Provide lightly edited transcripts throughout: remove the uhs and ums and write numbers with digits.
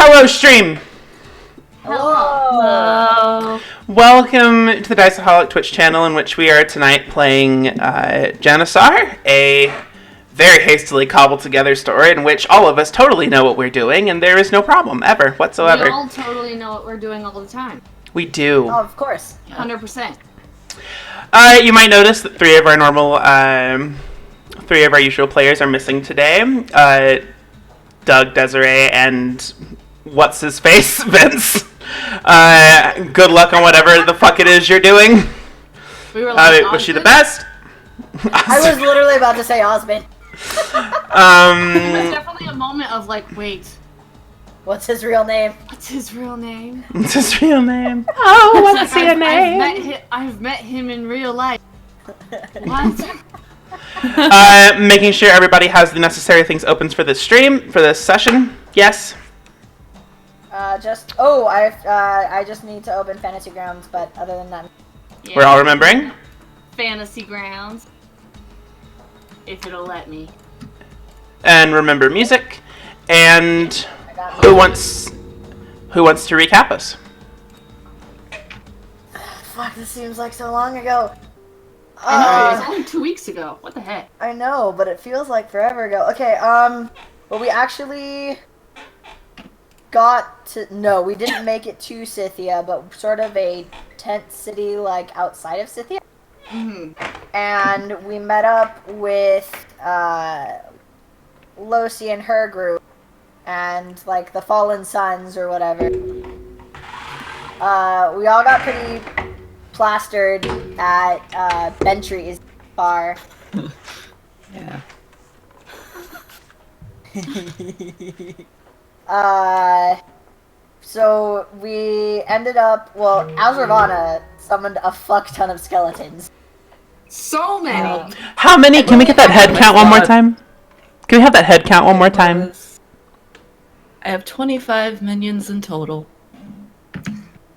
Hello, stream! Hello. Welcome to the Diceaholics Twitch channel, in which we are tonight playing Janusaar, a very hastily cobbled together story in which all of us totally know what we're doing, and there is no problem, ever, whatsoever. We all totally know what we're doing all the time. We do. Oh, of course. 100%. You might notice that three of our usual players are missing today. Doug, Desiree, and what's-his-face, Vince. Good luck on whatever the fuck it is you're doing. We were like, wish you the best. I was literally about to say Osmond. It was definitely a moment of like, wait. What's his real name? What's his real name? What's his real name? Oh, what's your name? I've met him in real life. What? Making sure everybody has the necessary things open for this stream, for this session. Yes. I just need to open Fantasy Grounds, but other than that, Yeah. We're all remembering. Fantasy Grounds. If it'll let me. And remember music. And who wants to recap us? fuck, this seems like so long ago. I know, it was only 2 weeks ago. What the heck? I know, but it feels like forever ago. Okay, well, we actually we didn't make it to Scythia, but sort of a tent city, like, outside of Scythia. Mm-hmm. And we met up with, Losi and her group, and, like, the Fallen Sons or whatever. We all got pretty plastered at, Bentry's bar. Yeah. So we ended up, Azrivanna summoned a fuck ton of skeletons. So many! How many? Can we get that head count one more time? Can we have that head count one more time? I have 25 minions in total.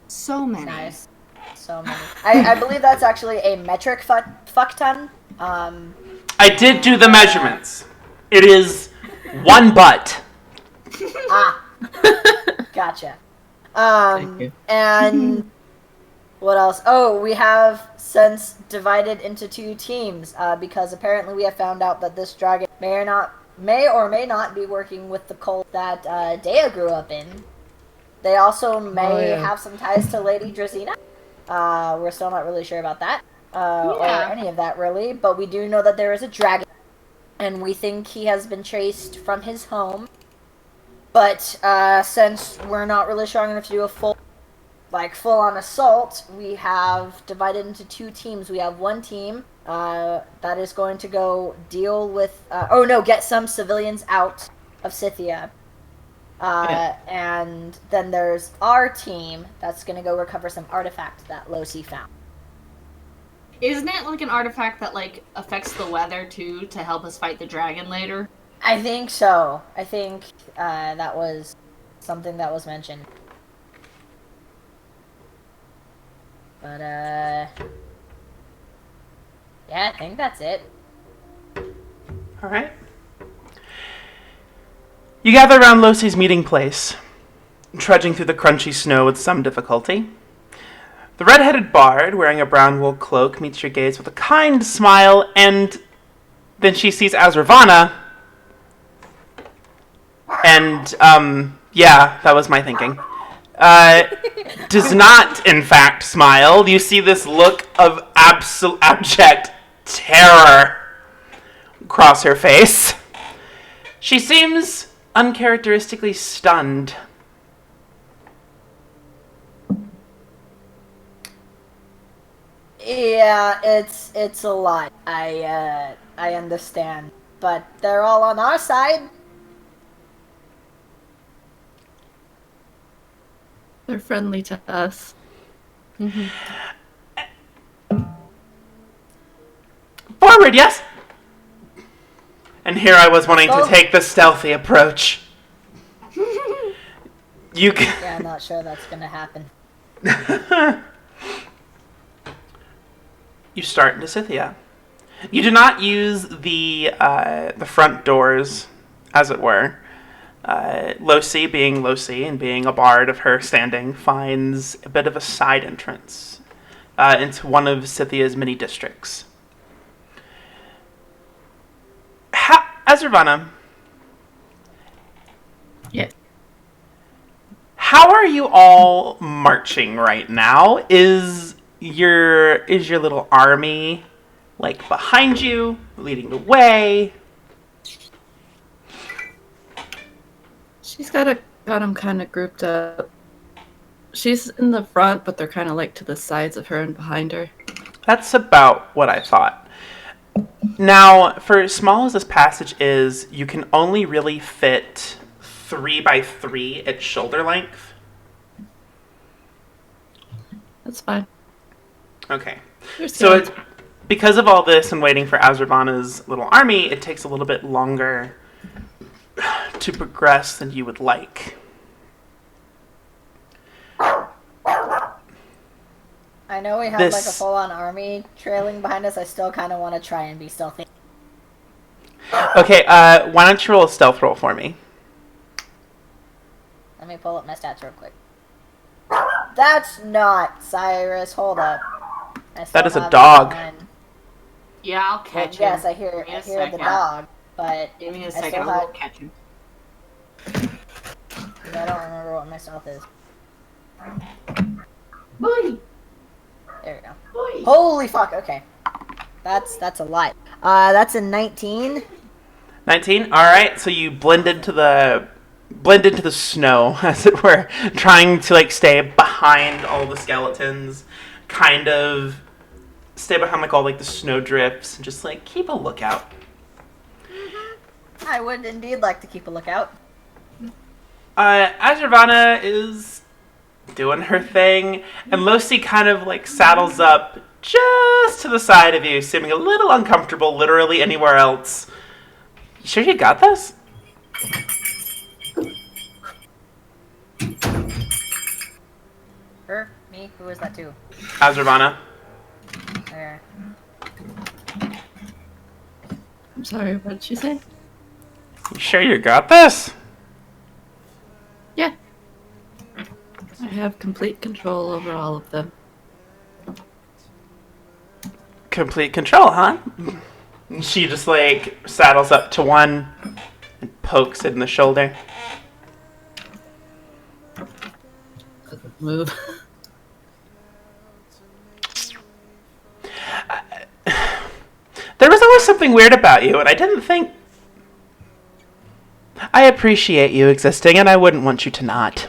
So many. Nice. So many. I believe that's actually a metric fuck ton. I did do the measurements. It is one butt. Gotcha. Thank you. And what else? Oh, we have since divided into two teams, because apparently we have found out that this dragon may or may not be working with the cult that Dea grew up in. They also may have some ties to Lady Drazina. We're still not really sure about that, or any of that really, but we do know that there is a dragon, and we think he has been traced from his home. But since we're not really strong enough to do a full-on assault, we have divided into two teams. We have one team that is going to go deal with, get some civilians out of Scythia. And then there's our team that's going to go recover some artifact that Losi found. Isn't it like an artifact that like affects the weather too to help us fight the dragon later? I think so. I think that was something that was mentioned. But, yeah, I think that's it. Alright. You gather around Losi's meeting place, trudging through the crunchy snow with some difficulty. The red-headed bard, wearing a brown wool cloak, meets your gaze with a kind smile, and then she sees Azrivanna. And, yeah, that was my thinking. Does not, in fact, smile. You see this look of abject terror cross her face. She seems uncharacteristically stunned. Yeah, it's a lot. I understand. But they're all on our side. They're friendly to us. Mm-hmm. Forward, yes? And here I was wanting to take the stealthy approach. Yeah, I'm not sure that's gonna happen. You start into Scythia. You do not use the front doors, as it were. Losi, being Losi and being a bard of her standing, finds a bit of a side entrance into one of Scythia's many districts. Azrivanna, Yes. how are you all marching right now? Is your little army like behind you, leading the way? She's got them kind of grouped up. She's in the front, but they're kind of like to the sides of her and behind her. That's about what I thought. Now, for as small as this passage is, you can only really fit 3 by 3 at shoulder length. That's fine. Okay. There's So the- because of all this and waiting for Azrivanna's little army, it takes a little bit longer to progress than you would like. I know we have like a full-on army trailing behind us. I still kind of want to try and be stealthy. Okay, why don't you roll a stealth roll for me? Let me pull up my stats real quick. That's not Cyrus. Hold up. That is a dog. Yeah, I'll catch him. Yes, I hear Give me a the second. dog, but Give me a I second, still I'll had- catch him. I don't remember what my stealth is. Boy! There we go. Boy! Holy fuck! Okay, that's a lot. That's a 19. 19? Alright, so you blend into the snow, as it were, trying to like stay behind all the skeletons, kind of stay behind like all like the snow drifts and just like keep a lookout. I would indeed like to keep a lookout. Azrivanna is doing her thing, and Losi kind of like saddles up just to the side of you, seeming a little uncomfortable literally anywhere else. You sure you got this? Her? Me? Who is that too? Azrivanna. There. I'm sorry, what did she say? You sure you got this? Yeah. I have complete control over all of them. Complete control, huh? She just like saddles up to one and pokes it in the shoulder. Doesn't move. There was always something weird about you, and I didn't think... I appreciate you existing, and I wouldn't want you to not.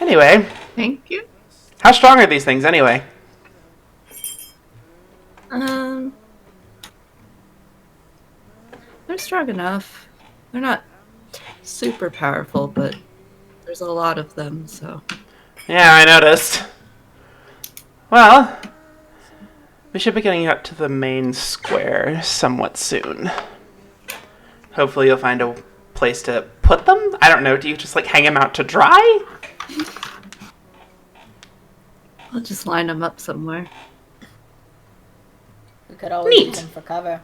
Anyway, Thank you. how strong are these things anyway? They're strong enough. They're not super powerful, but there's a lot of them, so. Yeah, I noticed. Well, we should be getting out to the main square somewhat soon. Hopefully you'll find a place to put them? I don't know, do you just like hang them out to dry? I'll just line them up somewhere. We could always Neat. use them for cover.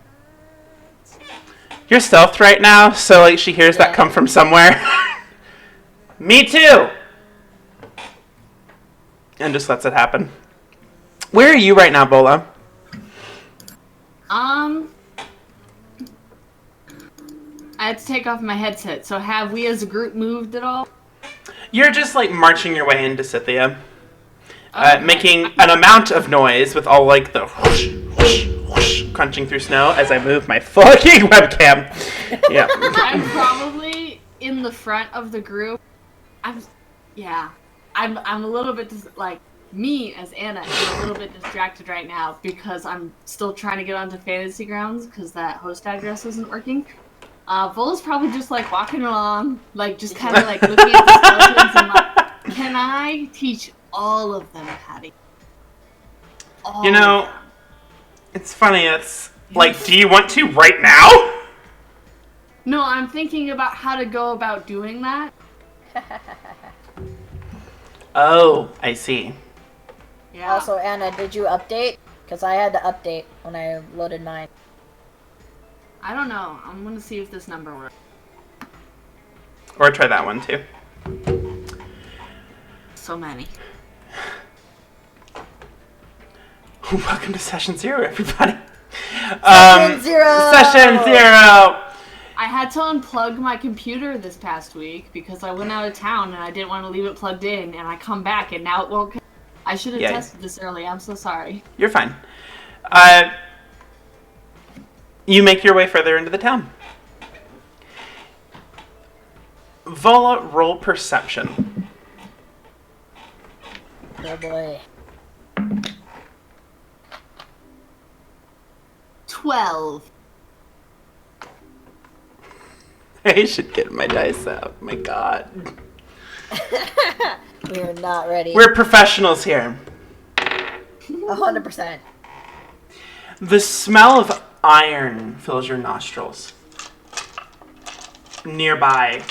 You're stealthed right now, so like she hears that Yeah. come from somewhere. Me too! And just lets it happen. Where are you right now, Vola? I had to take off my headset, so have we as a group moved at all? You're just like marching your way into Scythia. Okay. Making an amount of noise with all like the whoosh, whoosh, whoosh, crunching through snow as I move my fucking webcam. Yeah. I'm probably in the front of the group. I'm a little bit me as Anna is a little bit distracted right now because I'm still trying to get onto Fantasy Grounds because that host address isn't working. Vola's probably just like walking along, like just kind of like looking at the skeletons and like, can I teach all of them how to? You know, it's funny, it's like, do you want to right now? No, I'm thinking about how to go about doing that. Oh, I see. Yeah. Also, Anna, did you update? Because I had to update when I loaded mine. I don't know. I'm gonna see if this number works. Or try that one too. So many. Welcome to Session 0, everybody. Session 0! Session 0! I had to unplug my computer this past week because I went out of town and I didn't want to leave it plugged in, and I come back and now it won't. I should have tested this early. I'm so sorry. You're fine. You make your way further into the town. Vola, roll perception. Oh boy. 12. I should get my dice out. My God. We are not ready. We're professionals here. 100%. The smell of iron fills your nostrils. Nearby.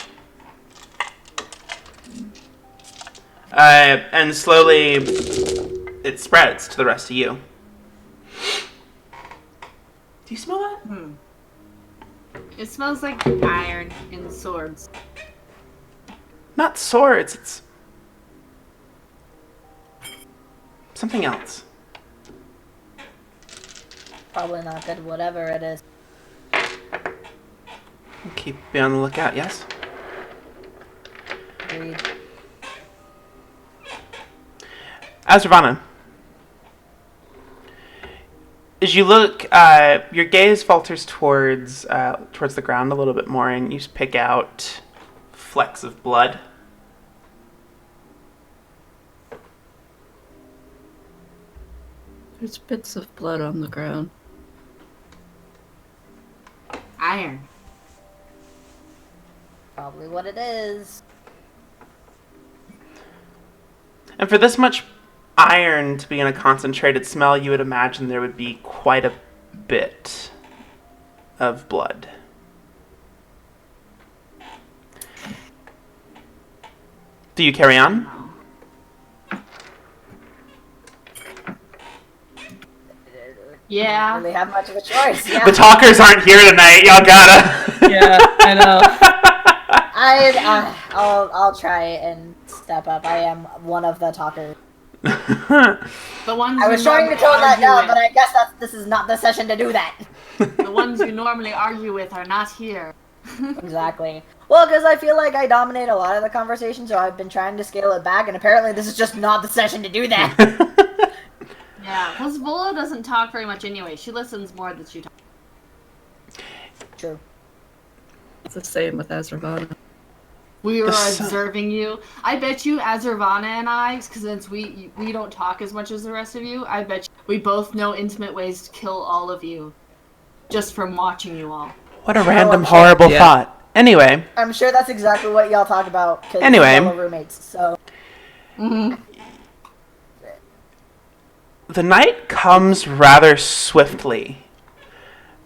And slowly it spreads to the rest of you. Do you smell that? It smells like iron and swords. Not swords, it's something else. Probably not good, whatever it is. Be on the lookout, yes? Agreed. Azrivanna, as you look, your gaze falters towards the ground a little bit more, and you pick out flecks of blood. There's bits of blood on the ground. Iron. Probably what it is. And for this much iron to be in a concentrated smell, you would imagine there would be quite a bit of blood. Do you carry on? Yeah. Don't really have much of a choice. Yeah. The talkers aren't here tonight. Y'all gotta. Yeah, I know. I'll try and step up. I am one of the talkers. The ones I was you trying to normally tone that argue down, with- but I guess this is not the session to do that. The ones you normally argue with are not here. Exactly. Well, because I feel like I dominate a lot of the conversation, so I've been trying to scale it back, and apparently this is just not the session to do that. Yeah, because Vola doesn't talk very much anyway. She listens more than she talks. True. It's the same with Azrivanna. We were The sun- observing you. I bet you, Azrivanna and I, because since we don't talk as much as the rest of you, I bet you we both know intimate ways to kill all of you, just from watching you all. What a random, I'm sure. horrible Yeah. thought. Anyway, I'm sure that's exactly what y'all talk about, because Anyway. we're roommates, so... the night comes rather swiftly.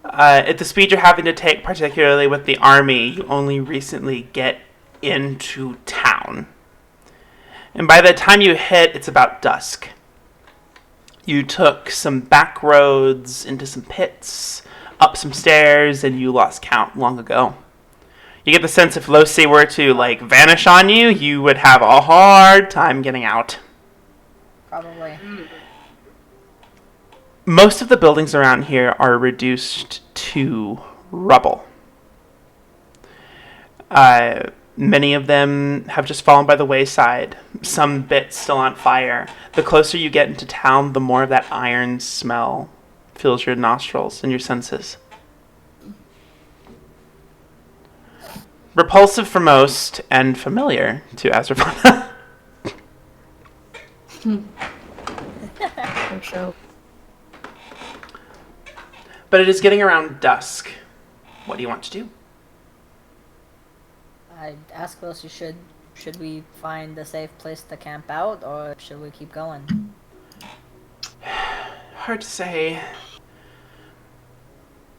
At the speed you're having to take, particularly with the army, you only recently get into town. And by the time you hit, it's about dusk. You took some back roads into some pits, up some stairs, and you lost count long ago. You get the sense if Losi were to, vanish on you, you would have a hard time getting out. Probably. Most of the buildings around here are reduced to rubble. Many of them have just fallen by the wayside, some bits still on fire. The closer you get into town, the more of that iron smell fills your nostrils and your senses. Repulsive for most, and familiar to Azrivanna. For sure. But it is getting around dusk. What do you want to do? I asked Wilson, should we find a safe place to camp out, or should we keep going? Hard to say.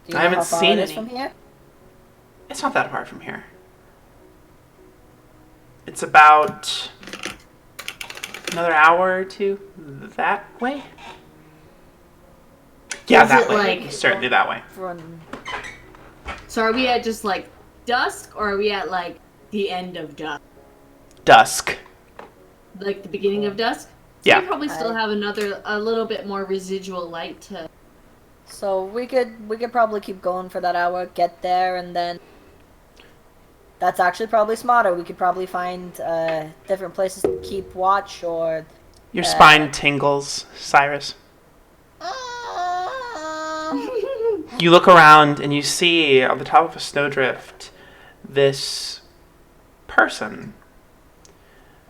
Do you I know haven't how far seen it is any. from here? It's not that far from here. It's about another hour or two that way. Yeah, Is that it way. like- Certainly that way. From... So are we at just like dusk, or are we at like the end of dusk? Dusk. Like the beginning of dusk? So Yeah. we probably still have a little bit more residual light to... So we could probably keep going for that hour, get there, and then... That's actually probably smarter. We could probably find different places to keep watch, or... Your spine tingles, Cyrus. You look around and you see on the top of a snowdrift this person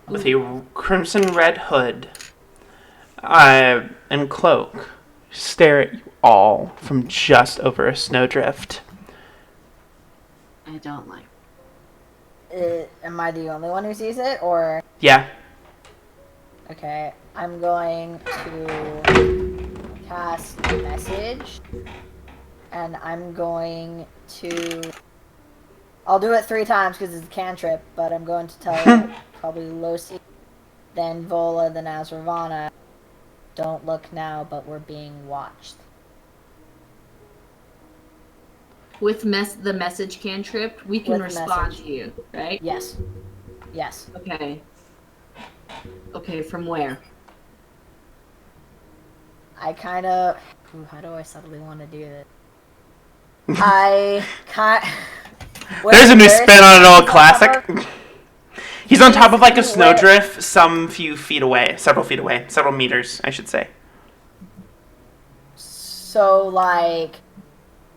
with a crimson red hood and cloak stare at you all from just over a snowdrift. I don't like am I the only one who sees it, or... Yeah. Okay, I'm going to cast message, and I'm going to... I'll do it 3 times because it's a cantrip, but I'm going to tell probably Losi, then Vola, then Azrivanna, don't look now, but we're being watched. With the message cantrip, we can respond to you, right? Yes. Yes. Okay. Okay, from where? I kind of... How do I subtly want to do this? I kind... There's a new spin on an old classic. He's on top of like a snowdrift several feet away, several meters, I should say. So, like,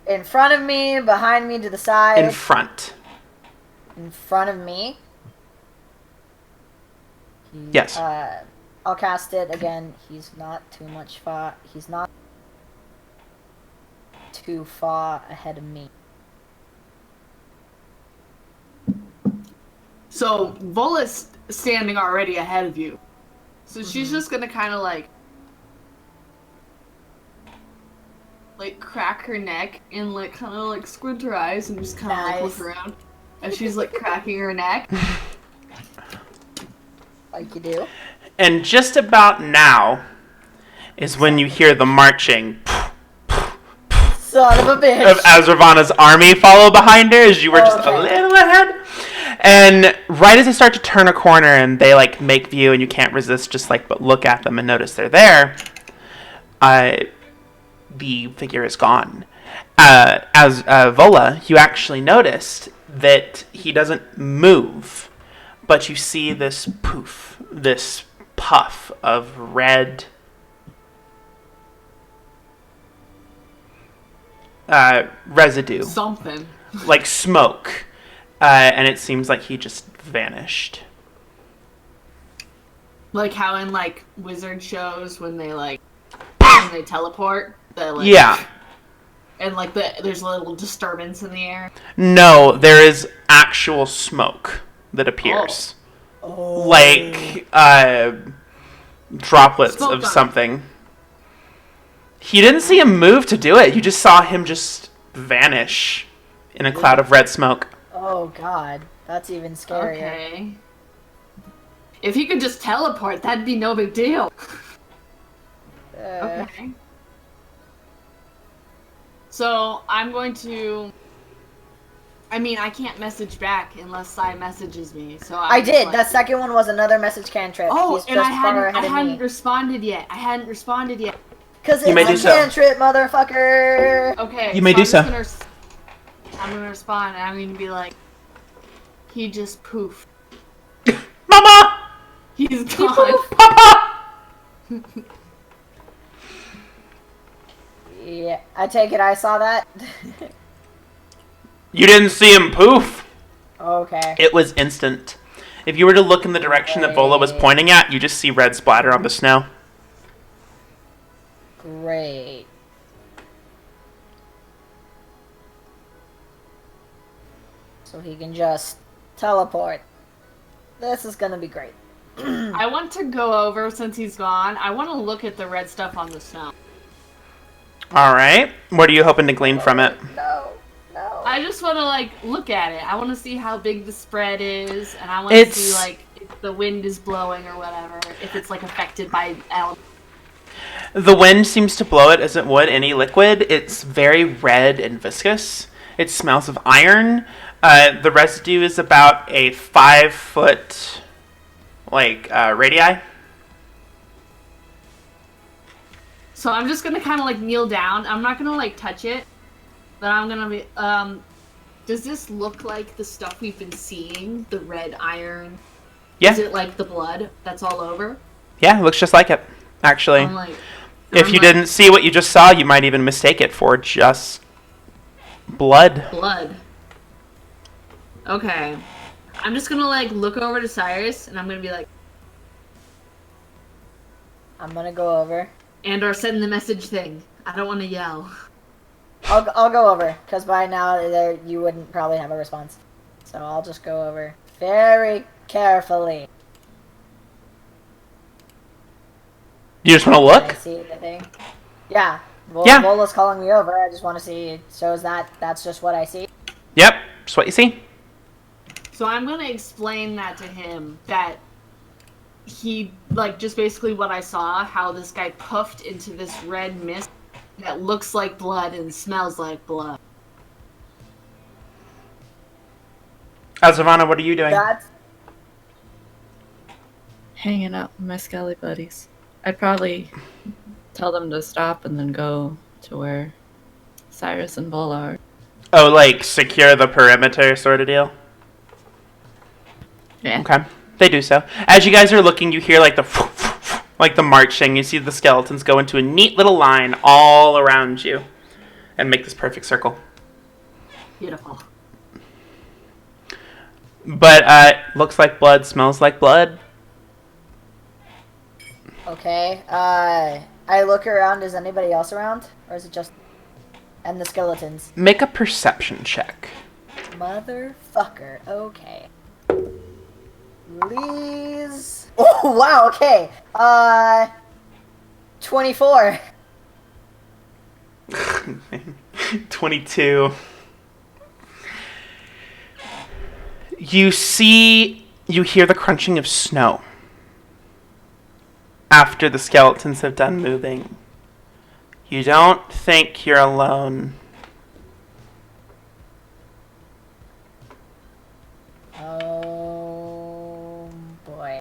in front of me, behind me, to the side? In front. In front of me? Yes. I'll cast it again. He's not too far ahead of me. So, Vola's standing already ahead of you. So she's just gonna kind of like crack her neck and like kind of like squint her eyes and just kind of like look around as she's like cracking her neck. Like you do. And just about now is when you hear the marching Son of a bitch. of Azrivanna's army follow behind her as you were just a little ahead. And right as they start to turn a corner and they like make view and you can't resist just like but look at them and notice they're there, the figure is gone. As Vola, you actually noticed that he doesn't move, but you see this poof, this puff of red residue. Something. Like smoke. And it seems like he just vanished. Like how in like wizard shows when they teleport. Yeah. And like there's a little disturbance in the air. No, there is actual smoke that appears. Oh. Like droplets Smoke of gun. something. You didn't see him move to do it. You just saw him just vanish in a cloud of red smoke. Oh god, that's even scarier. Okay. If he could just teleport, that'd be no big deal. Okay. So I'm going to. I mean, I can't message back unless Sai messages me. So I did. That second one was another message cantrip. Oh, He's and just I far ahead of hadn't me. responded yet. Because You may do it's a so. cantrip, motherfucker. Okay. You may do so. I'm gonna respond, and I'm gonna be like, he just poofed. Mama! He's gone. Papa! Yeah, I take it I saw that. You didn't see him poof. Okay. It was instant. If you were to look in the direction that Vola was pointing at, you just see red splatter on the snow. Great. So he can just teleport. This is gonna be great. I want to go over, since he's gone, I want to look at the red stuff on the snow. Alright. What are you hoping to glean from it? No. I just want to, like, look at it. I want to see how big the spread is, and I want to see, like, if the wind is blowing or whatever, if it's, like, affected by elements. The wind seems to blow it as it would any liquid. It's very red and viscous. It smells of iron. The residue is about a 5-foot, radii. So I'm just gonna kind of like kneel down. I'm not gonna like touch it, but I'm gonna be. Does this look like the stuff we've been seeing? The red iron? Yeah. Is it like the blood that's all over? Yeah, it looks just like it, actually. If you didn't see what you just saw, you might even mistake it for just blood. Blood. Okay. I'm just gonna like look over to Cyrus and I'm gonna be like, I'm gonna go over. and or send the message thing. I don't want to yell. I'll go over, because by now you wouldn't probably have a response. So I'll just go over very carefully. You just want to Can look? I see the thing? Yeah. Yeah. Vola's calling me over. I just want to see. Shows that's just what I see. Yep, that's what you see. So I'm gonna explain that to him, that he, like, just basically what I saw, how this guy puffed into this red mist that looks like blood and smells like blood. Azrivanna, what are you doing? That's Hanging out with my skelly buddies. I'd probably tell them to stop and then go to where Cyrus and Vola are. Oh, secure the perimeter sort of deal? Yeah. Okay, they do so. As you guys are looking, you hear the marching. You see the skeletons go into a neat little line all around you and make this perfect circle. Beautiful. But looks like blood, smells like blood. okay. I look around. Is anybody else around, or is it just and the skeletons? Make a perception check. Motherfucker. Okay. Please. Oh wow. Okay. 24. 22. You hear the crunching of snow after the skeletons have done moving. You don't think you're alone. Oh boy.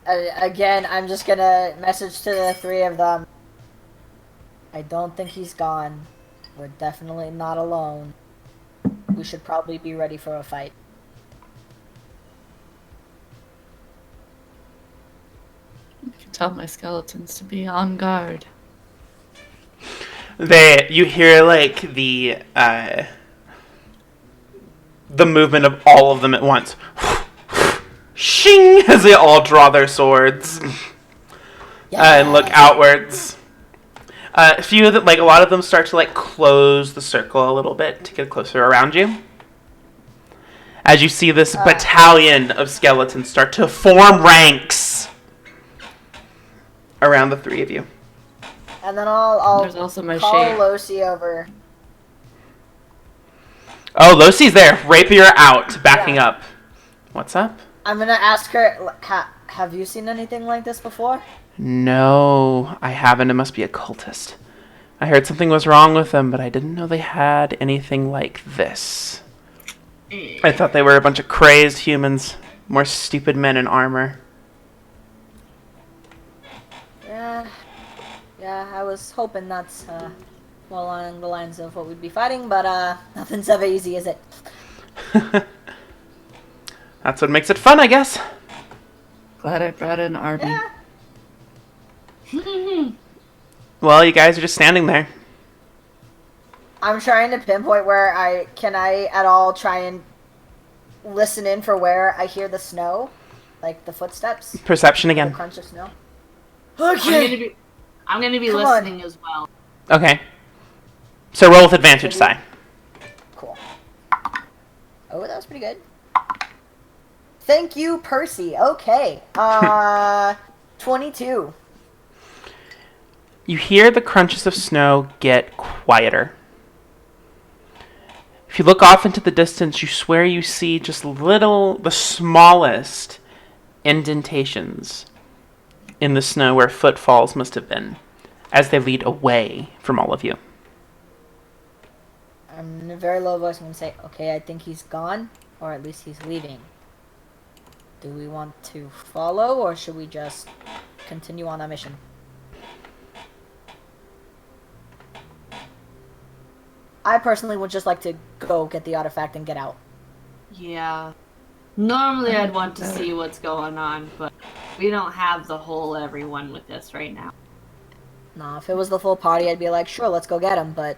Again, I'm just gonna message to the three of them. I don't think he's gone. We're definitely not alone. We should probably be ready for a fight. I can tell my skeletons to be on guard. You hear the movement of all of them at once. Shing! As they all draw their swords and look outwards. A lot of them start to close the circle a little bit to get closer around you. As you see this battalion of skeletons start to form ranks around the three of you. And then I'll There's also my call shape. Losi over. Oh, Losi's there, rapier out, backing Yeah. up. What's up? I'm gonna ask her, have you seen anything like this before? No, I haven't. It must be a cultist. I heard something was wrong with them, but I didn't know they had anything like this. I thought they were a bunch of crazed humans. More stupid men in armor. Yeah, I was hoping that's more along the lines of what we'd be fighting, but nothing's ever easy, is it? That's what makes it fun, I guess. Glad I brought an army. Yeah. Well, you guys are just standing there. I'm trying to pinpoint where can I at all try and listen in for where I hear the snow, like the footsteps, Perception the again. crunch of snow. I'm gonna be Come listening as well. Okay. So roll with advantage, Sai. Cool. Oh, that was pretty good. Thank you, Percy. Okay. 22. You hear the crunches of snow get quieter. If you look off into the distance, you swear you see just the smallest indentations in the snow where footfalls must have been. as they lead away from all of you. I'm in a very low voice. I'm going to say, okay, I think he's gone, or at least he's leaving. Do we want to follow, or should we just continue on our mission? I personally would just like to go get the artifact and get out. Yeah. Normally I'd want to see what's going on, but we don't have the whole everyone with us right now. No, if it was the full party, I'd be like, sure, let's go get him. But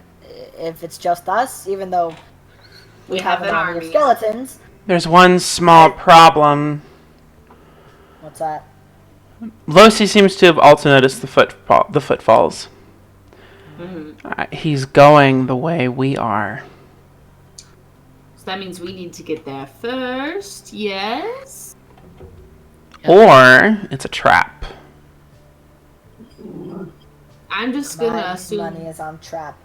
if it's just us, even though we have an army of skeletons... There's one small problem. What's that? Losi seems to have also noticed the footfalls. Mm-hmm. He's going the way we are. So that means we need to get there first, yes? Or it's a trap. I'm just gonna My assume... money is on trap.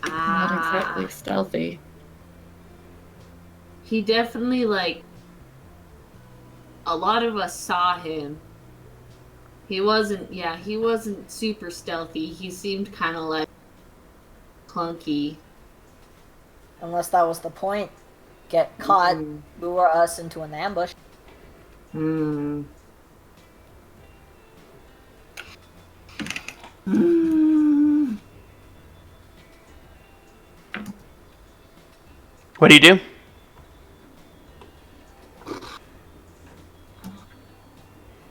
Not exactly stealthy. He definitely, like... A lot of us saw him. He wasn't super stealthy. He seemed kind of like clunky. Unless that was the point. Get caught, lure us into an ambush. Hmm. What do you do?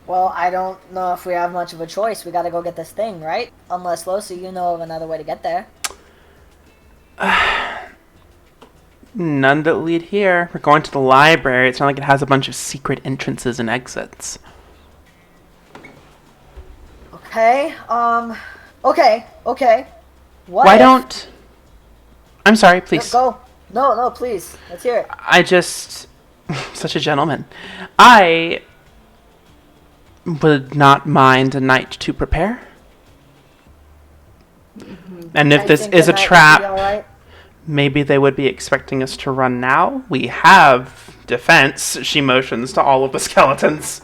Well, I don't know if we have much of a choice. We gotta go get this thing, right? Unless, Losi, you know of another way to get there. None that lead here. We're going to the library. It's not like it has a bunch of secret entrances and exits. Okay, okay. Why don't... I'm sorry, please. Go. No, please. Let's hear it. I just... Such a gentleman. I would not mind a night to prepare. And if this is a trap, maybe they would be expecting us to run now. We have defense, she motions to all of the skeletons.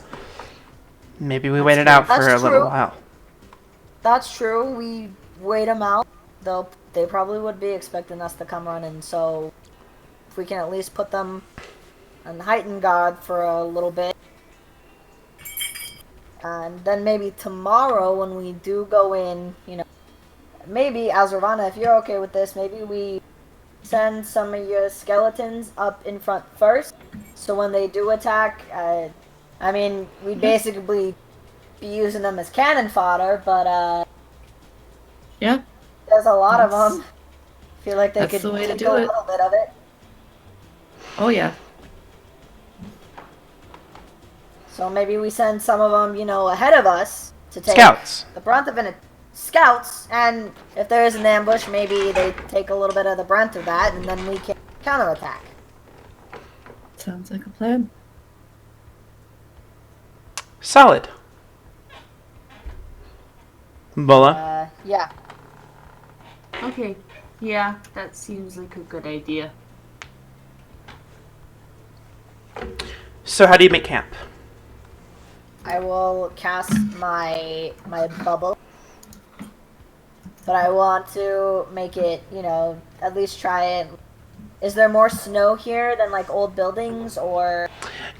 Maybe we wait it out for a little while. That's true. We wait them out. They probably would be expecting us to come running, so if we can at least put them on heightened guard for a little bit. And then maybe tomorrow when we do go in, maybe, Azrivanna, if you're okay with this, maybe we send some of your skeletons up in front first, so when they do attack, we'd basically be using them as cannon fodder, but, yeah. There's a lot of them. I feel like they could the way to take do a it. little bit of it. Oh, yeah. So maybe we send some of them, ahead of us to take Scouts. the brunt of it. Scouts, and if there is an ambush, maybe they take a little bit of the brunt of that, and then we can counterattack. Sounds like a plan. Solid. Vola? Yeah. Okay. Yeah, that seems like a good idea. So how do you make camp? I will cast my bubble. But I want to make it, at least try it. Is there more snow here than, like, old buildings, or...?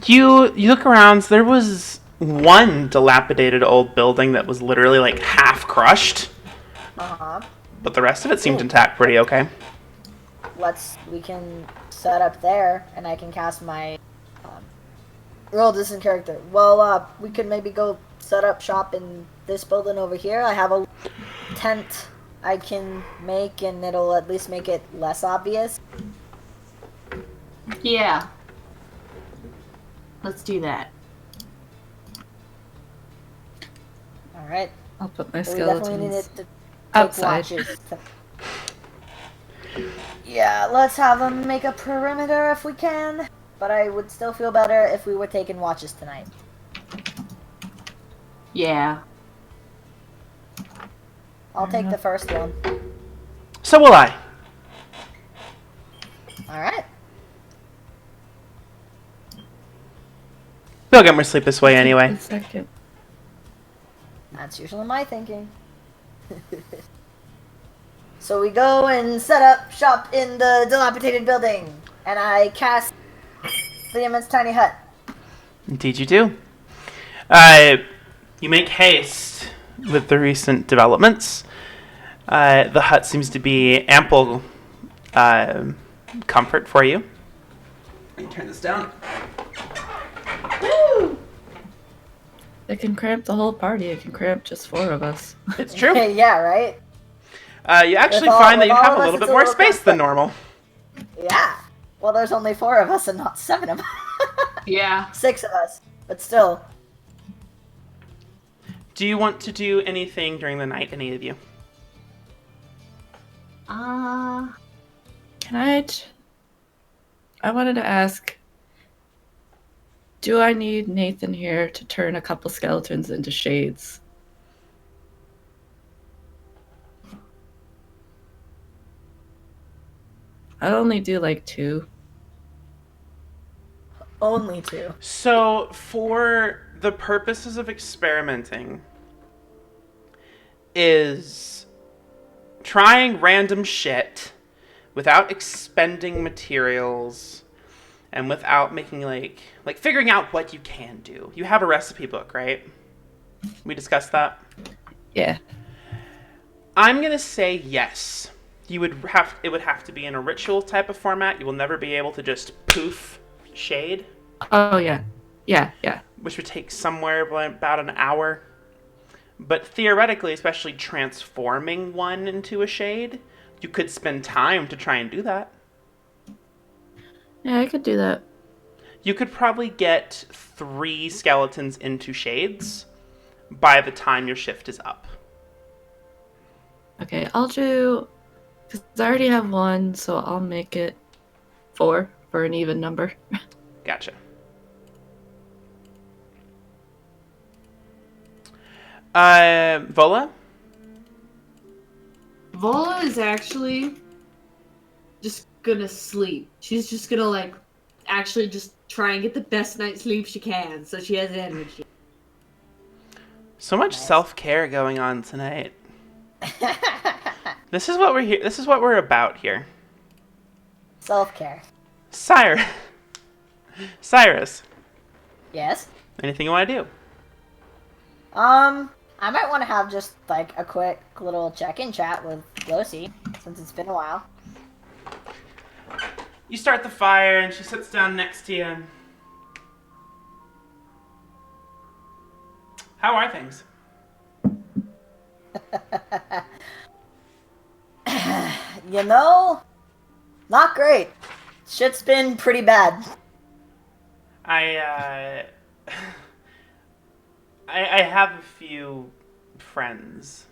You look around, there was one dilapidated old building that was literally, like, half crushed. Uh-huh. But the rest of it seemed intact pretty okay. We can set up there, and I can cast my... roll this in character. Well, we could maybe go set up shop in this building over here. I have a tent I can make, and it'll at least make it less obvious. Yeah. Let's do that. Alright. I'll put my We definitely need skeletons it to take outside. watches. Yeah, let's have them make a perimeter if we can. But I would still feel better if we were taking watches tonight. Yeah. I'll take the first one. So will I. Alright. We'll get more sleep this way anyway. The second. That's usually my thinking. So we go and set up shop in the dilapidated building, and I cast the immense tiny hut. Indeed you do. You make haste with the recent developments. The hut seems to be ample comfort for you. Let me turn this down. Woo! It can cramp the whole party. It can cramp just 4 of us. It's true. Yeah, right? You actually With find that you all have of a us, little it's bit a more little space than normal. Yeah. Well, there's only 4 of us and not 7 of us. Yeah. 6 of us. But still. Do you want to do anything during the night, any of you? Can I wanted to ask, do I need Nathan here to turn a couple skeletons into shades? I'd only do like 2. Only 2. So, for the purposes of experimenting, is trying random shit without expending materials and without making like figuring out what you can do. You have a recipe book, right? We discussed that. Yeah. I'm gonna say yes. It would have to be in a ritual type of format. You will never be able to just poof shade. Oh, yeah. Yeah. Which would take somewhere about an hour. But theoretically, especially transforming one into a shade, you could spend time to try and do that. Yeah, I could do that. You could probably get 3 skeletons into shades by the time your shift is up. Okay, I'll do... Because I already have 1, so I'll make it 4 for an even number. Gotcha. Vola? Vola is actually just gonna sleep. She's just gonna, like, actually just try and get the best night's sleep she can so she has energy. So much self-care going on tonight. This is what we're here. This is what we're about here. Self-care. Cyrus. Yes? Anything you want to do? I might want to have just, like, a quick little check-in chat with Lucy, since it's been a while. You start the fire, and she sits down next to you. How are things? You know, not great. Shit's been pretty bad. I have a few friends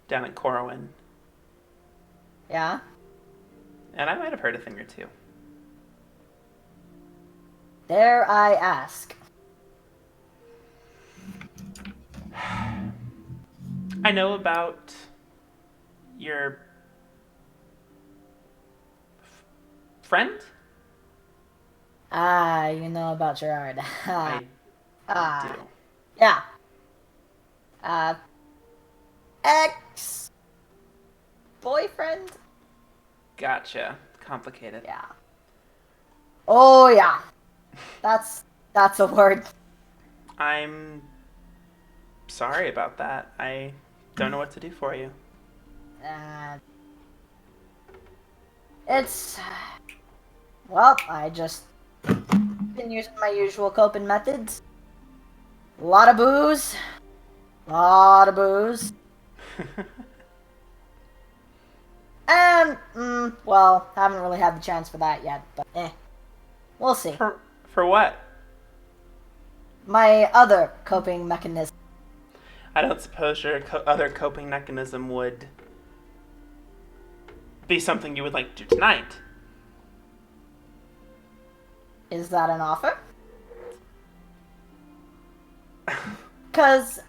down at Corwin, Yeah? and I might have heard a thing or two. Dare I ask? I know about your friend? Ah, you know about Gerard. I do. Yeah. Ex-boyfriend? Gotcha. Complicated. Yeah. Oh, yeah. That's a word. I'm sorry about that. I don't know what to do for you. Well, I just been using my usual coping methods. A lot of booze. And, well, haven't really had the chance for that yet, but we'll see. For what? My other coping mechanism. I don't suppose your other coping mechanism would be something you would like to do tonight. Is that an offer? Because,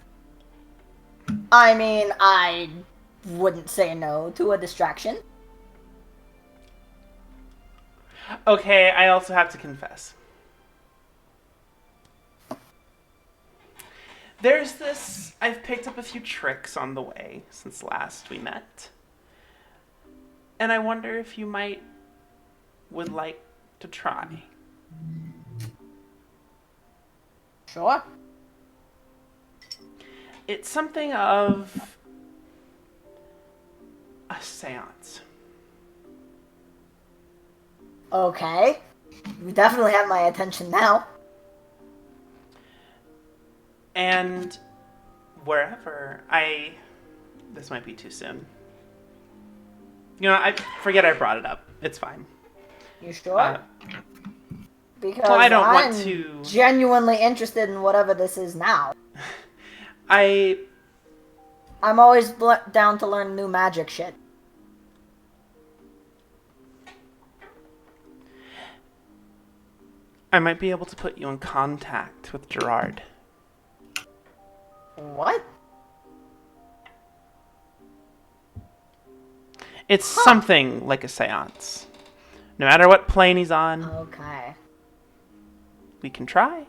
I mean, I wouldn't say no to a distraction. Okay, I also have to confess. There's this... I've picked up a few tricks on the way since last we met. And I wonder if you would like to try. Sure. It's something of a seance. Okay. You definitely have my attention now. And wherever this might be too soon. I forget I brought it up. It's fine. You sure? Because well, I don't I'm want to... genuinely interested in whatever this is now. I'm always down to learn new magic shit. I might be able to put you in contact with Gerard. What? It's something like a seance. No matter what plane he's on, Okay. we can try.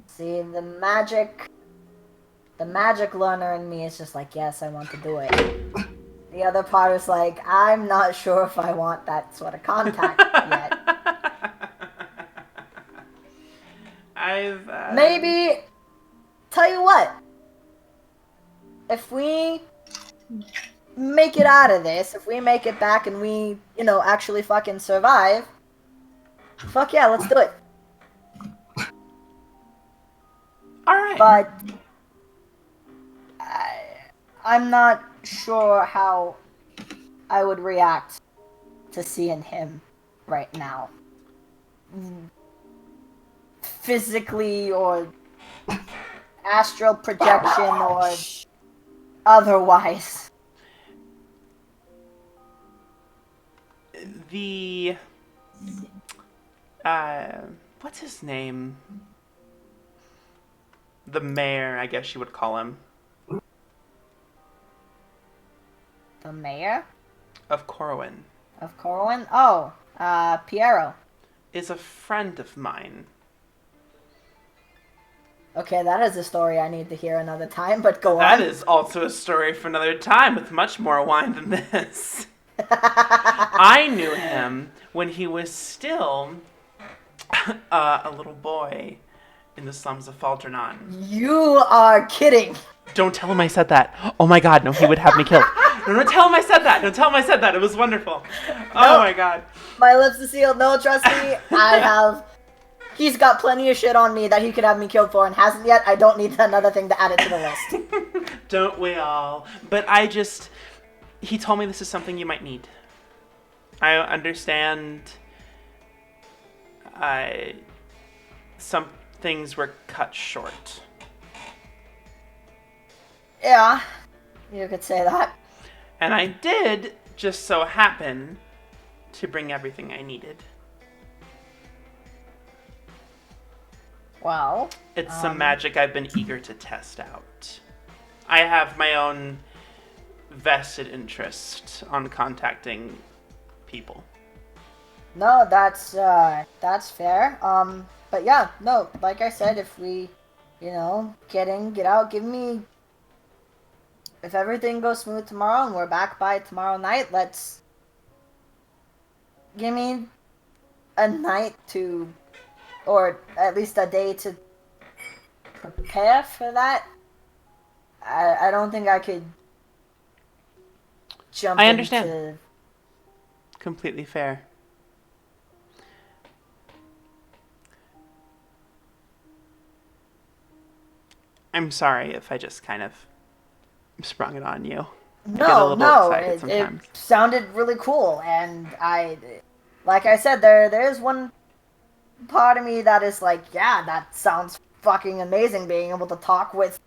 See, the magic learner in me is just like, yes, I want to do it. The other part is like, I'm not sure if I want that sort of contact yet. Maybe, tell you what, if we make it out of this, if we make it back and we, actually fucking survive, fuck yeah, let's do it. Alright. But I'm not sure how I would react to seeing him right now. Physically or astral projection or otherwise. The... what's his name? The mayor, I guess you would call him. The mayor? Of Corwin. Of Corwin? Oh, Piero. Is a friend of mine. Okay, that is a story I need to hear another time, but go on. That is also a story for another time with much more wine than this. I knew him when he was still a little boy in the slums of Falternon. You are kidding. Don't tell him I said that. Oh my god, no, he would have me killed. No, don't tell him I said that. Don't tell him I said that. It was wonderful. Oh my god. My lips are sealed. No, trust me. He's got plenty of shit on me that he could have me killed for and hasn't yet. I don't need another thing to add it to the list. Don't we all? But he told me this is something you might need. I understand some things were cut short. Yeah, you could say that. And I did just so happen to bring everything I needed. Well, it's some magic I've been eager to test out. I have my own vested interest on contacting people. No, that's fair. But yeah, no, like I said, if we, get in, get out, if everything goes smooth tomorrow and we're back by tomorrow night, give me a night or at least a day to prepare for that. I don't think I could jump I understand. into... Completely fair. I'm sorry if I just kind of sprung it on you. No, it sounded really cool, and like I said, there's one part of me that is like, yeah, that sounds fucking amazing, being able to talk with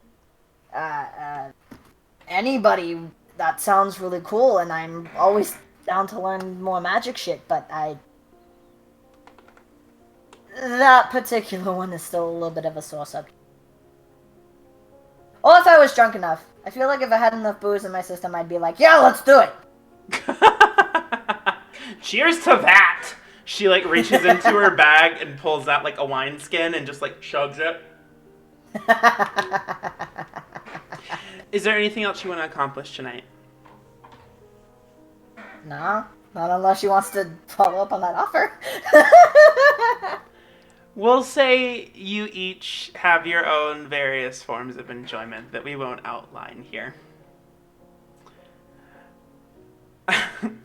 anybody. That sounds really cool, and I'm always down to learn more magic shit, but that particular one is still a little bit of a sore subject. Or if I was drunk enough. I feel like if I had enough booze in my system, I'd be like, yeah, let's do it! Cheers to that! She, like, reaches into her bag and pulls out, like, a wineskin and just, like, chugs it. Is there anything else you want to accomplish tonight? No, not unless she wants to follow up on that offer. We'll say you each have your own various forms of enjoyment that we won't outline here.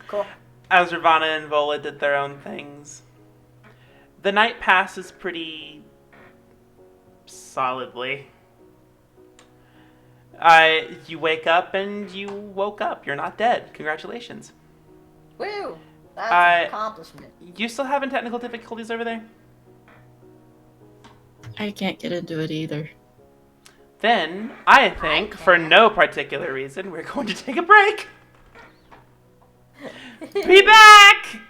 Cool. Azrivanna and Vola did their own things. The night passes pretty solidly. You wake up and you woke up. You're not dead. Congratulations. Woo! That's an accomplishment. You still having technical difficulties over there? I can't get into it either. Then, I think, for no particular reason, we're going to take a break. Be back!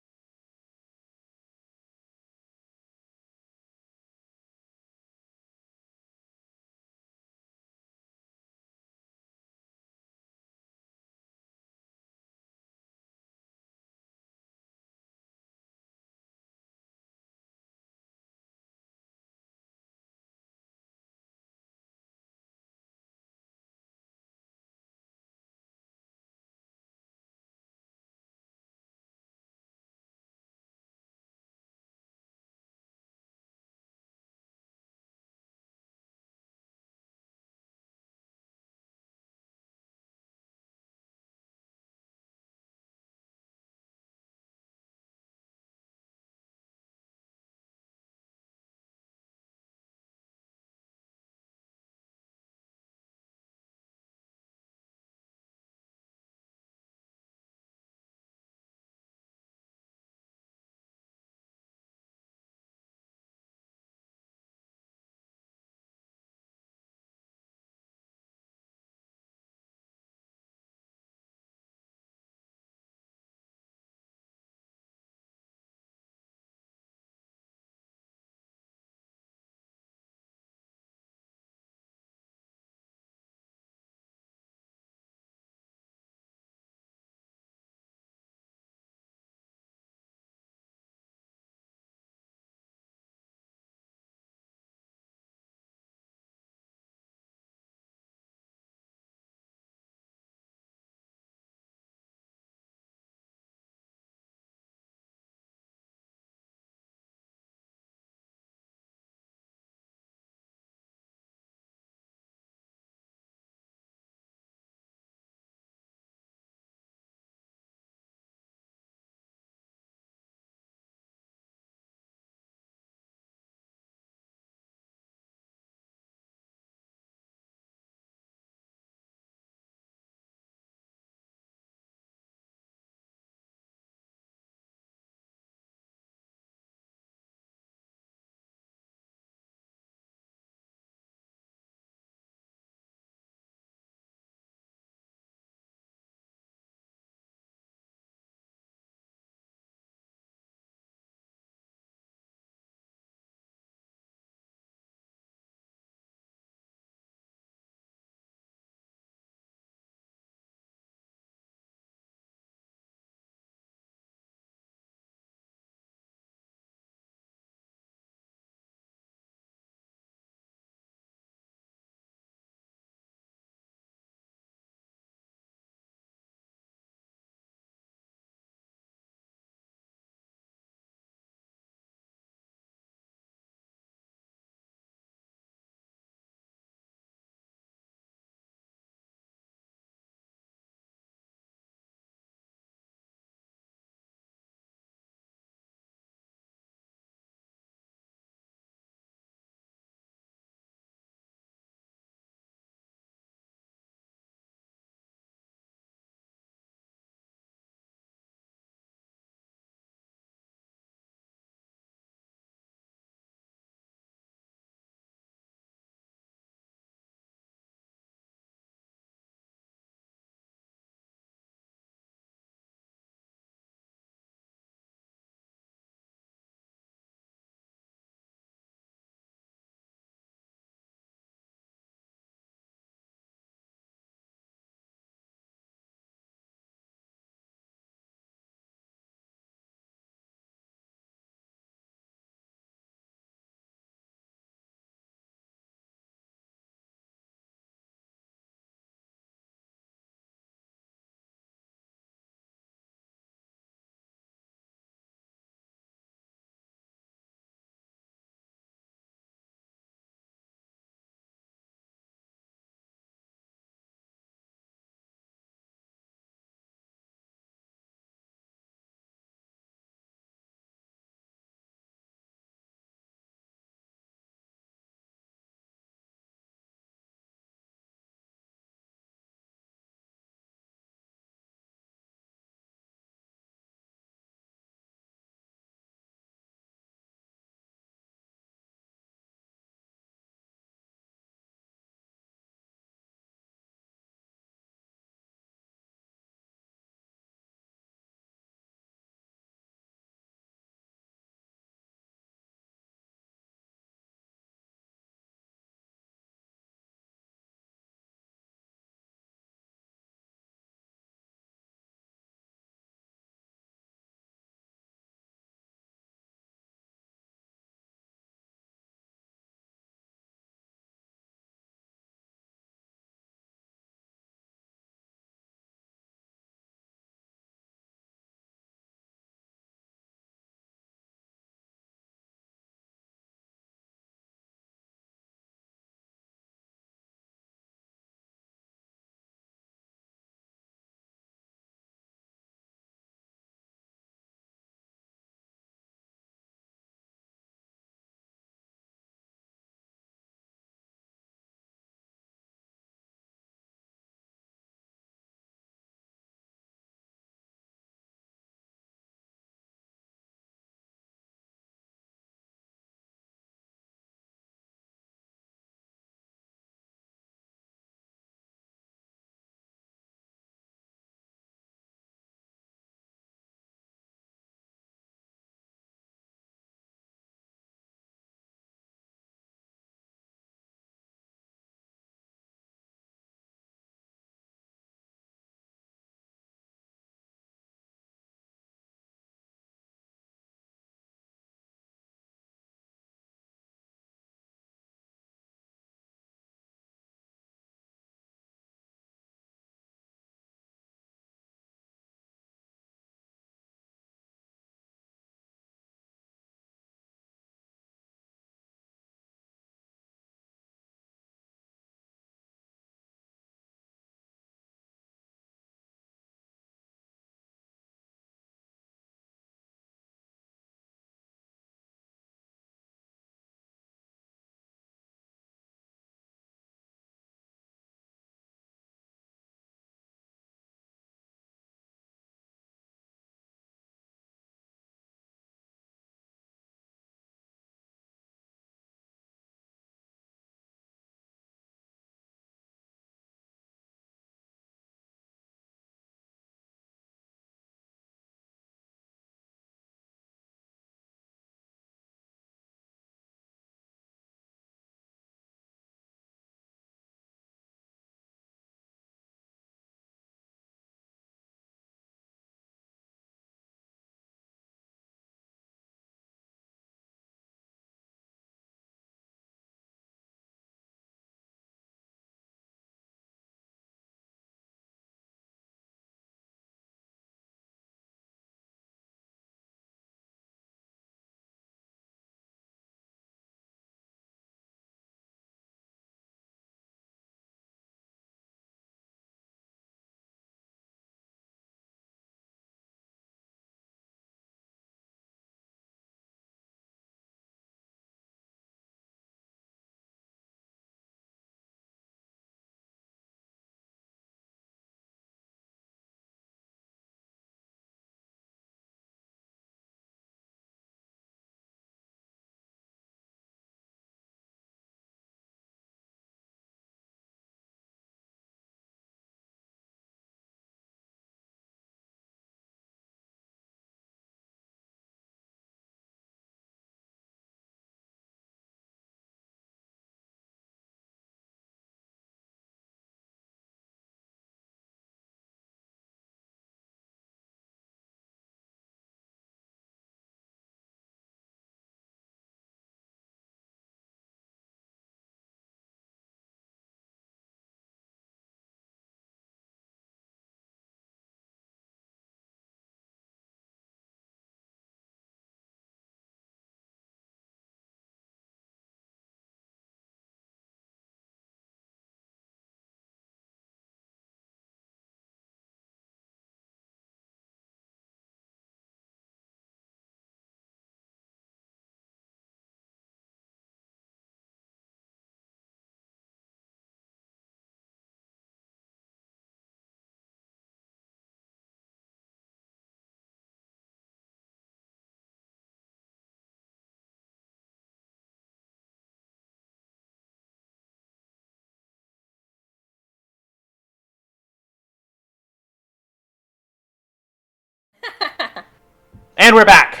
And we're back.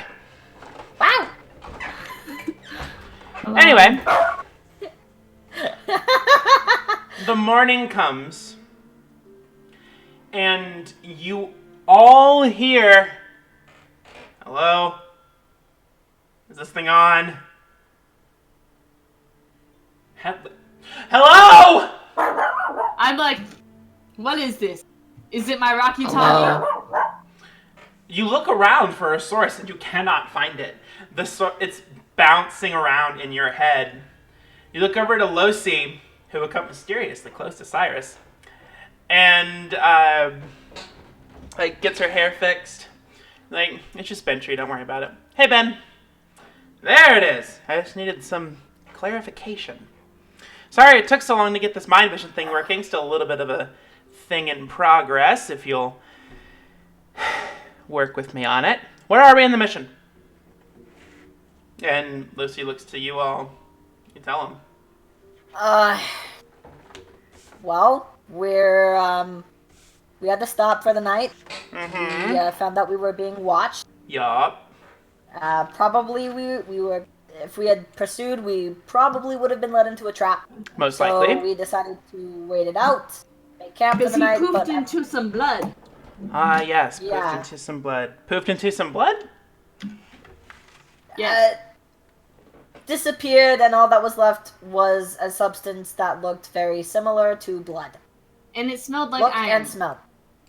Wow! Anyway. The morning comes. And you all hear... Hello? Is this thing on? Hello? I'm like, what is this? Is it my Rocky Talkie? You look around for a source and you cannot find it. It's bouncing around in your head. You look over to Losi, who would come mysteriously close to Cyrus, and gets her hair fixed. Like, it's just Bentry, don't worry about it. Hey, Ben. There it is. I just needed some clarification. Sorry it took so long to get this mind vision thing working. Still a little bit of a thing in progress, if you'll work with me on it. Where are we in the mission? And Lucy looks to you all. You tell him. Well, we had to stop for the night. Mm-hmm. We found out we were being watched. Yup. Probably we were, if we had pursued, we probably would have been led into a trap. Most so likely. we decided to wait it out, make camp for Because the he night. poofed into some blood. Ah, yes. Yeah. Poofed into some blood. Poofed into some blood? Yes. Disappeared, and all that was left was a substance that looked very similar to blood. And it smelled like Looked iron. and smelled.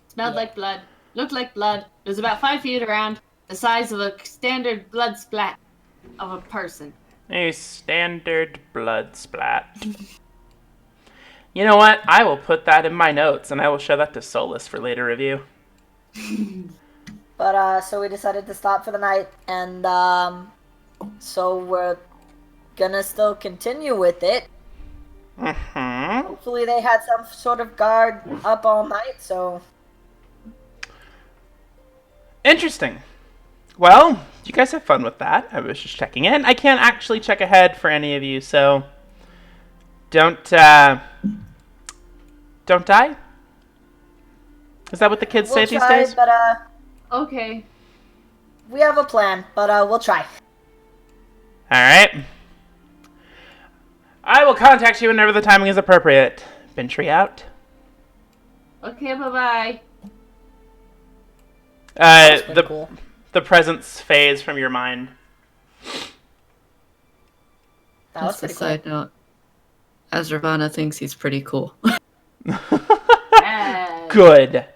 Smelled like blood. Looked like blood. It was about 5 feet around, the size of a standard blood splat of a person. A standard blood splat. You know what? I will put that in my notes, and I will show that to Solus for later review. But, so we decided to stop for the night, and, so we're gonna still continue with it. Mm-hmm. Hopefully they had some sort of guard up all night, so... Interesting. Well, you guys have fun with that. I was just checking in. I can't actually check ahead for any of you, so... Don't die? Is that what the kids say these days? But, Okay. we have a plan, but, we'll try. Alright. I will contact you whenever the timing is appropriate. Bentry out. Okay, bye-bye. That's pretty cool. The presence fades from your mind. That was Just a pretty side cool. note. Azrivanna thinks he's pretty cool. Yes. Good.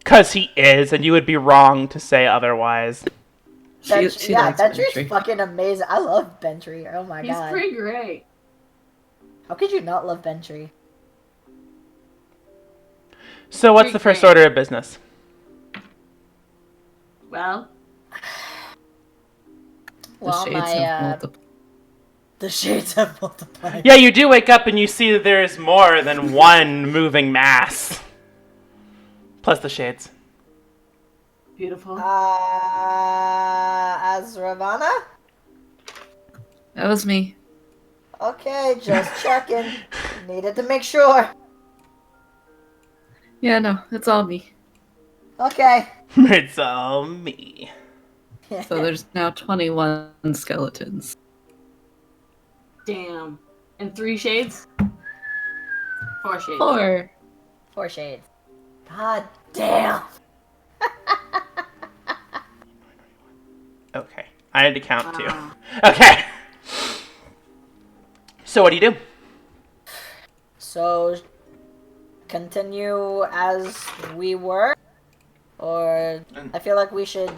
'Cause he is, and you would be wrong to say otherwise. She likes Bentry's Bentry. fucking amazing. I love Bentry. Oh my He's god. pretty great. How could you not love Bentry? So what's the first order of business? Well, Well, the shades have multiple. the shades have multiplied. Yeah, you do wake up and you see that there is more than one moving mass. Plus the shades. beautiful. Azrivanna? That was me. Okay, just checking. Needed to make sure. Yeah, no, it's all me. Okay. It's all me. So there's now 21 skeletons. Damn. And 3 shades? 4 shades. 4. 4 shades. God damn. Okay. I had to count too. Wow. Okay. So what do you do? So, continue as we were? Or, I feel like we should...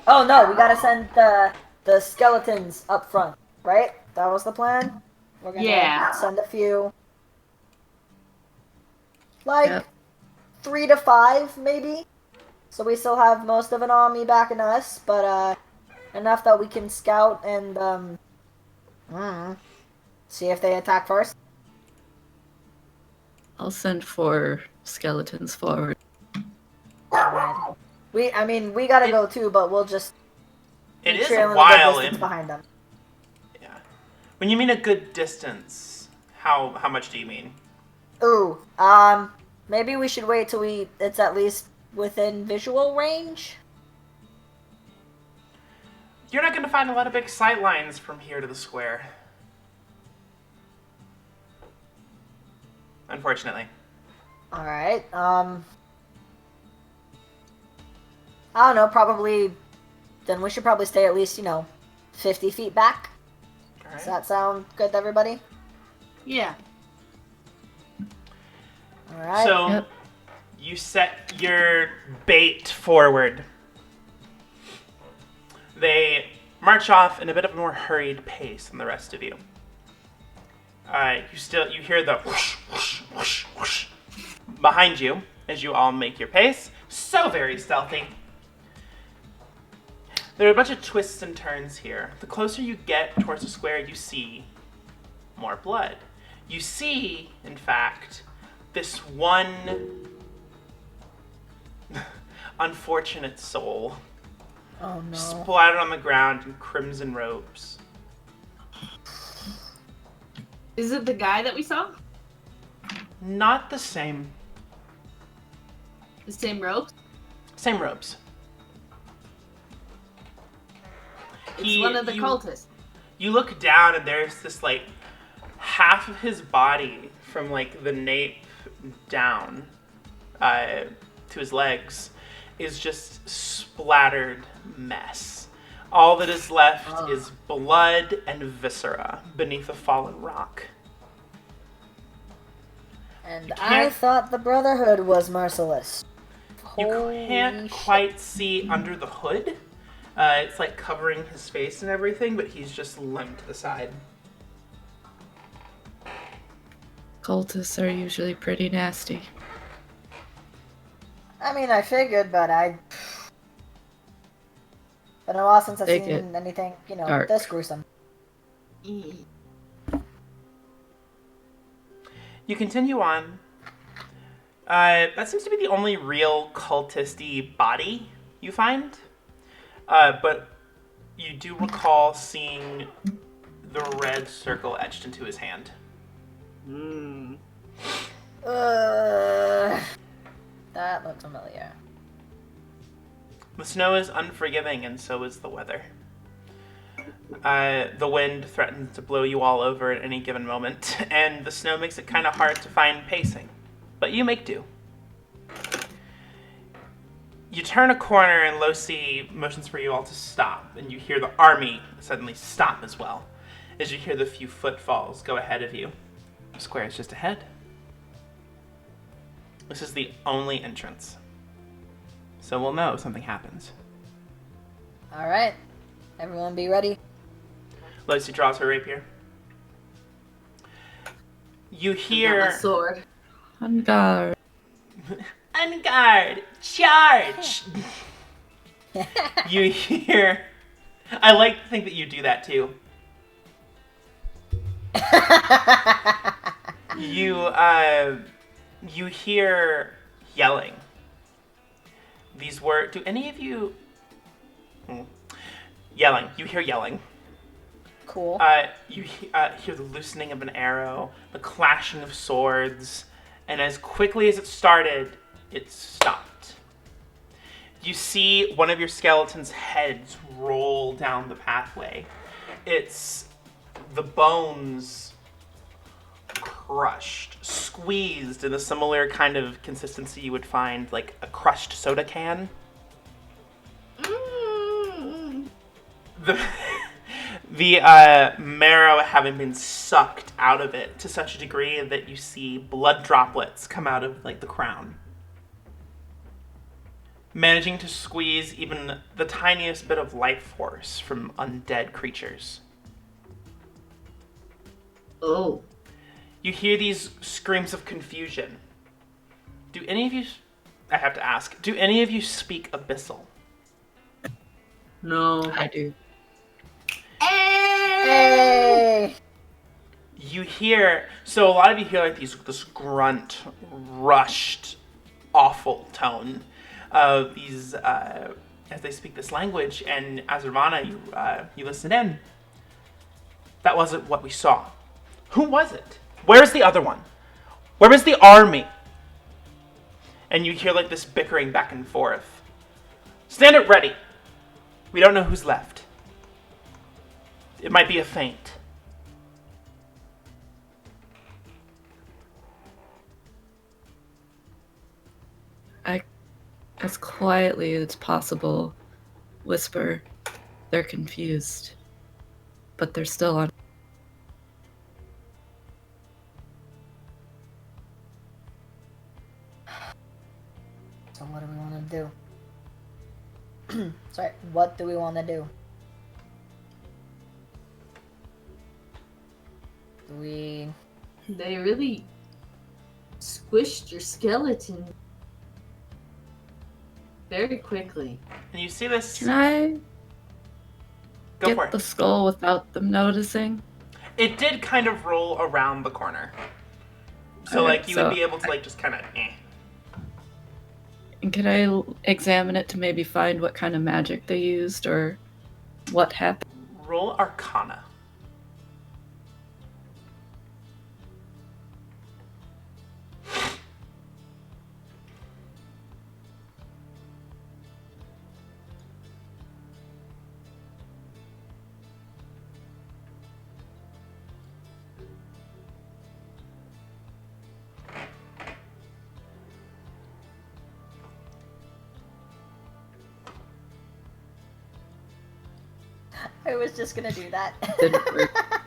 Oh no, we gotta send the skeletons up front, right? That was the plan? We're gonna send a few. Like, Yep. 3 to 5, maybe? So we still have most of an army backing us, but, enough that we can scout and, see if they attack first. I'll send 4 skeletons forward. Alright. We gotta go too, but we'll just It be is trailing a a while good distance in. behind them. Yeah. When you mean a good distance, how much do you mean? Ooh, maybe we should wait till it's at least within visual range. You're not going to find a lot of big sight lines from here to the square. Unfortunately. Alright, I don't know, probably... Then we should probably stay at least, 50 feet back. All right. Does that sound good to everybody? Yeah. Alright. So, Yep. you set your bait forward. They march off in a bit of a more hurried pace than the rest of you. You hear the whoosh, whoosh, whoosh, whoosh behind you as you all make your pace. So very stealthy. There are a bunch of twists and turns here. The closer you get towards the square, you see more blood. You see, in fact, this one unfortunate soul Oh no. splattered on the ground in crimson robes. Is it the guy that we saw? Not the same. The same rope? Same robes. It's one of the cultists. You look down and there's this like half of his body from like the nape down to his legs is just splattered mess. All that is left is blood and viscera beneath a fallen rock. And You I can't- thought the Brotherhood was merciless. You Holy can't shit. quite see under the hood. It's like covering his face and everything, but he's just limp to the side. Cultists are usually pretty nasty. I mean, I figured, but been a while since I've They seen get anything, dark. this gruesome. You continue on. That seems to be the only real cultisty body you find. But you do recall seeing the red circle etched into his hand. That looks familiar. The snow is unforgiving, and so is the weather. The wind threatens to blow you all over at any given moment, and the snow makes it kind of hard to find pacing. But you make do. You turn a corner, and Losi motions for you all to stop, and you hear the army suddenly stop as well, as you hear the few footfalls go ahead of you. The square is just ahead. This is the only entrance. So we'll know if something happens. Alright. Everyone be ready. Losi draws her rapier. You I got my hear... sword. On guard. On guard! Charge! You hear... I like to think that you do that too. You hear yelling. These words... Do any of you... Yelling. You hear yelling. Cool. You hear the loosening of an arrow, the clashing of swords, and as quickly as it started, it stopped. You see one of your skeleton's heads roll down the pathway. It's the bones crushed, squeezed in a similar kind of consistency you would find like a crushed soda can. The marrow having been sucked out of it to such a degree that you see blood droplets come out of like the crown. Managing to squeeze even the tiniest bit of life force from undead creatures. Oh. You hear these screams of confusion. Do any of you... I have to ask. Do any of you speak Abyssal? No. I do. Hey! You hear... So a lot of you hear like this grunt, rushed, awful tone of these... as they speak this language. And Azrivanna, you listen in. That wasn't what we saw. Who was it? Where's the other one? Where is the army? And you hear like this bickering back and forth. Stand it ready. We don't know who's left. It might be a feint. I, as quietly as possible, whisper, they're confused. But they're still on. So what do we want to do? Sorry, what do we want to do? We... They really squished your skeleton very quickly. And you see this... Can I Go for get it. the skull without them noticing? It did kind of roll around the corner. So, Alright, like, you so would be able to, like, just kind of, And can I examine it to maybe find what kind of magic they used or what happened? Roll Arcana. I was just gonna do that. Didn't work.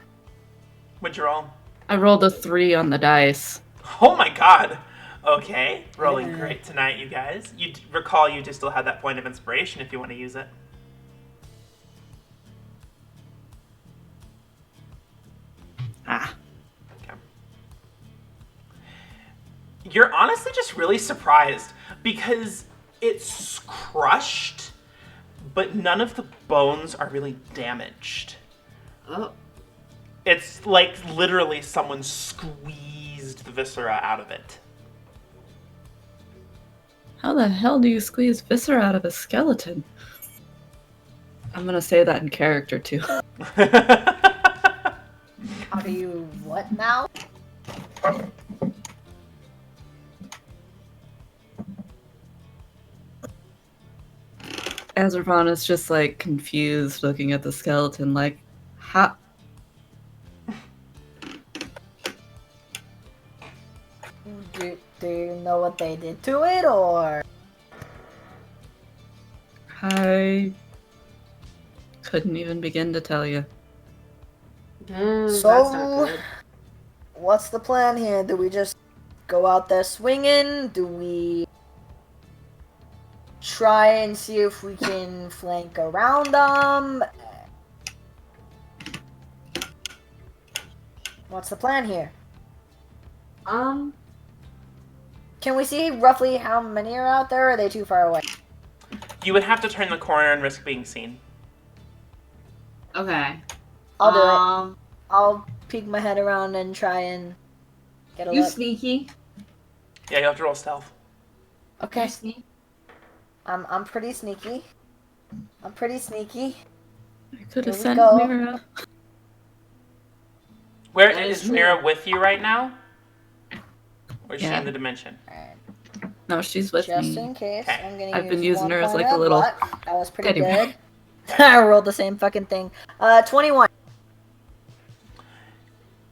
What'd you roll? I rolled a 3 on the dice. Oh my god! Okay, rolling great tonight, you guys. You recall you do still have that point of inspiration if you want to use it. Ah. Okay. You're honestly just really surprised because it's crushed, but none of the bones are really damaged. Oh. It's like literally someone squeezed the viscera out of it. How the hell do you squeeze viscera out of a skeleton? I'm gonna say that in character too. How do you what now? Azrivanna's just like confused looking at the skeleton like, how? Do you know what they did to it, or? I couldn't even begin to tell you. That's So, not good. what's the plan here? Do we just go out there swinging? Do we try and see if we can flank around them? What's the plan here? Can we see roughly how many are out there, or are they too far away? You would have to turn the corner and risk being seen. Okay. I'll do it. I'll peek my head around and try and get a You look. sneaky. Yeah, you have to roll stealth. Okay. You sneak. I'm pretty sneaky. I'm pretty sneaky. I could have Here we sent go. Mira. Where That is is true. Mira with you right now? Or is she Yeah. in the dimension? Alright. No, she's with Just me. in case, Okay. I'm gonna I've use been using 1 her as, point like, a of little luck. That was pretty teddy bear. good. I rolled the same fucking thing. 21.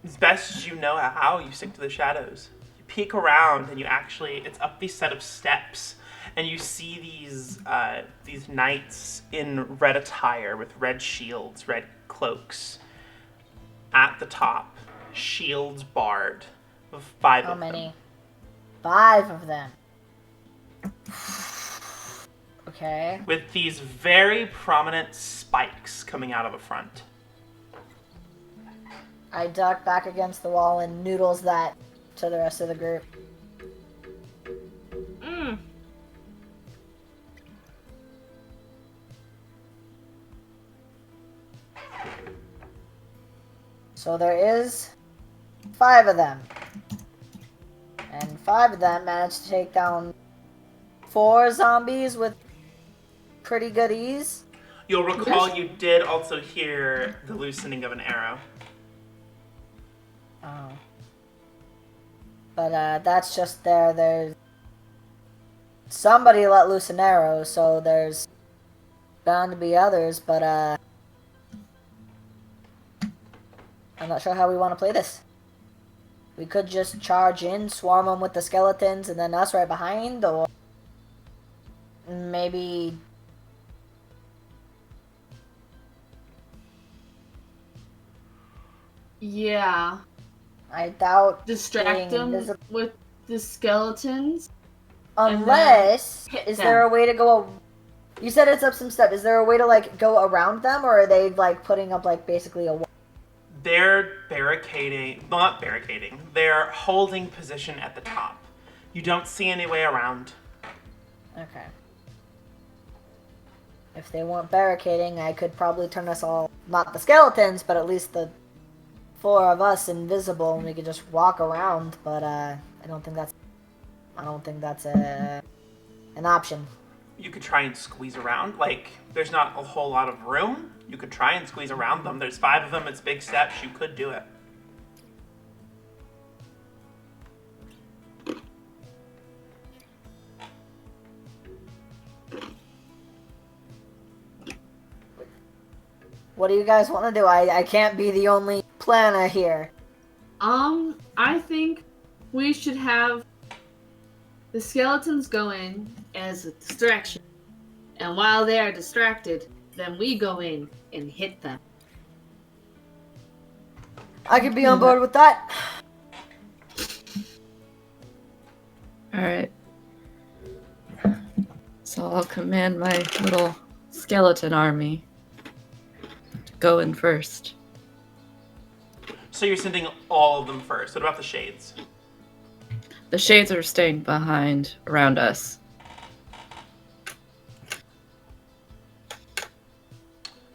As best as you know how, you stick to the shadows. You peek around and you actually, it's up these set of steps. And you see these knights in red attire with red shields, red cloaks. At the top, shields barred. Of 5 How of many? them. 5 of them. Okay. With these very prominent spikes coming out of the front. I duck back against the wall and noodles that to the rest of the group. So there is 5 of them. And 5 of them managed to take down 4 zombies with pretty good ease. You'll recall you did also hear the loosening of an arrow. Oh. But that's just there. There's somebody let loose an arrow, so there's bound to be others, but I'm not sure how we want to play this. We could just charge in, swarm them with the skeletons, and then us right behind, or maybe... Yeah. I doubt Distract being them with the skeletons. Unless, hit is them. there a way to go... You said it's up some steps. Is there a way to, like, go around them, or are they, like, putting up, like, basically a wall? They're barricading, well, not barricading, they're holding position at the top. You don't see any way around. Okay. If they weren't barricading, I could probably turn us all, not the skeletons, but at least the 4 of us invisible, and we could just walk around, but, I don't think that's an option. You could try and squeeze around. Like, there's not a whole lot of room. You could try and squeeze around them. There's 5 of them. It's big steps. You could do it. What do you guys want to do? I can't be the only planner here. I think we should have the skeletons go in as a distraction. And while they are distracted, then we go in and hit them. I could be on board with that. Alright. So I'll command my little skeleton army to go in first. So you're sending all of them first. What about the shades? The shades are staying behind around us.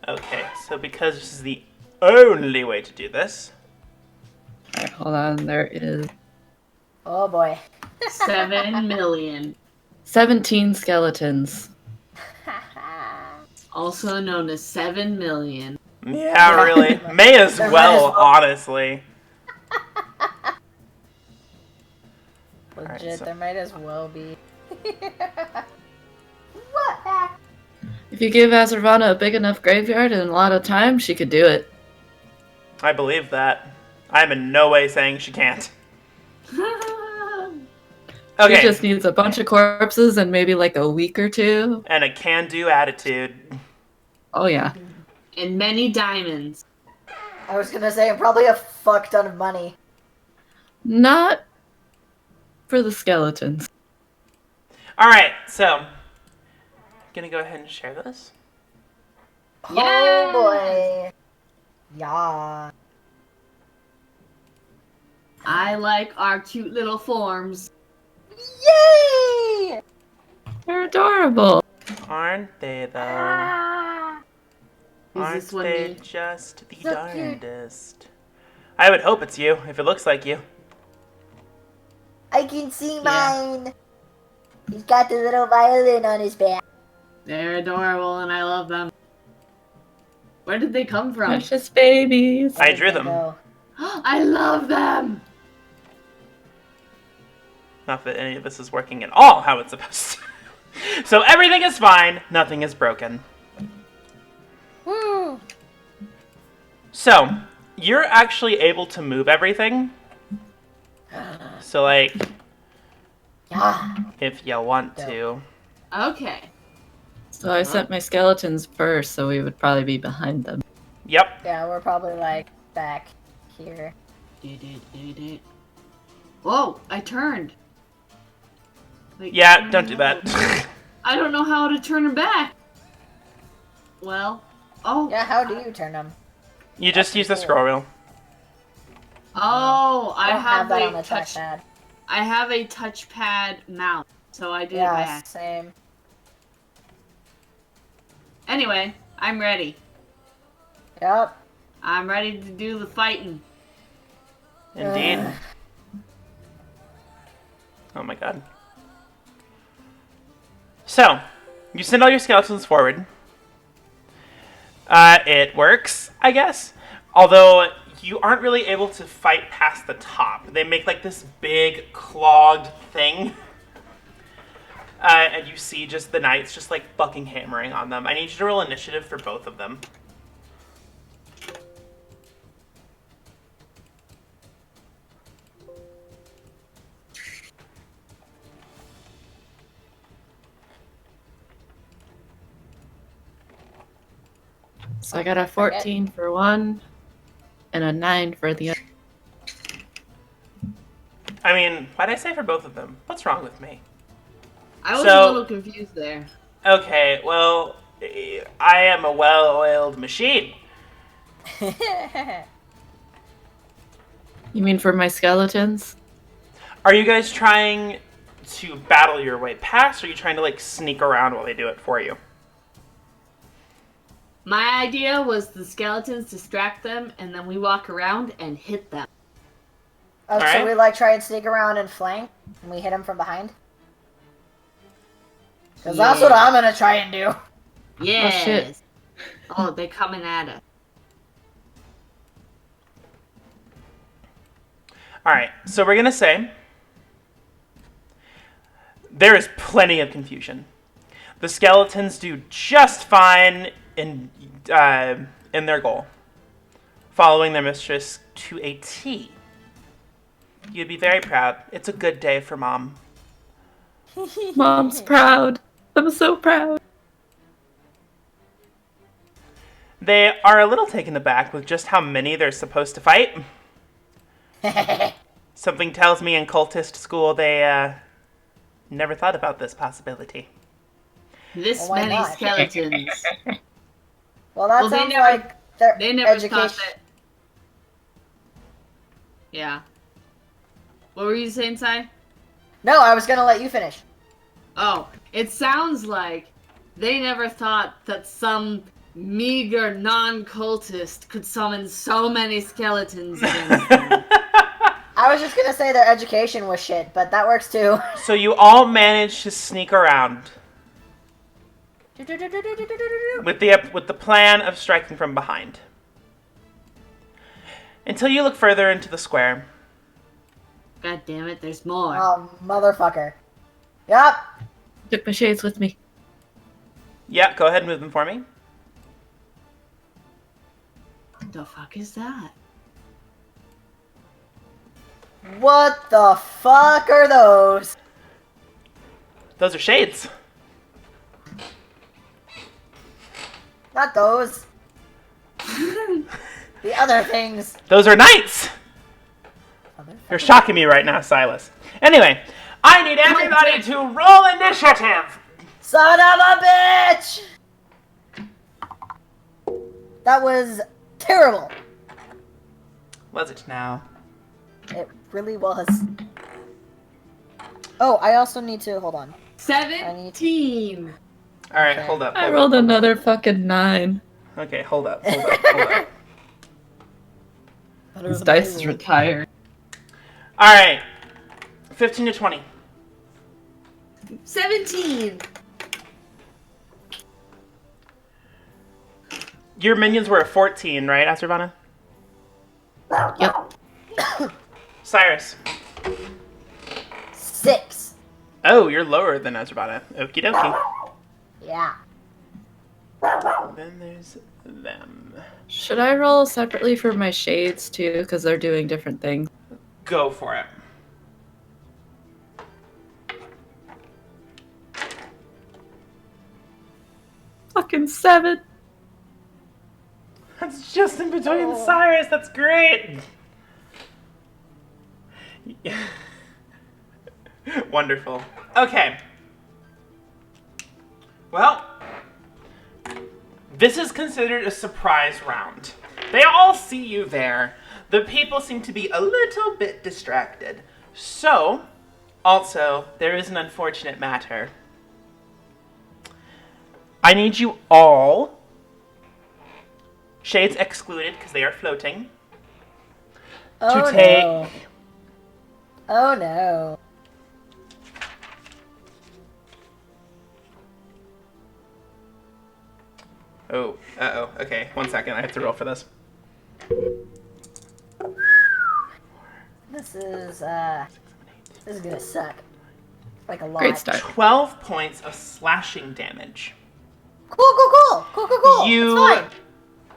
Okay, so because this is the only way to do this. Alright, hold on. There is Oh boy. 7 million. 17 skeletons. Also known as 7 million. Yeah, really. May as well, honestly. Legit, Alright, so- there might as well be. What? If you give Azrivanna a big enough graveyard and a lot of time, she could do it. I believe that. I'm in no way saying she can't. Okay. She just needs a bunch of corpses and maybe like a week or 2. And a can-do attitude. Oh yeah. And many diamonds. I was gonna say, probably a fuck ton of money. Not for the skeletons. Alright, so I'm gonna go ahead and share this. Oh boy. Yeah. I like our cute little forms. Yay! They're adorable. Aren't they, though? Ah. Aren't this one they me? just the So cute. darndest? I would hope it's you, if it looks like you. I can see mine. He's got the little violin on his back. They're adorable and I love them. Where did they come from? Precious babies. I drew them. Go. I love them! Not that any of this is working at all how it's supposed to. So everything is fine, nothing is broken. Woo! So, you're actually able to move everything. So, like, Yeah. if you want to. Okay. So I sent my skeletons first, so we would probably be behind them. Yep. Yeah, we're probably like back here. Whoa, I turned. Wait, Yeah, don't do that. I don't know how to turn them back. Well, oh. Yeah, how do you turn them? You just use the scroll wheel. Oh, I don't have that a on the touch. trackpad. I have a touchpad mouse, so I did it by Yeah, accident. same. Anyway, I'm ready. Yep. I'm ready to do the fighting. Indeed. Oh my god. So, you send all your skeletons forward. It works, I guess. Although, you aren't really able to fight past the top. They make like this big, clogged thing. And you see just the knights just like fucking hammering on them. I need you to roll initiative for both of them. So I got a 14 for one and a 9 for the other. I mean, why'd I say for both of them? What's wrong with me? I was a little confused there. Okay, well, I am a well-oiled machine. You mean for my skeletons? Are you guys trying to battle your way past, or are you trying to, like, sneak around while they do it for you? My idea was the skeletons distract them, and then we walk around and hit them. Oh, so Alright. we like try and sneak around and flank, and we hit him from behind? Because that's what I'm gonna try and do. Yes. Oh, shit. Oh, they're coming at us. Alright, so we're gonna say there is plenty of confusion. The skeletons do just fine in their goal, following their mistress to a T. You'd be very proud. It's a good day for Mom. Mom's proud. I'm so proud. They are a little taken aback with just how many they're supposed to fight. Something tells me in cultist school they never thought about this possibility. This Why many not? skeletons. Well, that Well, they sounds never- like their They never education. thought that. Yeah. What were you saying, Sai? No, I was gonna let you finish. Oh, it sounds like they never thought that some meager non-cultist could summon so many skeletons against them. I was just gonna say their education was shit, but that works too. So you all managed to sneak around with the plan of striking from behind. Until you look further into the square. God damn it, there's more. Oh, motherfucker. Yup. Took my shades with me. Yeah, go ahead and move them for me. What the fuck is that? What the fuck are those? Those are shades. Not those. The other things. Those are knights. You're shocking me right now, Silas. Anyway, I need everybody to roll initiative. Son of a bitch! That was terrible. Was it now? It really was. Oh, I also need to, hold on. 17! All right, Okay. hold up. I Hold rolled up. another fucking 9. Okay, hold up. Hold up. Hold up. This dice is retired. All right, 15 to 20. 17! Your minions were a 14, right, Azrivanna? Yep. Cyrus. 6. Oh, you're lower than Azrivanna. Okie dokie. Yeah. Then there's them. Should I roll separately for my shades too? Because they're doing different things. Go for it. Fucking 7. That's just in between Cyrus. That's great. Wonderful. Okay. Well, this is considered a surprise round. They all see you there. The people seem to be a little bit distracted. So, also, there is an unfortunate matter. I need you all, shades excluded because they are floating, Oh to take... no. Oh no. Oh, uh-oh. Okay, 1 second. I have to roll for this. This is gonna suck. Like a lot. Great start. 12 points of slashing damage. Cool. You It's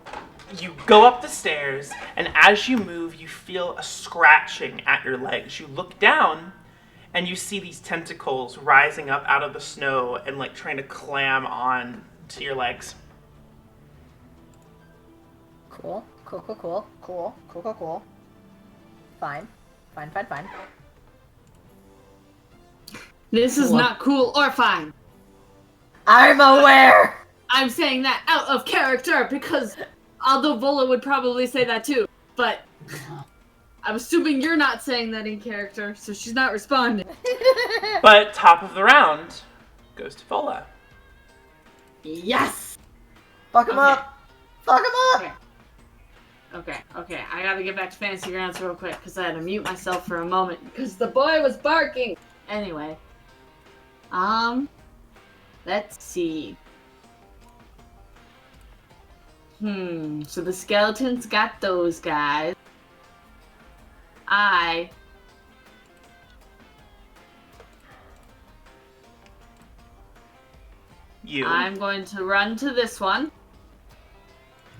fine. you go up the stairs, and as you move, you feel a scratching at your legs. You look down, and you see these tentacles rising up out of the snow and like trying to clam on to your legs. Cool. Fine. This is Cool. not cool or fine. I'm aware! I'm saying that out of character because although Vola would probably say that too, but I'm assuming you're not saying that in character, so she's not responding. But top of the round goes to Vola. Yes! Fuck him Okay. up! Fuck him up! Okay. I gotta get back to Fantasy Grounds real quick because I had to mute myself for a moment because the boy was barking. Anyway. Let's see. So the skeletons got those guys. I'm going to run to this one.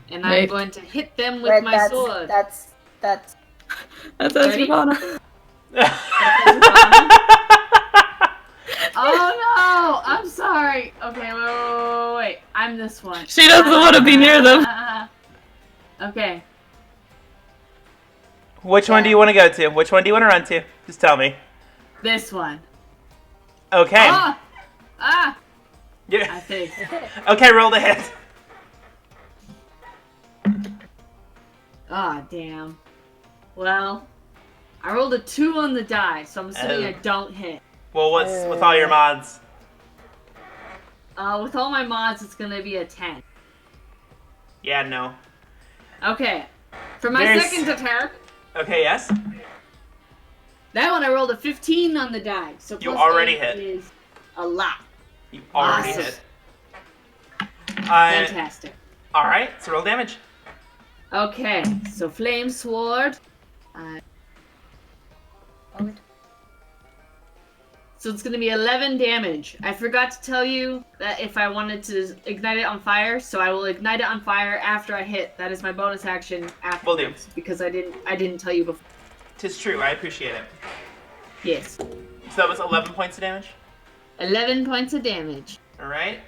And I'm Wait. going to hit them with Wait, my sword. That's That's Ready? Azrivanna. Oh no! I'm sorry. Okay, wait. I'm this one. She doesn't want to be near them. Okay. Which one do you want to go to? Which one do you want to run to? Just tell me. This one. Okay. Ah! I Yeah. think. Okay, roll the hit. Ah, damn. Well, I rolled a 2 on the die, so I'm assuming I don't hit. Well, what's with all your mods? With all my mods, it's gonna be a 10. Yeah, no. Okay. For my There's- second attack, Okay, yes? that one I rolled a 15 on the die, so You plus already 8 hit. is a lot. You already Awesome. hit. Fantastic. Alright, so roll damage. Okay, so Flame Sword. So it's gonna be 11 damage. I forgot to tell you that if I wanted to ignite it on fire, so I will ignite it on fire after I hit. That is my bonus action afterwards, because I didn't tell you before. 'Tis true, I appreciate it. Yes. So that was 11 points of damage? 11 points of damage. Alright.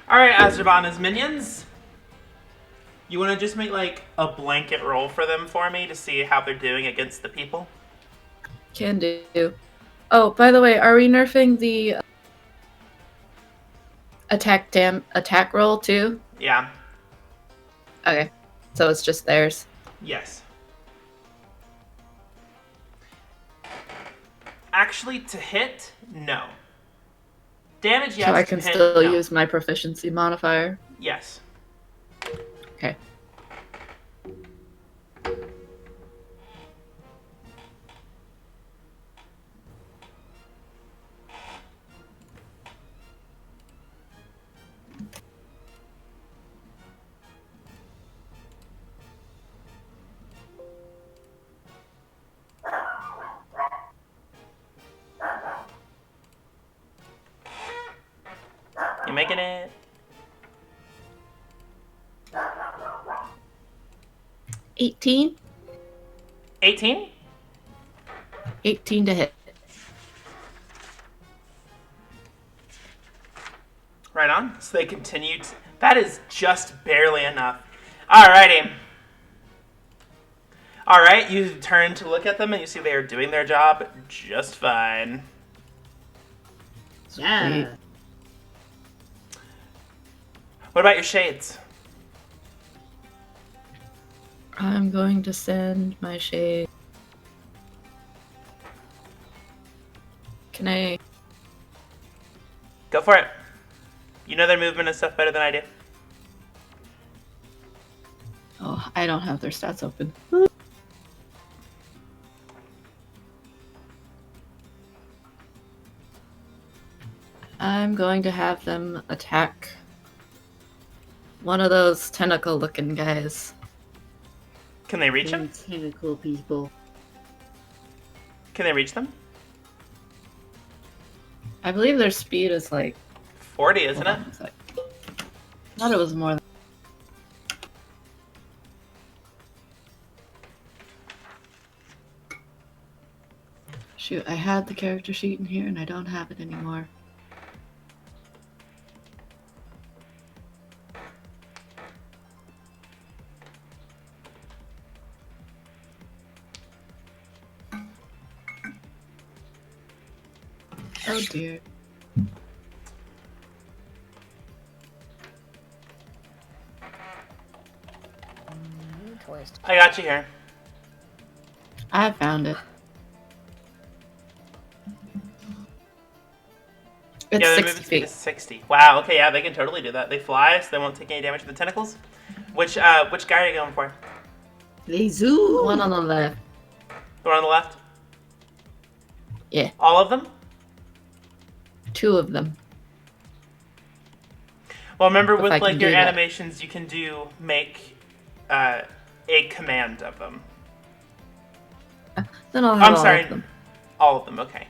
Alright, Azrivanna's minions. You want to just make, like, a blanket roll for them for me to see how they're doing against the people? Can do. Oh, by the way, are we nerfing the attack roll too? Yeah. Okay, so it's just theirs. Yes. Actually, to hit, no. Damage, yes. So I to can hit, still no. use my proficiency modifier. Yes. Okay. You making it? 18? 18? 18 to hit. Right on. So they continue to... That is just barely enough. Alrighty. Alright, you turn to look at them and you see they are doing their job just fine. Yeah. What about your shades? I'm going to send my shade. Can I? Go for it. You know their movement and stuff better than I do. Oh, I don't have their stats open. I'm going to have them attack one of those tentacle-looking guys. Can they reach them? Tentacle people. Can they reach them? I believe their speed is like... 40, isn't hold it? on a sec. I thought it was more than... Shoot, I had the character sheet in here and I don't have it anymore. Oh dear. New toys. I got you here. I found it. It's Yeah, the 60 movement speed is feet. 60. Wow, okay, yeah, they can totally do that. They fly, so they won't take any damage to the tentacles. Which guy are you going for? The one on the left. The one on the left? Yeah, All of them? 2 of them. Well, remember If I with can like your do that. animations, you can make a command of them. Then I'll have I'm all sorry, of them. all of them. Okay.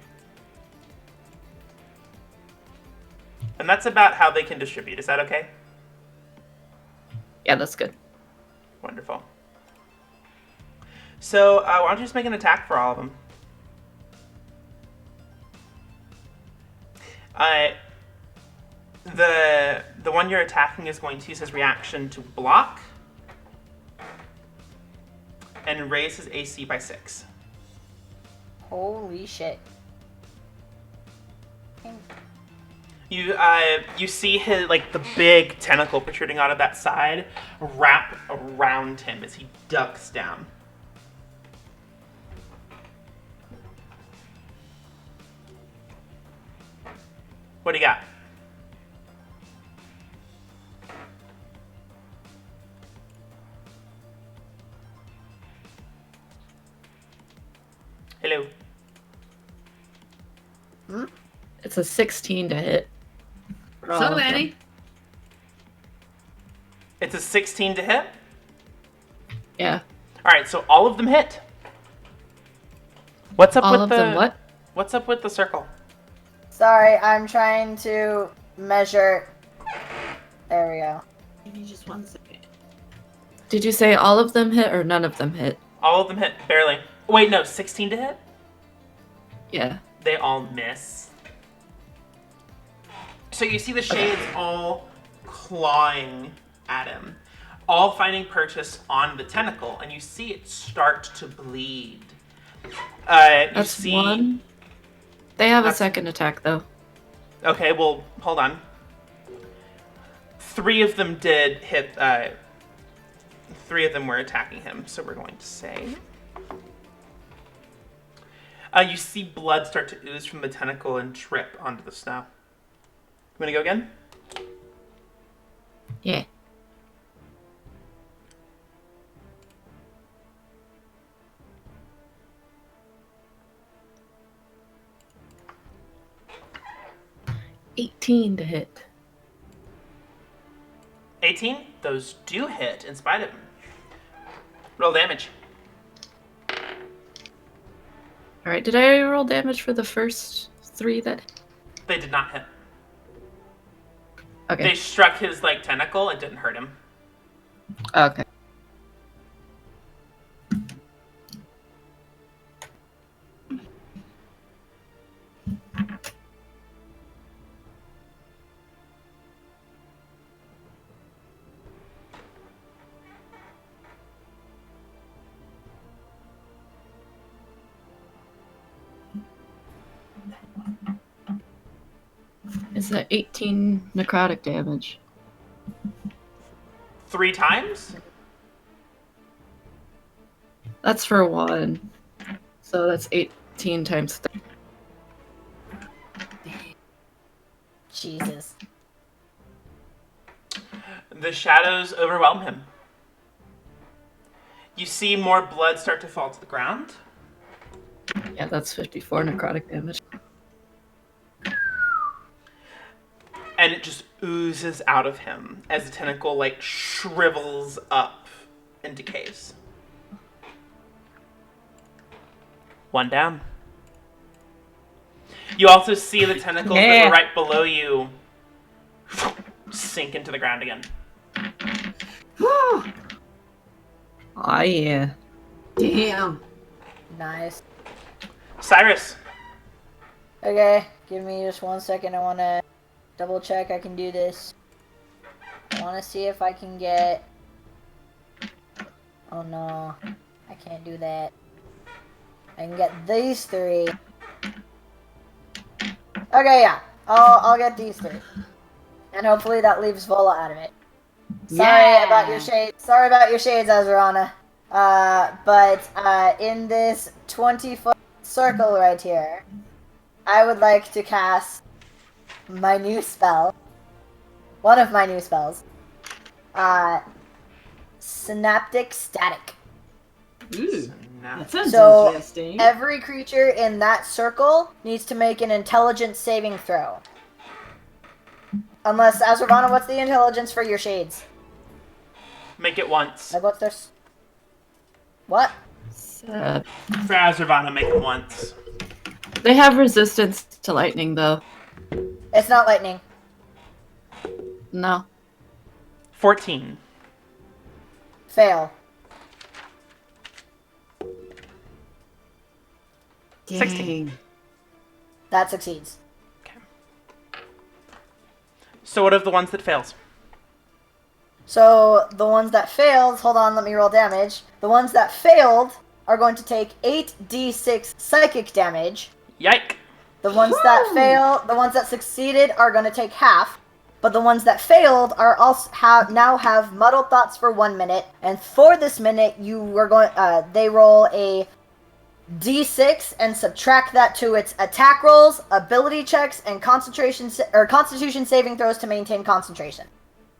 And that's about how they can distribute. Is that okay? Yeah, that's good. Wonderful. So why don't you just make an attack for all of them? The one you're attacking is going to use his reaction to block and raise his AC by 6. Holy shit. You see his like the big tentacle protruding out of that side wrap around him as he ducks down. What do you got? Hello. It's a 16 to hit. For all So of them. many. It's a 16 to hit. Yeah. All right, so all of them hit. What's up All with of the them what? What's up with the circle? Sorry, I'm trying to measure. There we go. Give me just 1 second. Did you say all of them hit or none of them hit? All of them hit barely. Wait, no, 16 to hit. Yeah. They all miss. So you see the shades all clawing at him, all finding purchase on the tentacle, and you see it start to bleed. That's see... one. They have a That's- second attack though. Okay, well, hold on. 3 of them did hit. 3 of them were attacking him, so we're going to say. You see blood start to ooze from the tentacle and drip onto the snow. You want to go again? Yeah. $18 to hit. 18? Those do hit in spite of him. Roll damage. Alright, did I roll damage for the first 3 that... They did not hit. Okay. They struck his tentacle. It didn't hurt him. Okay. Is that 18 necrotic damage? 3 times? That's for 1. So that's 18 times 3. Jesus. The shadows overwhelm him. You see more blood start to fall to the ground. Yeah, that's 54 necrotic damage. And it just oozes out of him as the tentacle shrivels up and decays. 1 down. You also see the tentacles that were right below you sink into the ground again. Oh yeah. Damn. Nice. Cyrus. Okay, give me just 1 second. I want to double check I can do this. I want to see if I can get... Oh no, I can't do that. I can get these 3. Okay, yeah. I'll get these 3. And hopefully that leaves Vola out of it. Sorry about your shades. Sorry about your shades, Azrivanna. But in this 20-foot circle right here, I would like to cast my new spell. One of my new spells. Synaptic Static. Ooh, that sounds So interesting. every creature in that circle needs to make an intelligence saving throw. Unless, Azrivanna, what's the intelligence for your shades? Make it once. Like, what's their... What? Uh, For Azrivanna, make it once. they have resistance to lightning, though. It's not lightning. No. 14. Fail. 16. That succeeds. Okay. So what of the ones that fails? So, the ones that failed... Hold on, let me roll damage. The ones that failed are going to take 8d6 psychic damage. Yike. The ones that fail... The ones that succeeded are going to take half. But the ones that failed are also now have muddled thoughts for 1 minute. And for this minute, they roll a d6 and subtract that to its attack rolls, ability checks, and constitution saving throws to maintain concentration.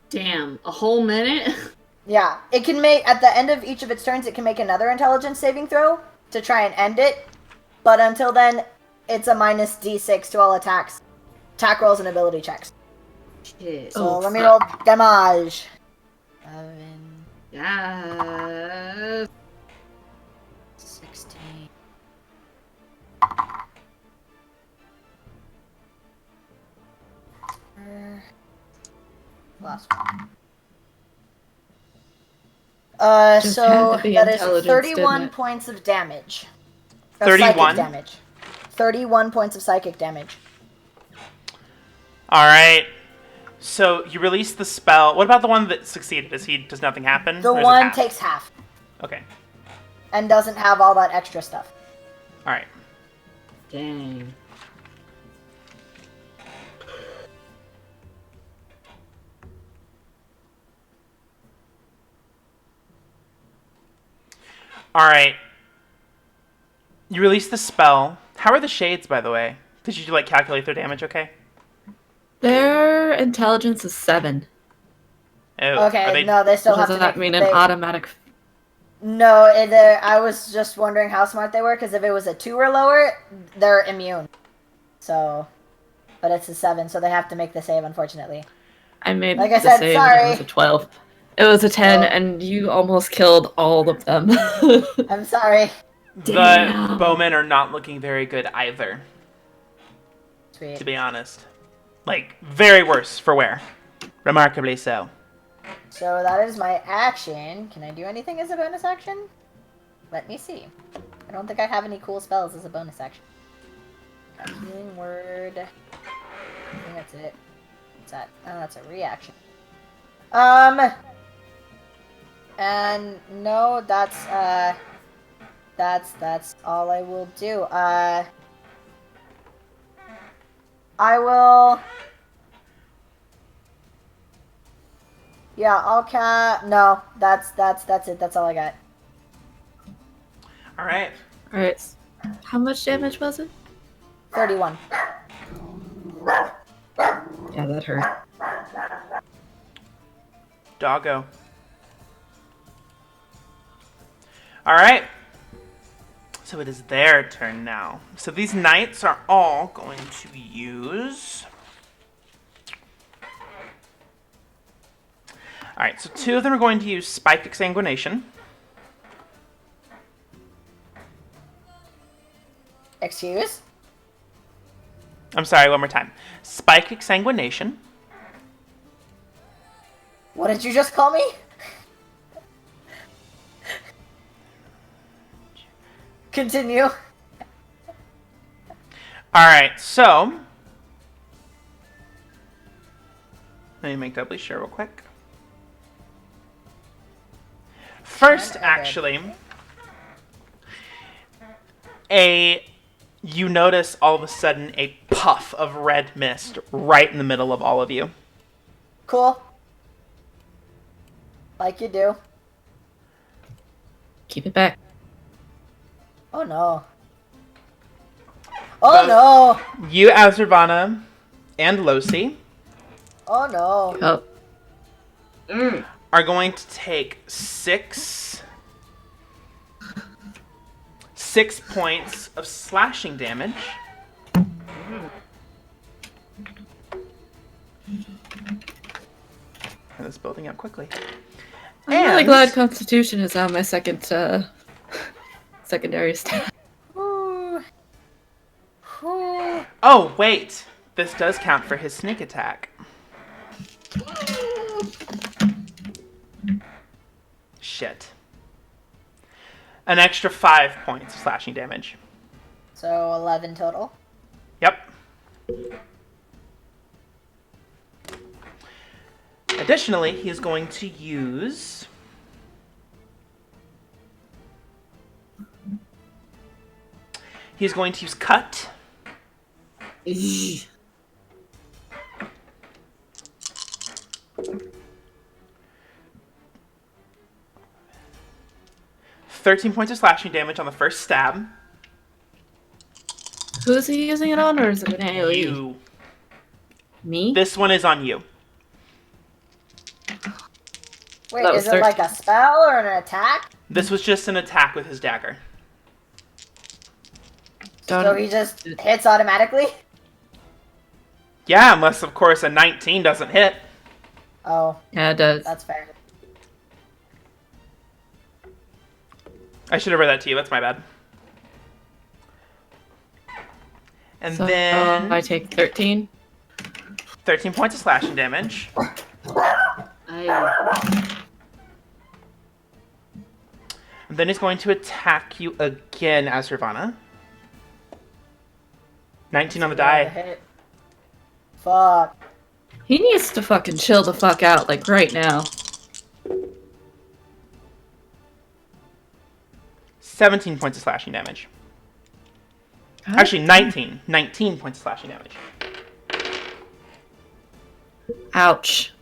Damn, a whole minute? Yeah, it can make, at the end of each of its turns, it can make another intelligence saving throw to try and end it. But until then, it's a minus d6 to all attacks, attack rolls, and ability checks. Shit. So let me roll damage. 11, Yeah. 16. Last one. Just So had to be that is intelligence, 31 didn't it? points of damage. Of 31? Psychic damage. 31 points of psychic damage. Alright. So you release the spell. What about the one that succeeded? Does nothing happen? The Or is it one half? takes half Okay. and doesn't have all that extra stuff. Alright. Dang. Alright. You release the spell. How are the shades, by the way? Did you, like, calculate their damage okay? Their intelligence is 7. Oh, Okay, are they... no, they still have Does to that make... mean an they- automatic? No, I was just wondering how smart they were, because if it was a 2 or lower, they're immune. So, but it's a 7, so they have to make the save, unfortunately. I made Like I the said, save sorry. and it was a 12. It was a 10, Oh. and you almost killed all of them. I'm sorry. The Damn. bowmen are not looking very good either, Sweet. to be honest. Like, very worse for wear. Remarkably so. So that is my action. Can I do anything as a bonus action? Let me see. I don't think I have any cool spells as a bonus action. Healing word. I think that's it. What's that? Oh, that's a reaction. And no, that's all I will do. I will. Yeah, I'll no, that's it. That's all I got. Alright. Alright. How much damage was it? 31. Yeah, that hurt. Doggo. Alright. So it is their turn now. So these knights are all going to use... Alright, so 2 of them are going to use Spiked Exsanguination. Excuse? I'm sorry, one more time. Spiked Exsanguination. What did you just call me? Continue. Alright, so... Let me make doubly sure real quick. First, Okay. actually, a You notice all of a sudden a puff of red mist right in the middle of all of you. Cool. Like you do. Keep it back. Oh no. Oh no! You, Azrivanna, and Losi Oh no. Oh. are going to take 6 points of slashing damage. And it's building up quickly. I'm really glad Constitution is on my second secondary stat. Ooh. Ooh. Oh, wait. This does count for his sneak attack. Shit. An extra 5 points of slashing damage. So 11 total. Yep. Additionally, he's going to use... He's going to use Cut. Eesh. 13 points of slashing damage on the first stab. Who is he using it on, or is it an AoE? You. Me? This one is on you. Wait, That was is it like a spell or an attack? This was just an attack with his dagger. So he just hits automatically? Yeah, unless, of course, a 19 doesn't hit. Oh, Yeah, it does. that's fair. I should have read that to you. That's my bad. And So, then... I take 13. 13 points of slashing damage. I, And then he's going to attack you again, Azrivanna. 19 on the die. Hit. Fuck. He needs to fucking chill the fuck out, like right now. 17 points of slashing damage. God. Actually, 19. 19 points of slashing damage. Ouch.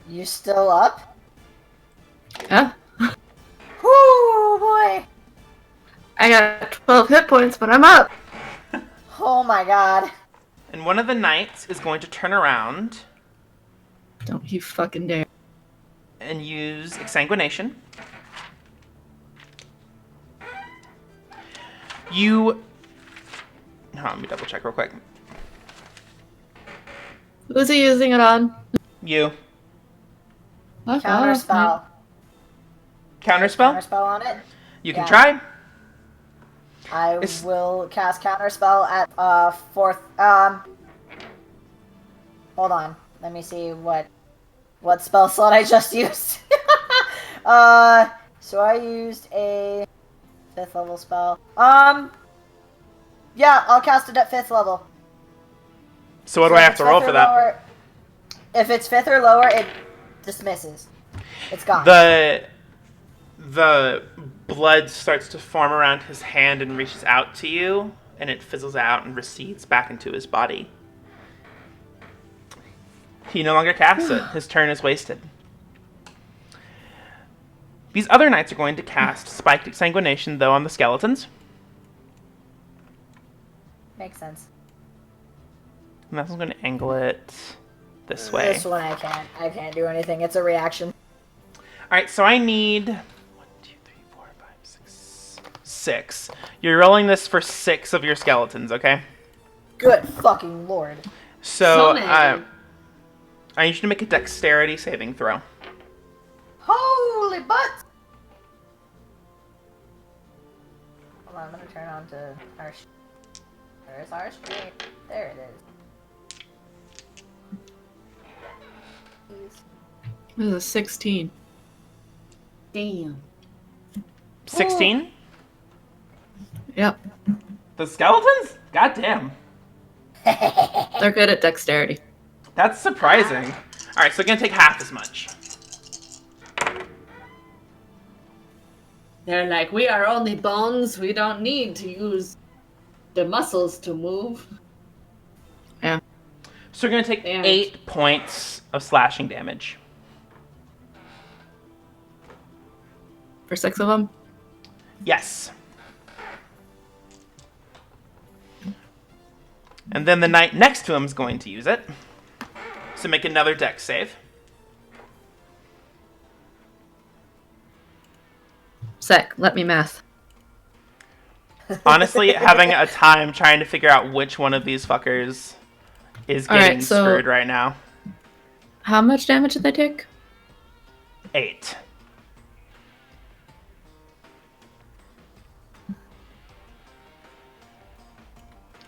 You still up? Huh? Whoo, boy! I got 12 hit points, but I'm up. Oh my god. And one of the knights is going to turn around Don't you fucking dare. and use Exsanguination. You... Hold on, let me double check real quick. Who's he using it on? You. Counter spell. Counterspell? Counterspell on it? You can Yeah. try. I It's- will cast counterspell at fourth. Hold on. Let me see what spell slot I just used. So I used a 5th level spell. Yeah, I'll cast it at 5th level. So what do So I if have it's to roll 5th for or that? lower- if it's 5th or lower, it dismisses. It's gone. The blood starts to form around his hand and reaches out to you, and it fizzles out and recedes back into his body. He no longer casts it. His turn is wasted. These other knights are going to cast Spiked Exsanguination, though, on the skeletons. Makes sense. And that's going to angle it this way. This one I can't do anything. It's a reaction. Alright, so I need 1, 2, 3, 4, 5, 6, 6. You're rolling this for 6 of your skeletons, okay? Good fucking lord. So, many. I need you to make a dexterity saving throw. Holy butts! Hold on, I'm gonna turn on to our Where's our screen? There it is. This is a 16. damn. 16? Yep. The skeletons? Goddamn. They're good at dexterity. That's surprising. Alright, so I'm gonna take half as much. They're like, we are only bones. We don't need to use the muscles to move. Yeah. So we're going to take Damn. 8 points of slashing damage. For 6 of them? Yes. And then the knight next to him is going to use it. So make another dex save. Sec, let me math. Honestly, having a time trying to figure out which one of these fuckers is All right, getting so- screwed right now. How much damage did they take? 8.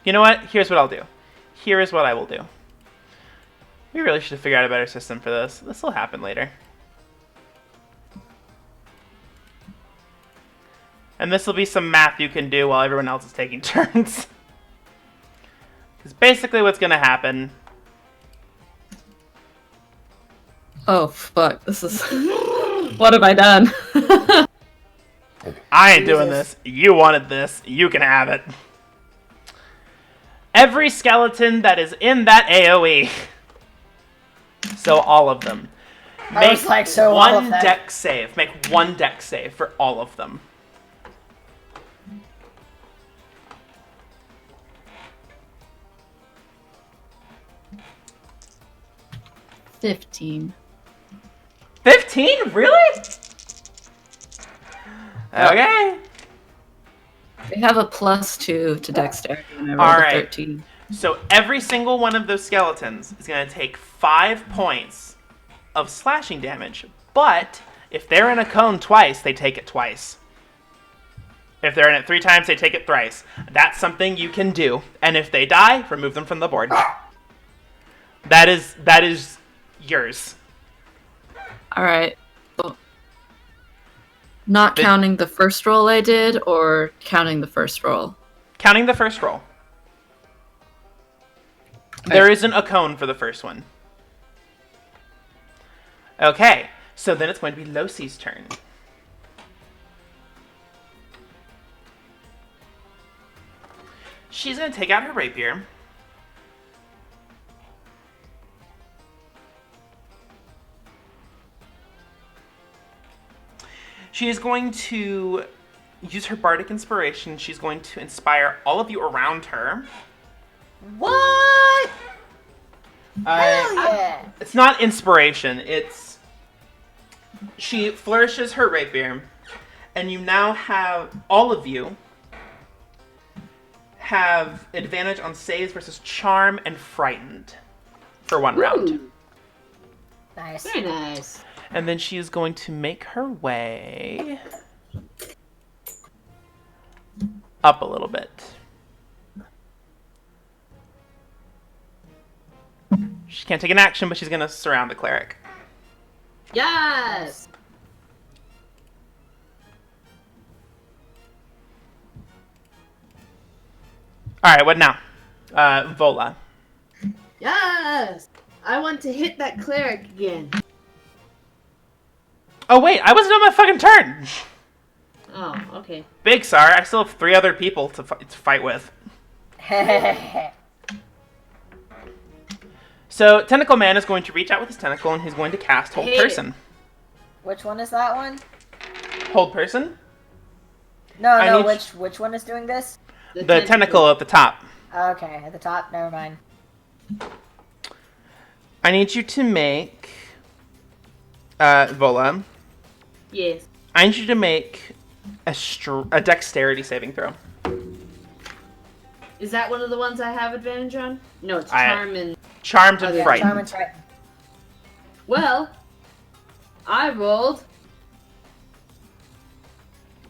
You know what? Here's what I'll do. Here is what I will do. We really should have figured out a better system for this. This will happen later. And this will be some math you can do while everyone else is taking turns. Because basically what's going to happen... Oh, fuck. This is... What have I done? I ain't doing this. You wanted this. You can have it. Every skeleton that is in that AoE. So all of them. I was like, so all of one them. dex save. Make one dex save for all of them. $15. 15? Really? Okay. They have a +2 to dexterity and I rolled All a right. 13. So every single one of those skeletons is going to take 5 points of slashing damage. But if they're in a cone twice, they take it twice. If they're in it 3 times, they take it thrice. That's something you can do. And if they die, remove them from the board. That is yours. Alright. Not counting the first roll I did, or counting the first roll? Counting the first roll. There isn't a cone for the first one. Okay, so then it's going to be Losi's turn. She's going to take out her rapier. She is going to use her bardic inspiration. She's going to inspire all of you around her. What? Hell yeah! It's not inspiration. It's... She flourishes her rapier, and you now have... All of you have advantage on saves versus charm and frightened for 1 round. Nice. Very nice. And then she is going to make her way up a little bit. She can't take an action, but she's going to surround the cleric. Yes. All right, what now? Vola. Yes. I want to hit that cleric again. Oh, wait, I wasn't on my fucking turn. Oh, okay. Big Sar, I still have 3 other people to fight with. So, Tentacle Man is going to reach out with his tentacle, and he's going to cast Hold Hate Person. Which one is that one? Hold Person? No, which one is doing this? The tentacle at the top. Okay, at the top, never mind. I need you to make... Vola. Yes. I need you to make a dexterity saving throw. Is that one of the ones I have advantage on? No, it's charm and... Charmed and Okay. frightened. Charm and frightened. Well, I rolled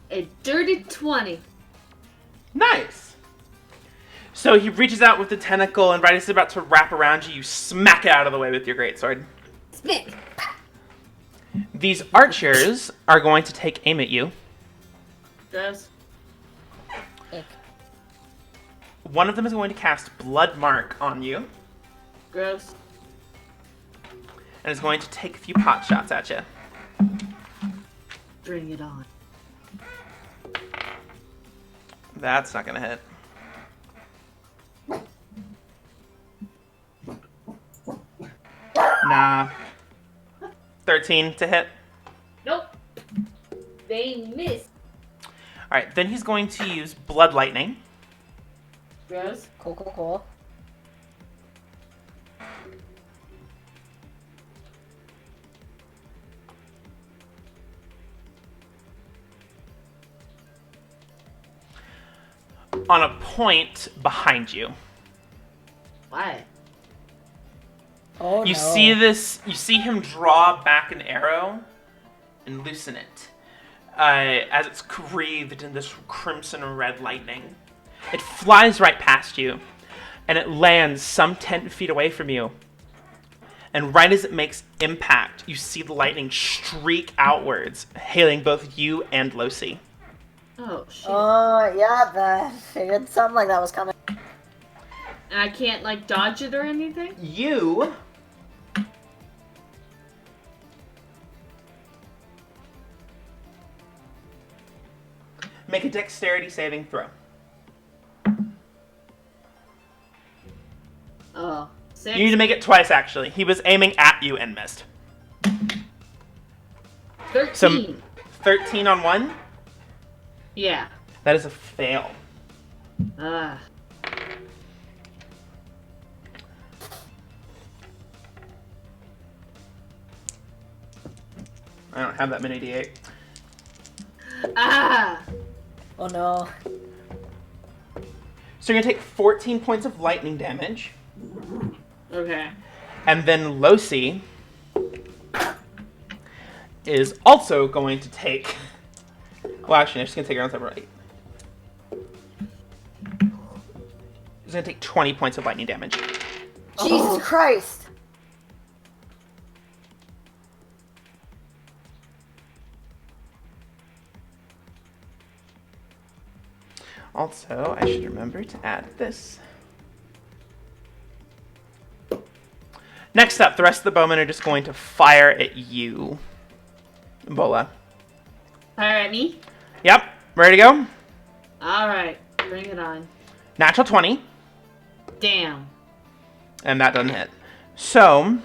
a dirty 20. Nice. So he reaches out with the tentacle, and right as it's about to wrap around you, you smack it out of the way with your greatsword. Smack. These archers are going to take aim at you. Gross. One of them is going to cast Blood Mark on you, Gross. and is going to take a few pot shots at you. Bring it on. That's not gonna hit. Nah. 13 to hit. Nope. They miss. Alright, then he's going to use Blood Lightning. Yes. Cool. On a point behind you. Why? Oh, You no. see this, you see him draw back an arrow and loosen it. As it's wreathed in this crimson red lightning. It flies right past you, and it lands some 10 feet away from you. And right as it makes impact, you see the lightning streak outwards, hailing both you and Losi. Oh, shit. Yeah, I figured something like that was coming. And I can't, like, dodge it or anything? You make a dexterity saving throw. Oh. 6? You need to make it twice, actually. He was aiming at you and missed. 13. So, 13 on one? Yeah. That is a fail. Ah. I don't have that many D8. Ah! Oh no. So you're going to take 14 points of lightning damage. Okay. And then Losi is also going to take... Well, actually, I'm just going to take her on separate. He's going to take 20 points of lightning damage. Jesus Christ! Also, I should remember to add this. Next up, the rest of the bowmen are just going to fire at you, Vola. Fire at me? Yep, ready to go? Alright. Bring it on. Natural 20, Damn. and that doesn't hit. So,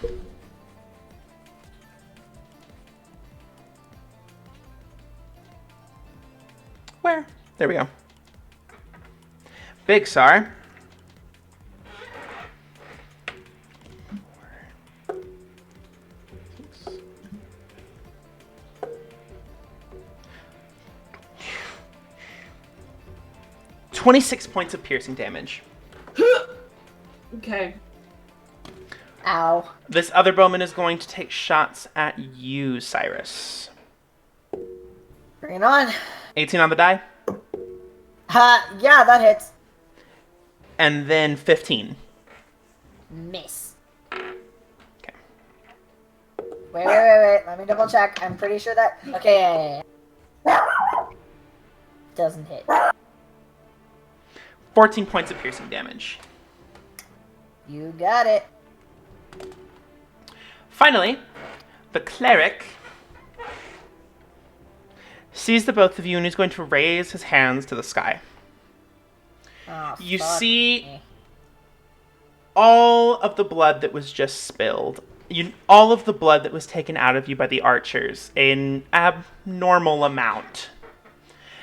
where? There we go. Big Sar. "26 points of piercing damage. Okay. Ow. This other bowman is going to take shots at you, Cyrus. Bring it on. 18 on the die, Yeah, that hits. and then 15. Miss. Okay. Wait. Let me double check. I'm pretty sure that... Okay, yeah. Doesn't hit. 14 points of piercing damage. You got it. Finally, the cleric sees the both of you and he's going to raise his hands to the sky. Oh, You fuck see me. all of the blood that was just spilled. All of the blood that was taken out of you by the archers, an abnormal amount.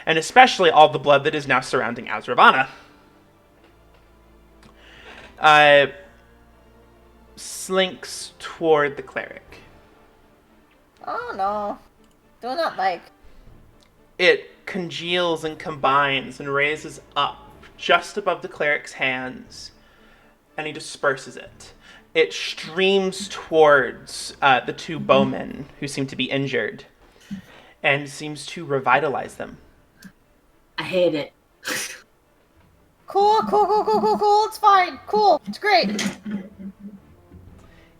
And especially all the blood that is now surrounding Azrivanna. Slinks toward the cleric. Oh no. Do not like. It congeals and combines and raises up just above the cleric's hands, and he disperses it. It streams towards the two bowmen who seem to be injured, and seems to revitalize them. I hate it. Cool. It's fine. Cool. It's great.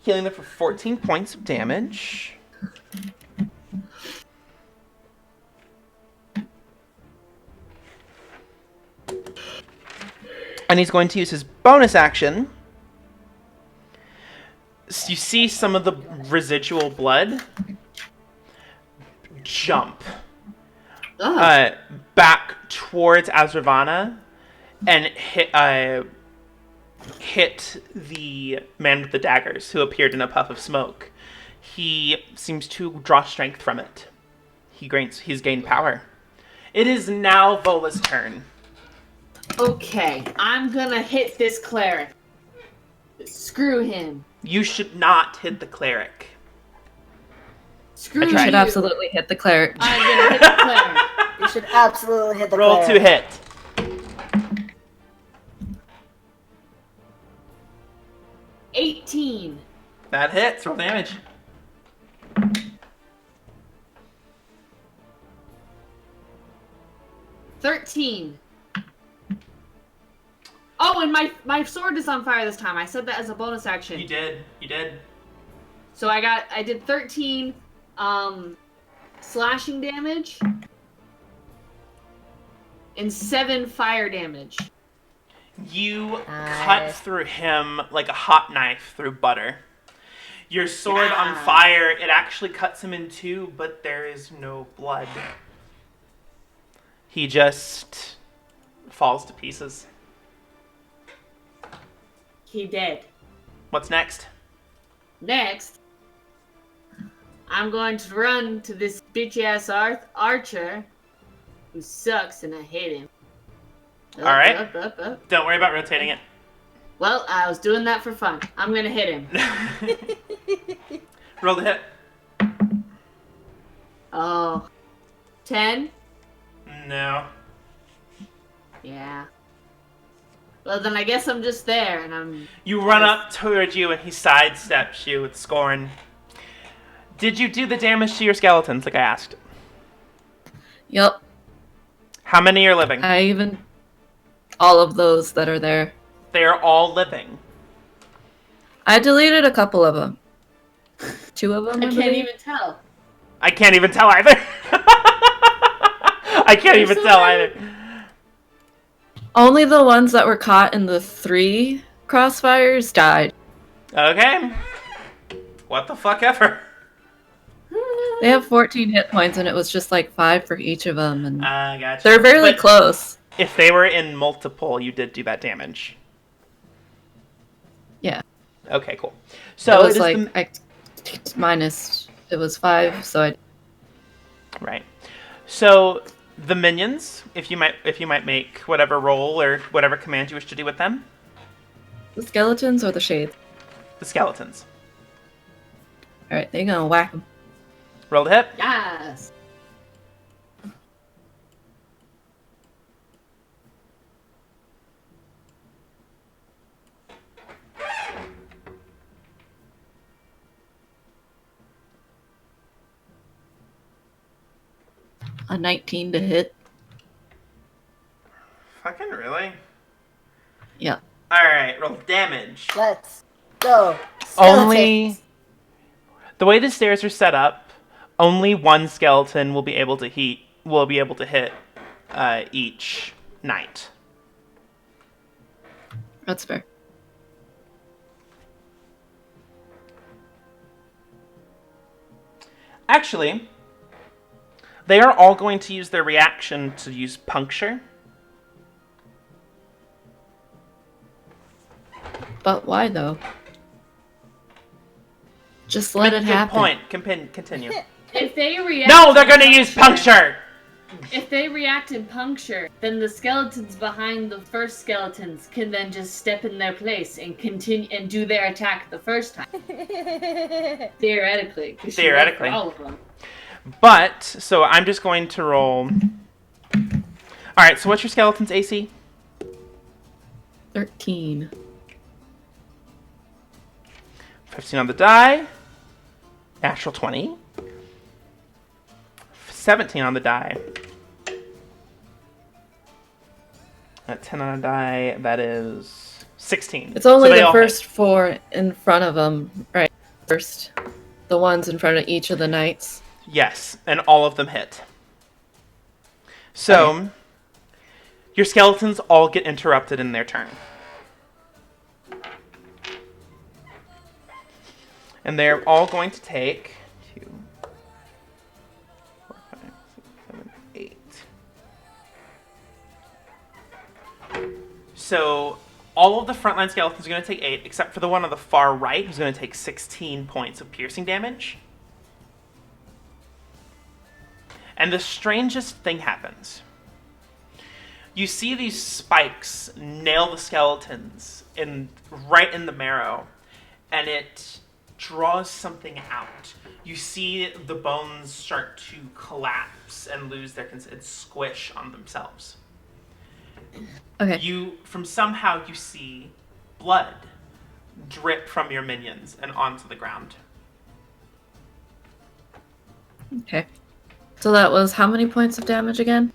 Healing them for 14 points of damage. And he's going to use his bonus action. So you see some of the residual blood jump back towards Azrivanna and hit the man with the daggers who appeared in a puff of smoke. He seems to draw strength from it. He's gained power. It is now Vola's turn. Okay, I'm gonna hit this cleric. Screw him. You should not hit the cleric. Screw You you. should absolutely hit the cleric. I'm gonna hit the cleric. You should absolutely hit the Roll cleric. to hit. 18. That hits. Roll damage. $13. Oh, and my sword is on fire this time. I said that as a bonus action. You did. So I did 13 slashing damage and 7 fire damage. You Nice. cut through him like a hot knife through butter. Your sword on Yeah. fire, it actually cuts him in two, but there is no blood. He just falls to pieces. He dead. What's next? Next, I'm going to run to this bitch-ass archer who sucks and I hate him. All right. Up. Don't worry about rotating it. Well, I was doing that for fun. I'm gonna hit him. Roll the hit. Oh. 10? No. Yeah. Well, then I guess I'm just there and I'm... You run up towards you and he sidesteps you with scorn. Did you do the damage to your skeletons like I asked? Yep. How many are living? All of those that are there. They are all living. I deleted a couple of them. 2 of them, I can't believe. even tell. I can't even tell either. I can't even tell either. Only the ones that were caught in the 3 crossfires died. Okay. What the fuck ever. They have 14 hit points, and it was just like 5 for each of them, and Gotcha. they're fairly But close. if they were in multiple, you did do that damage. Yeah. Okay, cool. So it was is like the... it was 5, so I... Right. So the minions, if you might make whatever roll or whatever command you wish to do with them. The skeletons or the shades? The skeletons. Alright, they're gonna whack them. Roll the hit. Yes. A 19 to hit. Fucking really? Yeah. Alright, roll damage. Let's go. Only... Skeletons. The way the stairs are set up, only one skeleton will be able to hit each night. That's fair. Actually, they are all going to use their reaction to use puncture. But why, though? Just let it Good happen. point. Continue. If they react... No, they're going to in use puncture! If they react in puncture, then the skeletons behind the first skeletons can then just step in their place and continue and do their attack the first time. Theoretically. 'Cause she went for Theoretically. all of them. But, so I'm just going to roll... Alright, so what's your skeleton's AC? 13. 15 on the die. Natural 20. 17 on the die. 10 on a die, that is 16. It's only So they the all first hit. 4 in front of them, right? First. The ones in front of each of the knights. Yes, and all of them hit. So, your skeletons all get interrupted in their turn. And they're all going to take 2, 4, 5, 6, 7, 8. So all of the frontline skeletons are going to take 8, except for the one on the far right, who's going to take 16 points of piercing damage. And the strangest thing happens. You see these spikes nail the skeletons right in the marrow, and it draws something out. You see the bones start to collapse and lose their and squish on themselves. Okay. From somehow you see blood drip from your minions and onto the ground. Okay. So that was how many points of damage again?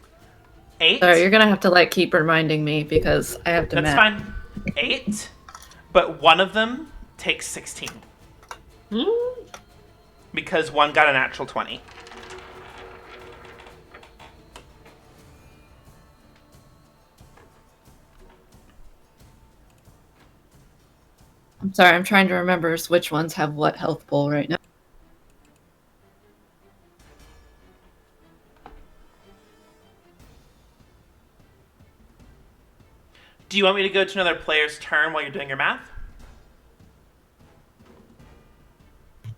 8. Sorry, you're gonna have to keep reminding me because I have to. That's fine. 8, but one of them takes 16. Because one got a natural 20. I'm sorry, I'm trying to remember which ones have what health pool right now. Do you want me to go to another player's turn while you're doing your math?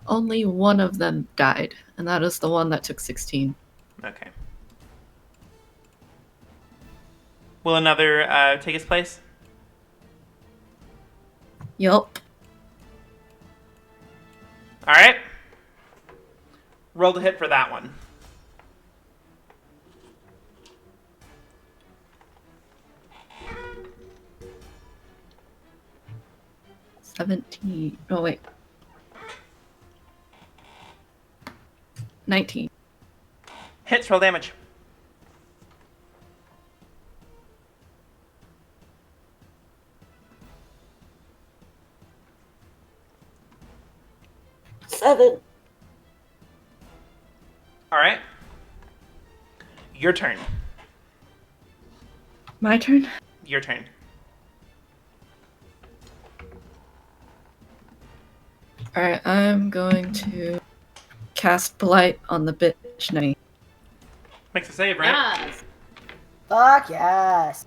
Only one of them died, and that is the one that took 16. Okay. Will another take his place? Yup. Alright. Roll to hit for that one. $17. Oh, wait. 19. Hits, roll damage. Seven. Alright. Your turn. My turn? Your turn. Alright, I'm going to cast Blight on the bitch nanny. Makes a save, right? Yes. Fuck yes.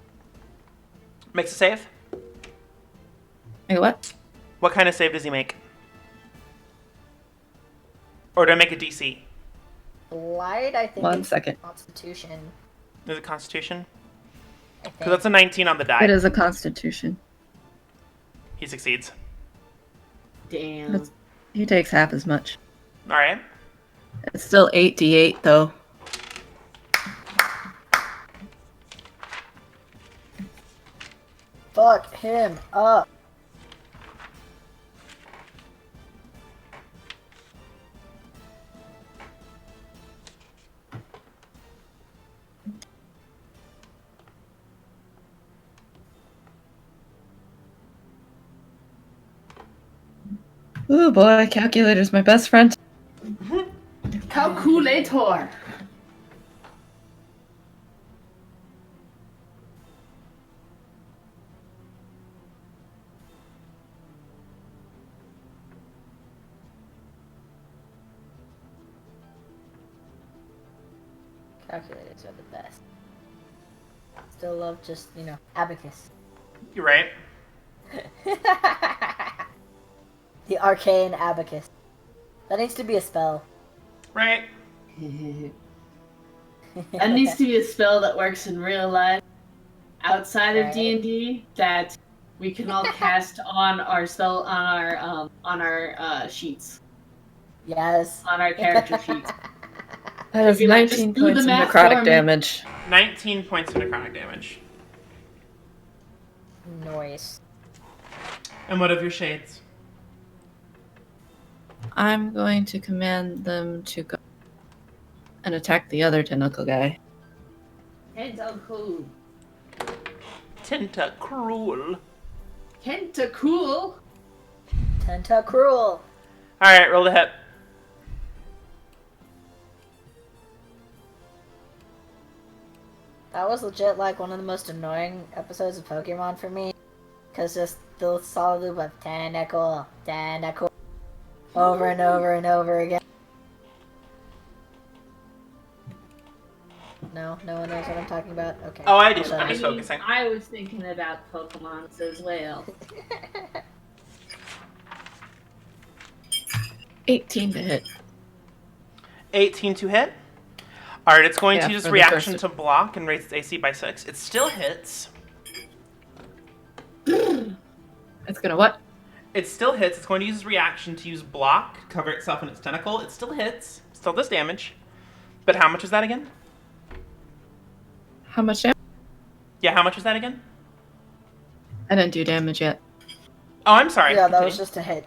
Makes a save? Wait, what? What kind of save does he make? Or do I make a DC? Light, I think. 1 it's second. Constitution. Is it Constitution? I think. Because that's a 19 on the die. It is a constitution. He succeeds. Damn. That's- He takes half as much. Alright. It's still 8d8 though. Fuck him up. Ooh boy, calculator's my best friend. Calculator. Calculators are the best. Still love just, abacus. You're right. The arcane abacus. That needs to be a spell. Right. That needs to be a spell that works in real life, outside of Right. D&D, that we can all cast on our spell on our sheets, Yes. on our character sheets. That is If you like, 19 just do the points of math necrotic for me. damage. 19 points of necrotic damage. Noise. And what of your shades? I'm going to command them to go and attack the other tentacle guy. Tentacool. Tentacruel. Tentacool. Tentacruel. Alright, roll the hit. That was legit one of the most annoying episodes of Pokemon for me. Because just the solid loop of tentacle, tentacle. Over and over and over again. No one knows what I'm talking about? Okay. Oh, I do. So- I'm just focusing. I was thinking about Pokemons as well. 18 to hit. 18 to hit. Alright, it's going Yeah, to use for the reaction first- to block and raise its AC by 6. It still hits. It's gonna what? It still hits. It's going to use its reaction to use block, cover itself in its tentacle. It still hits. Still does damage. But how much is that again? How much damage? Yeah, how much is that again? I didn't do damage yet. Oh, I'm sorry. Yeah, that Continue. was just a hit.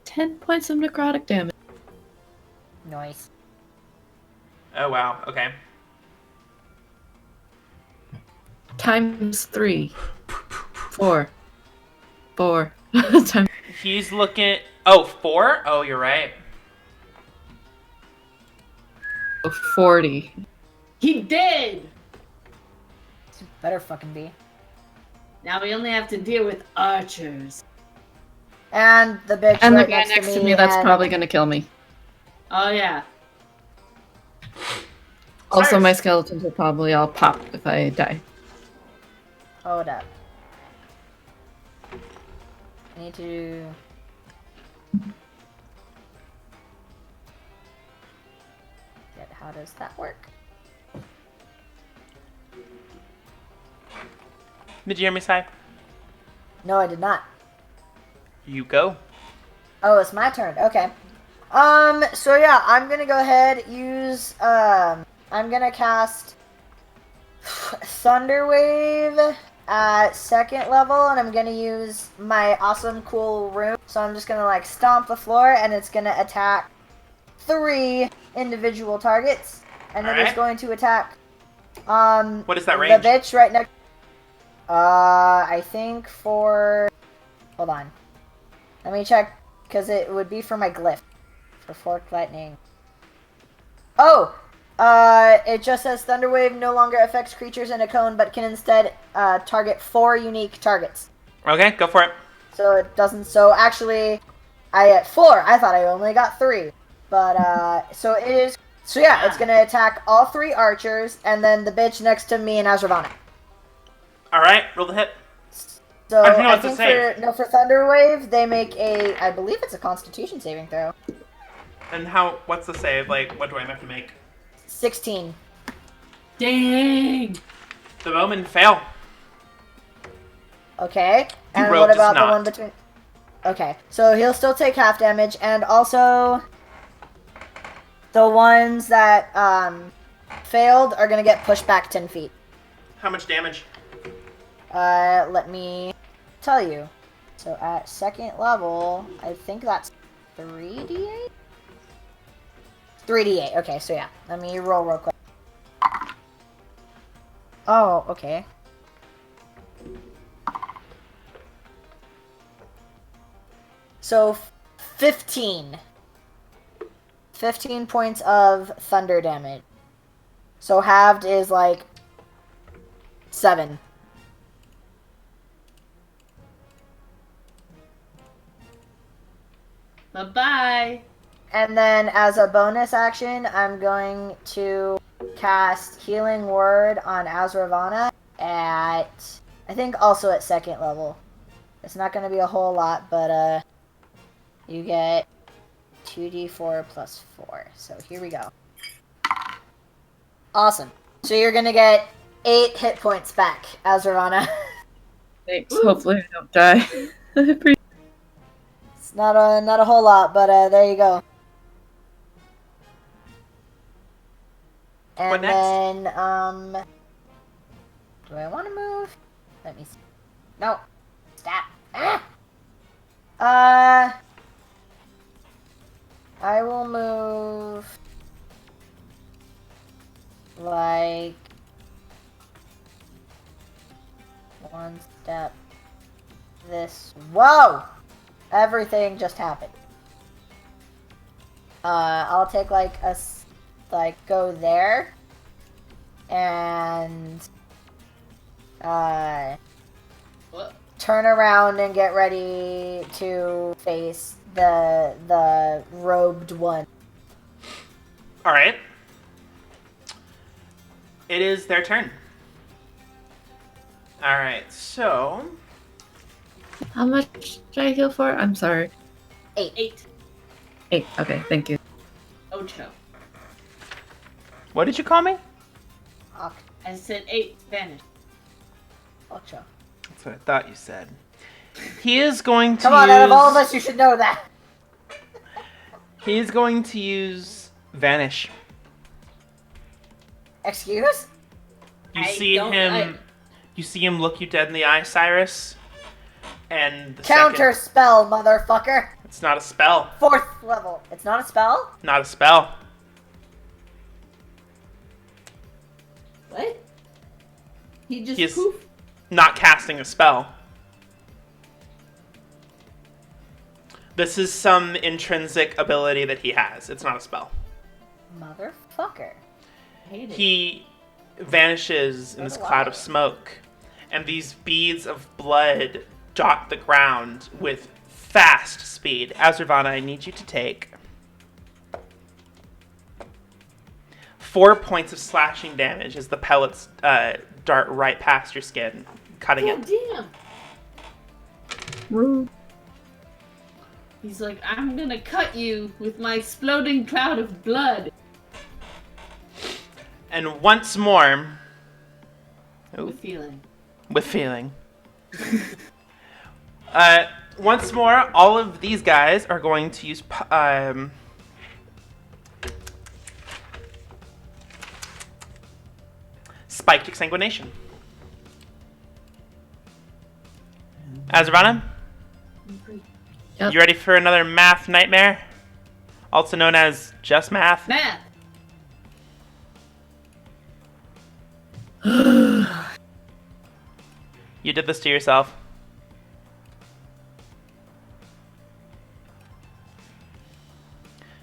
Ten points of necrotic damage. Nice. Oh, wow. Okay. Times 3. 4. 4. Times He's looking... Oh, 4? Oh, you're right. 40. He did! Better fucking be. Now we only have to deal with archers. And the bitch And right the guy next to me, me, that's and- probably gonna kill me. Oh yeah. Also, Cyrus. my skeletons will probably all pop if I die. Hold up. I need to... How does that work? Did you hear me, Sai? No, I did not. You go. Oh, it's my turn. Okay. So yeah, I'm gonna go ahead, use, I'm gonna cast Thunder Wave at 2nd level, and I'm gonna use my awesome cool rune. So I'm just gonna, like, stomp the floor, and it's gonna attack 3 individual targets. And it is Alright. going to attack, What is that range? the bitch right next... I think for... Hold on. Let me check, because it would be for my glyph. For Forked Lightning. Oh! It just says Thunderwave no longer affects creatures in a cone, but can instead target 4 unique targets. Okay, go for it. So it doesn't... So actually, I get 4. I thought I only got 3. But, so it is... So yeah, it's gonna attack all 3 archers, and then the bitch next to me and Azrivanna. Alright, roll the hit. So I don't know I what to think say. for Thunderwave, they make a... I believe it's a Constitution saving throw. And what's the save? Like, what do I have to make? 16. Dang! The bowmen fail. Okay. The And rogue what does about the not. one between... Okay. So he'll still take half damage, and also... The ones that, failed are gonna get pushed back 10 feet. How much damage? Let me tell you. So at 2nd level, I think that's 3d8? 3d8. Okay, so yeah. Let me roll real quick. Oh, okay. So 15. 15 points of thunder damage. So halved is like 7. Bye-bye! And then as a bonus action, I'm going to cast Healing Word on Azrivanna at, I think also at 2nd level. It's not going to be a whole lot, but you get 2d4 plus 4. So here we go. Awesome. So you're going to get 8 hit points back, Azrivanna. Thanks. Hopefully I don't die. I appreciate It's not a whole lot, but there you go. What And next? then, do I want to move? Let me see. No. Stop. Ah! I will move, like, 1 step this. Whoa! Everything just happened. I'll take, like, go there. And, What? turn around and get ready to face the robed one. All right. It is their turn. All right, so How much did I heal for? I'm sorry. 8. 8. Okay, thank you. Ocho. what did you call me? I said 8 Spanish. Ocho. That's what I thought you said. He is going to Come on, out of all of us, you should know that. He is going to use Vanish. Excuse? You see him look you dead in the eye, Cyrus. And the Counter spell, motherfucker. It's not a spell. 4th level. It's not a spell? Not a spell. What? He just He's poof. not casting a spell. This is some intrinsic ability that he has. It's not a spell. Motherfucker. I hate it. He vanishes in this cloud of smoke, and these beads of blood dot the ground with fast speed. Azrivanna, I need you to take 4 points of slashing damage as the pellets dart right past your skin, cutting God it. damn. Rude. He's like, I'm gonna cut you with my exploding cloud of blood. And once more, With feeling. with feeling. Once more, all of these guys are going to use spiked exsanguination. Azrivanna, Yep. you ready for another math nightmare? Also known as just math. Math. You did this to yourself.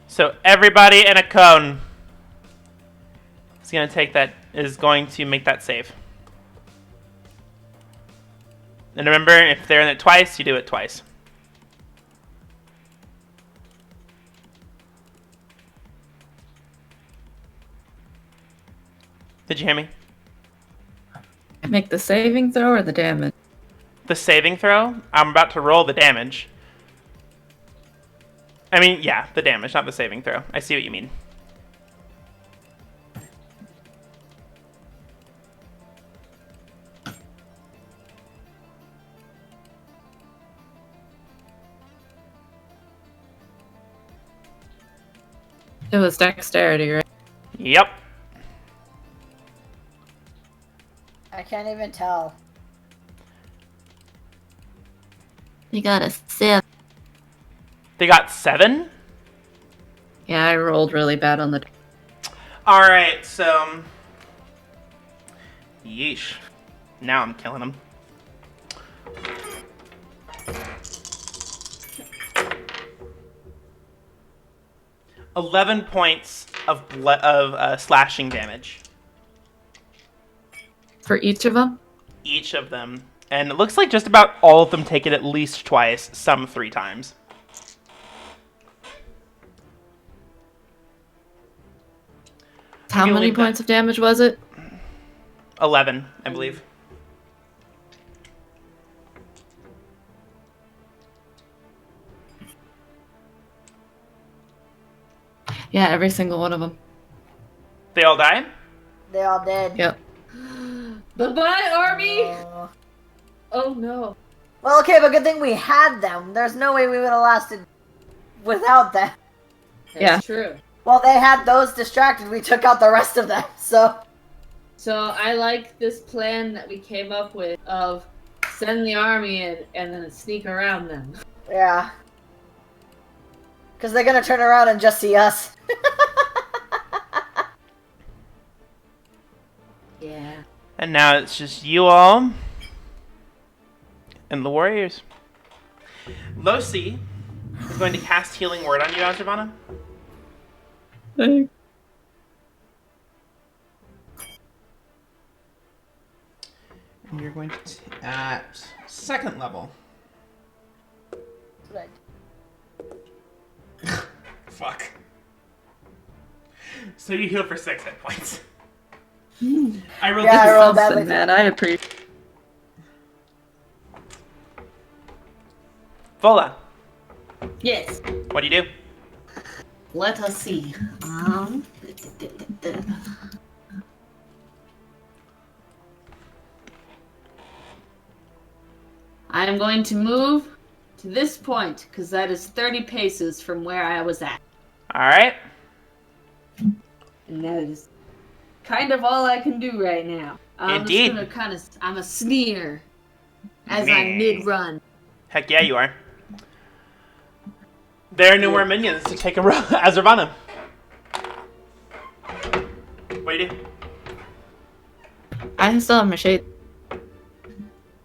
So everybody in a cone is going to make that save. And remember, if they're in it twice, you do it twice. Did you hear me? Make the saving throw or the damage? The saving throw? I'm about to roll the damage. I mean, yeah, the damage, not the saving throw. I see what you mean. It was dexterity, right? Yep. I can't even tell. You got a 7. They got 7? Yeah, I rolled really bad on the... Alright, so... Yeesh. Now I'm killing them. $11 points of slashing damage. For each of them? Each of them. And it looks like just about all of them take it at least twice, some 3 times. How You many leave that. points of damage was it? 11, I believe. Yeah, every single one of them. They all die? They all did. Yep. Bye-bye, army! Uh, Oh no. well, okay, but good thing we had them. There's no way we would have lasted without them. That's Yeah. true. Well, they had those distracted. We took out the rest of them, so... So I like this plan that we came up with of send the army in and then sneak around them. Yeah. Because they're going to turn around and just see us. Yeah. And now it's just you all and the warriors. Losi is going to cast Healing Word on you, Azrivanna. Thanks. And you're going point at 2nd level. That's what Fuck. So you heal for 6 hit points. I rolled Yeah, I this. rolled badly. Something, man. I appreciate. Vola, Yes. what do you do? Let us see. I am going to move to this point, because that is 30 paces from where I was at. Alright. And that is kind of all I can do right now. Indeed. I'm just gonna I'm a sneer as I'm mid-run. Heck yeah, you are. There are no more minions to take a roll. Azrivanna. What do you do? I still have my shade.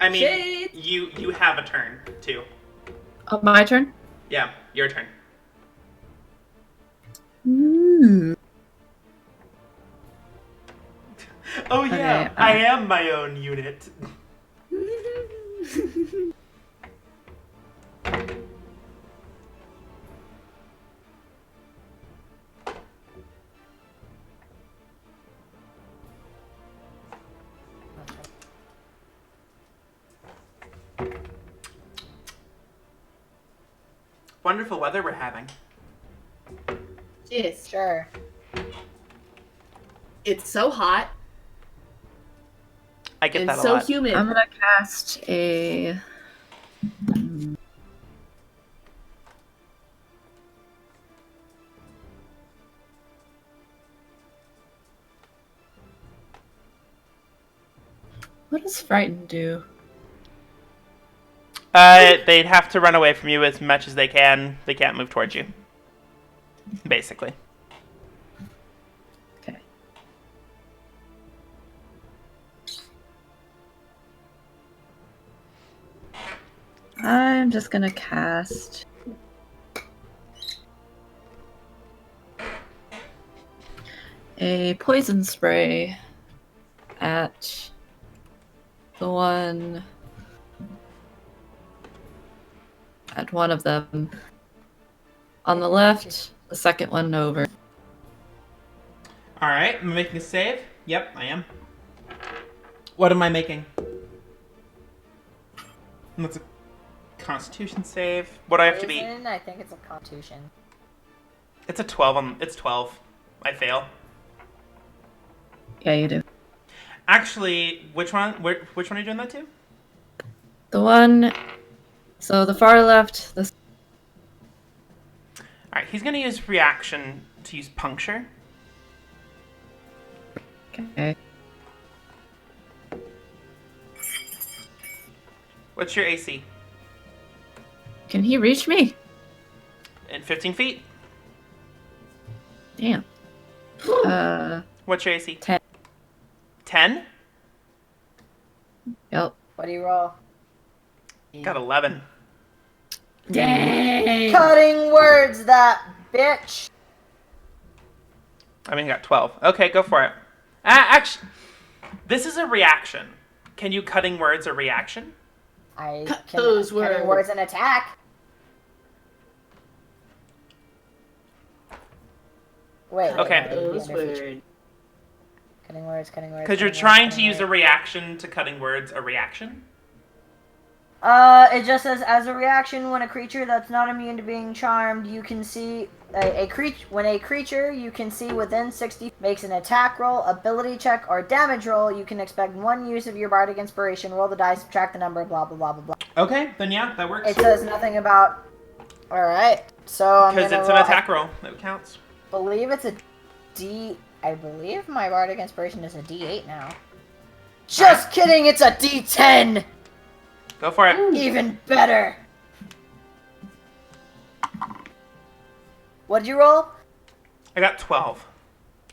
I mean, Shade. you have a turn, too. Oh, my turn? Yeah, your turn. Oh yeah, Okay, I am my own unit. Wonderful weather we're having. Yes. Sure. It's so hot I get and that a so lot. humid. I'm gonna cast a. What does Frighten do? They'd have to run away from you as much as they can. They can't move towards you. Basically. Okay. I'm just gonna cast a poison spray at the one at one of them. On the left, the second one over. Alright, am I making a save? Yep, I am. What am I making? That's a Constitution save. What do I have to beat? Poison, I think it's a Constitution. It's a 12. It's 12. I fail. Yeah, you do. Actually, which one? Which one are you doing that to? The one. So the far left. The Alright, he's gonna use reaction to use puncture. okay. What's your AC? Can he reach me? In 15 feet. Damn. What's your AC? 10. 10? Yep. What do you roll? Got 11. Dang. Cutting words, that bitch. I mean, you got 12. Okay, go for it. Actually, this is a reaction. Can you cutting words a reaction? I Cut can those cutting words. words an attack. Wait. Okay. Those words. Cutting words. Because you're trying to use a reaction to cutting words a reaction? It just says, as a reaction, when a creature that's not immune to being charmed, you can see when a creature you can see within 60 makes an attack roll, ability check, or damage roll, you can expect one use of your bardic inspiration. Roll the dice, subtract the number, blah blah blah blah blah. Okay, then yeah, that works. It says nothing about. All right, so I'm Because gonna it's an roll. attack roll. That counts. I believe it's a D. I believe my bardic inspiration is a D8 now. Just kidding, it's a D10. Go for it. Even better. What'd you roll? I got 12.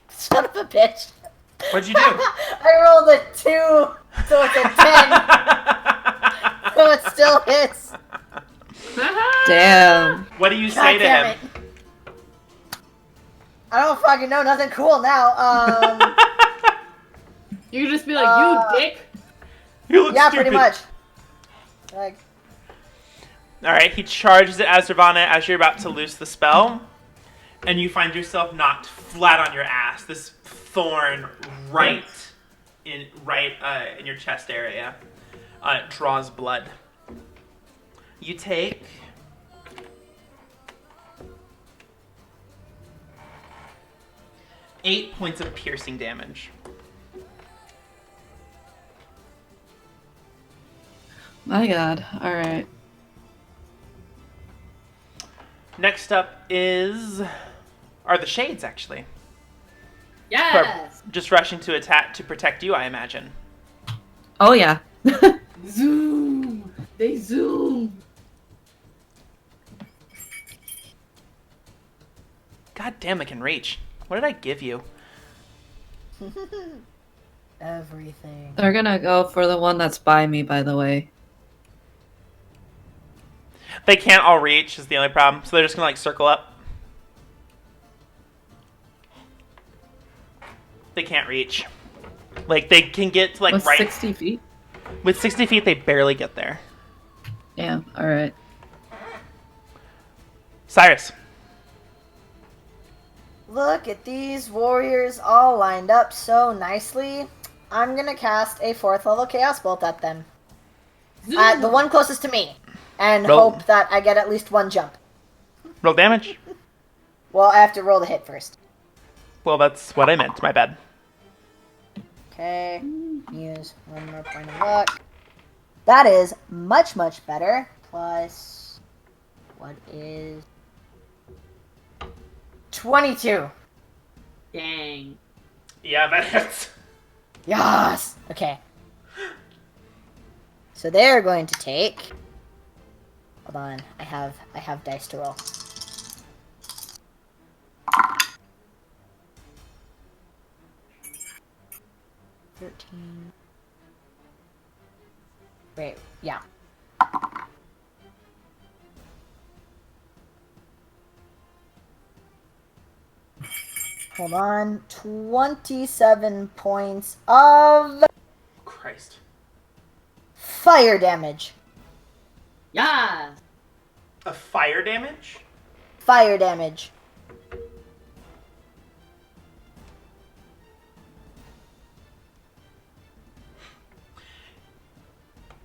Son of a bitch. What'd you do? I rolled a 2, so it's a 10. So it still hits. Damn. What do you God say to damn him? it. I don't fucking know. Nothing cool now. You can just be like, you dick. You look Yeah, stupid. pretty much. Like, Alright, he charges at Azrivanna as you're about to loose the spell, and you find yourself knocked flat on your ass. This thorn right in your chest area. It draws blood. You take 8 points of piercing damage. My god. Alright. Next up are the Shades, actually. Yes. Just rushing to attack to protect you, I imagine. Oh, yeah. Zoom. They zoom. God damn, it can reach. What did I give you? everything. They're gonna go for the one that's by me, by the way. They can't all reach is the only problem, so they're just gonna like circle up. They can't reach. Like they can get to like With right 60 feet? with 60 feet. They barely get there. Damn, alright. Cyrus. Look at these warriors all lined up so nicely. I'm gonna cast a 4th level Chaos Bolt at them. Zoom. The one closest to me. And Roll. hope that I get at least one jump. Roll damage. Well, I have to roll the hit first. Well, that's what I meant. My bad. Okay. Use one more point of luck. That is much, much better. Plus, what is 22. Dang. Yeah, that hits. Yes! Okay. So they're going to take... Hold on. I have dice to roll. Wait, yeah. Hold on. 27 points of Christ. fire damage. Yes. A fire damage? Fire damage.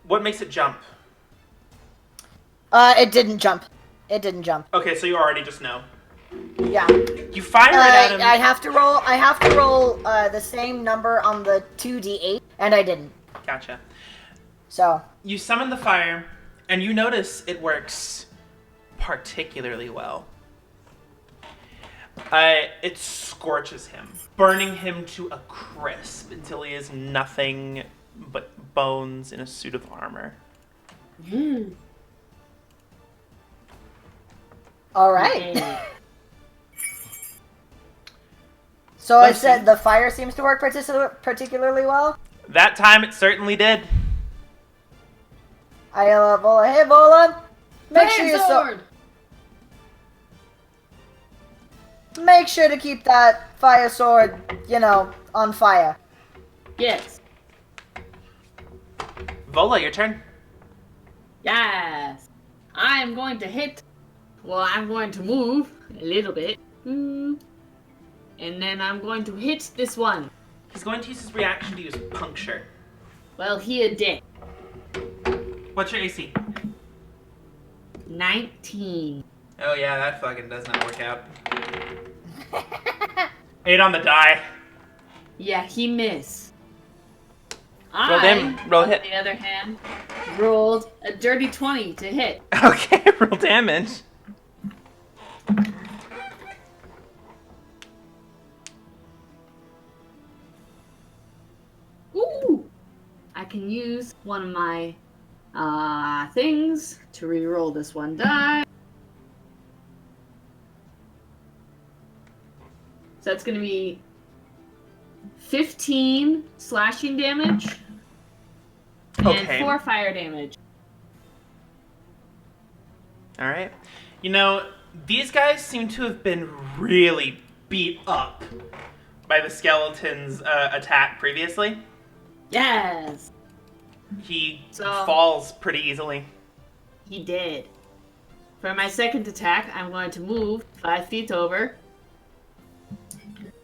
What makes it jump? It didn't jump. It didn't jump. Okay, so you already just know. Yeah. You fire it at him. I have to roll the same number on the 2d8, and I didn't. Gotcha. So, You summon the fire, and you notice it works particularly well. It scorches him, burning him to a crisp until he is nothing but bones in a suit of armor. all right. Yay. So I Let's said see. the fire seems to work particularly well. That time it certainly did. I yell at Vola, hey Vola, Sword. make sure to keep that fire sword, on fire. Yes. Vola, your turn. Yes. I am going to hit. Well, I'm going to move a little bit. And then I'm going to hit this one. He's going to use his reaction to use puncture. Well, he a dick. What's your AC? 19. Oh yeah, that fucking does not work out. 8 on the die. Yeah, he missed. Roll on hit. the other hand, rolled a dirty 20 to hit. Okay, roll damage. Ooh! I can use one of my things to re-roll this one die. So that's going to be 15 slashing damage Okay. and 4 fire damage. Alright. These guys seem to have been really beat up by the skeleton's attack previously. Yes! He So- falls pretty easily. He did. For my second attack, I'm going to move 5 feet over.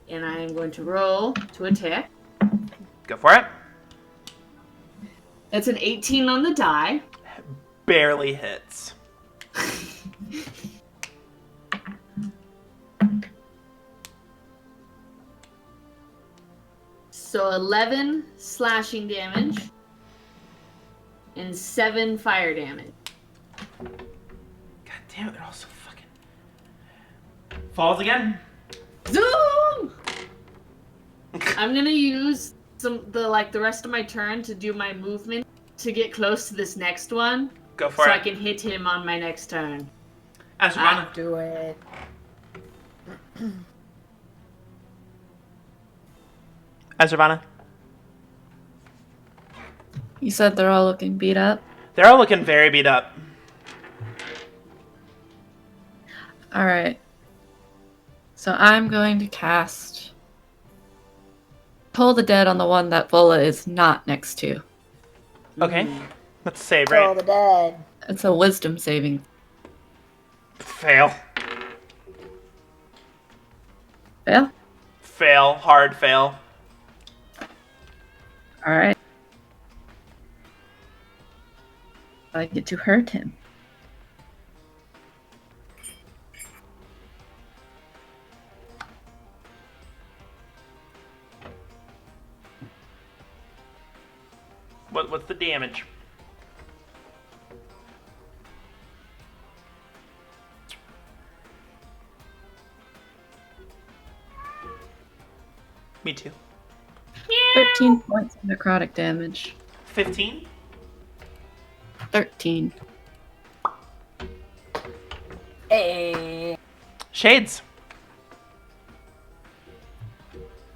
And I'm going to roll to attack. Go for it. That's an 18 on the die. Barely hits. So 11 slashing damage. And 7 fire damage. God damn it, they're all so fucking... Falls again. Zoom! I'm gonna use the rest of my turn to do my movement to get close to this next one. Go for so it. I can hit him on my next turn. Azrivanna. Do it. Azrivanna. You said they're all looking beat up? They're all looking very beat up. Alright. So I'm going to cast Toll the Dead on the one that Vola is not next to. Okay. Let's save, Kill right? the dead. It's a wisdom saving. Fail. Fail? Fail. Hard fail. Alright. I get to hurt him. What's the damage? Me too. 13 points of necrotic damage. 15? 13. Hey. Shades.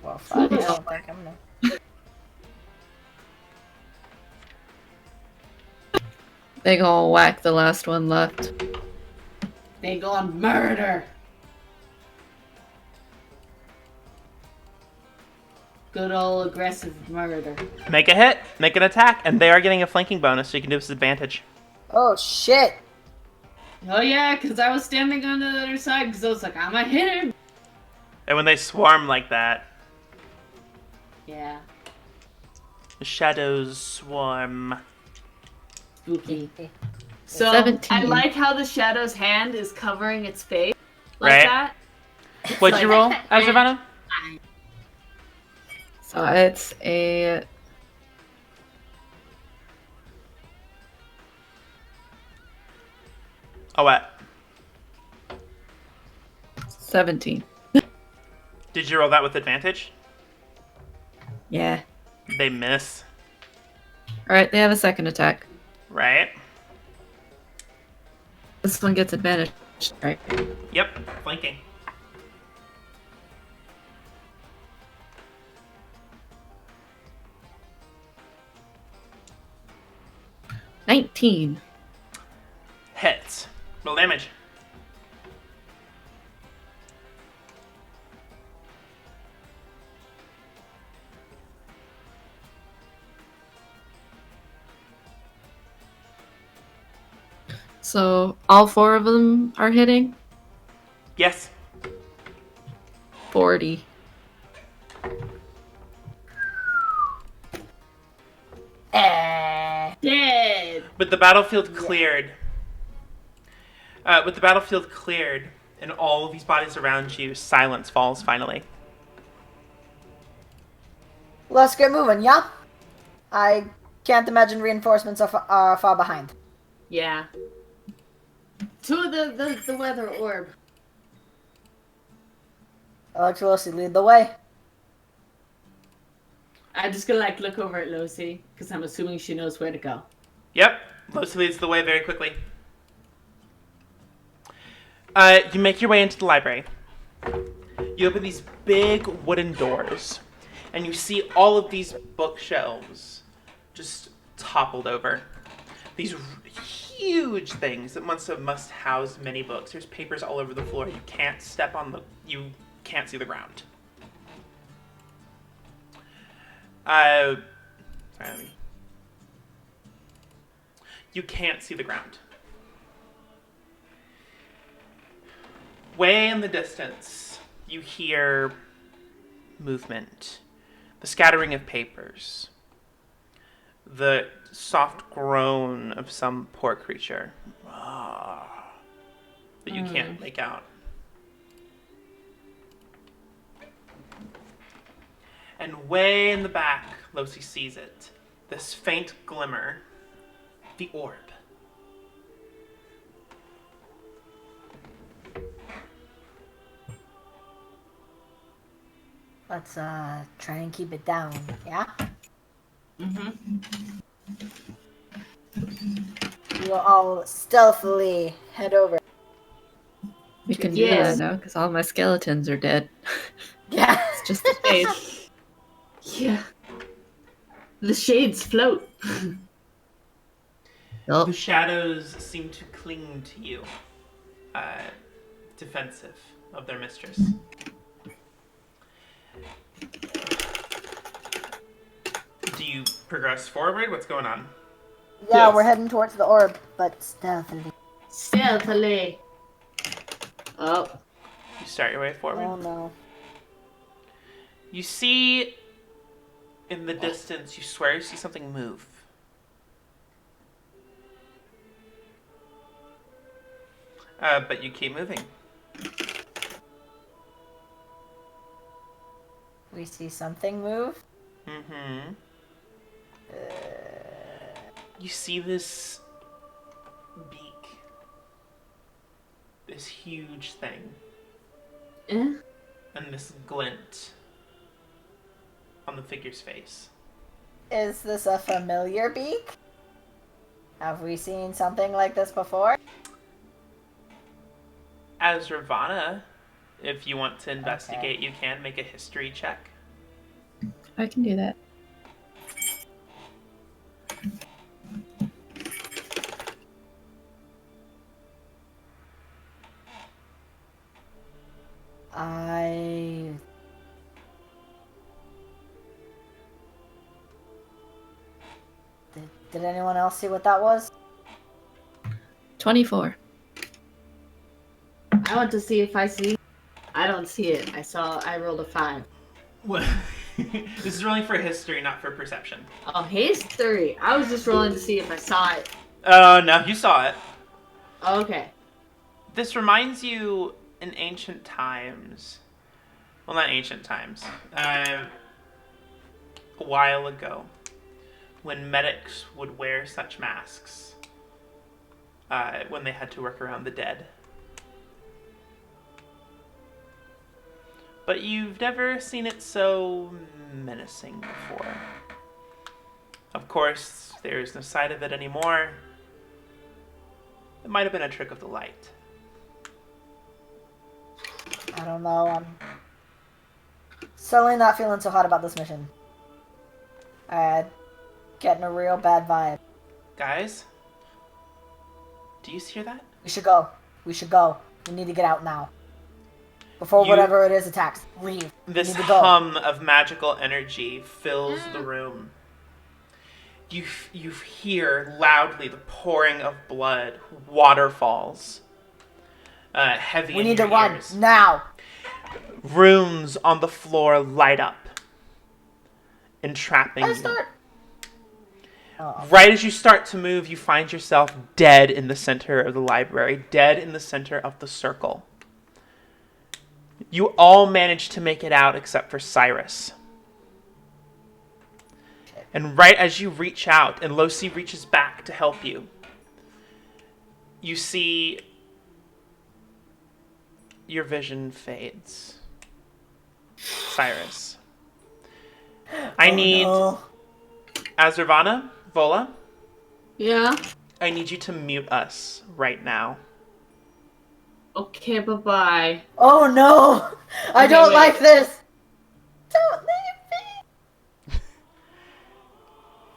Well, fuck, I don't think I'm gonna... They gonna whack the last one left. They gone murder. Good old aggressive murder. Make a hit. Make an attack. And they are getting a flanking bonus, so you can do this with advantage. Oh, shit. Oh yeah, because I was standing on the other side because I was like, I'm gonna hit him. And when they swarm like that, Yeah, the shadows swarm. spooky. So 17. I like how the shadow's hand is covering its face like Right. that. What'd you roll, Azrivanna? So it's a 17. Did you roll that with advantage? Yeah. They miss. Alright, they have a second attack. Right? This one gets advantage, right? Yep. Flanking. $19. Hits. Roll damage. So all 4 of them are hitting? Yes. 40. Dead. With the battlefield cleared. With the battlefield cleared and all of these bodies around you, silence falls finally. Let's get moving, yeah? I can't imagine reinforcements are far behind. Yeah. To the weather orb. Electrolysis, lead the way. I'm just gonna look over at Lucy because I'm assuming she knows where to go. Yep. Lucy leads the way very quickly. You make your way into the library. You open these big wooden doors, and you see all of these bookshelves just toppled over. These huge things that must house many books. There's papers all over the floor. You can't step on you can't see the ground. Sorry, You can't see the ground. Way in the distance, you hear movement. The scattering of papers. The soft groan of some poor creature. That you can't make out. And way in the back, Losi sees it. This faint glimmer. The orb. Let's try and keep it down, yeah? We'll all stealthily head over. We can do Yes. that now because all my skeletons are dead. Yeah. It's just the shade. Yeah. The shades float. Oh, The shadows seem to cling to you. Defensive of their mistress. Do you progress forward? What's going on? Yeah, Yes. we're heading towards the orb, but stealthily. Stealthily. Oh. You start your way forward. Oh no. You see in the distance, you swear you see something move. But you keep moving. We see something move. Mm-hmm. You see this beak. This huge thing. Eh? And this glint on the figure's face. Is this a familiar beak? Have we seen something like this before? Azrivanna, if you want to investigate, you can make a history check. I can do that. Did anyone else see what that was? 24. I want to see if I see. I don't see it. I rolled a 5. What? This is rolling for history, not for perception. Oh, history. I was just rolling to see if I saw it. Oh, no, you saw it. Okay. This reminds you in ancient times. Well, not ancient times. A while ago, when medics would wear such masks when they had to work around the dead. But you've never seen it so menacing before. Of course, there's no sight of it anymore. It might have been a trick of the light. I don't know. I'm certainly not feeling so hot about this mission. Getting a real bad vibe. Guys, do you hear that? We should go. We should go. We need to get out now. Before whatever it is attacks. Leave. This we need to go. hum of magical energy fills the room. You hear loudly the pouring of blood, waterfalls, heavy. We in need to your run ears. now. Runes on the floor light up, entrapping I you. start. Oh. Right as you start to move, you find yourself dead in the center of the library, dead in the center of the circle. You all manage to make it out except for Cyrus. And right as you reach out and Losi reaches back to help you, you see your vision fades. Cyrus. I need Azrivanna, Vola, Yeah. I need you to mute us right now. Okay, bye-bye. Oh no! I Okay, don't wait. like this! Don't leave me!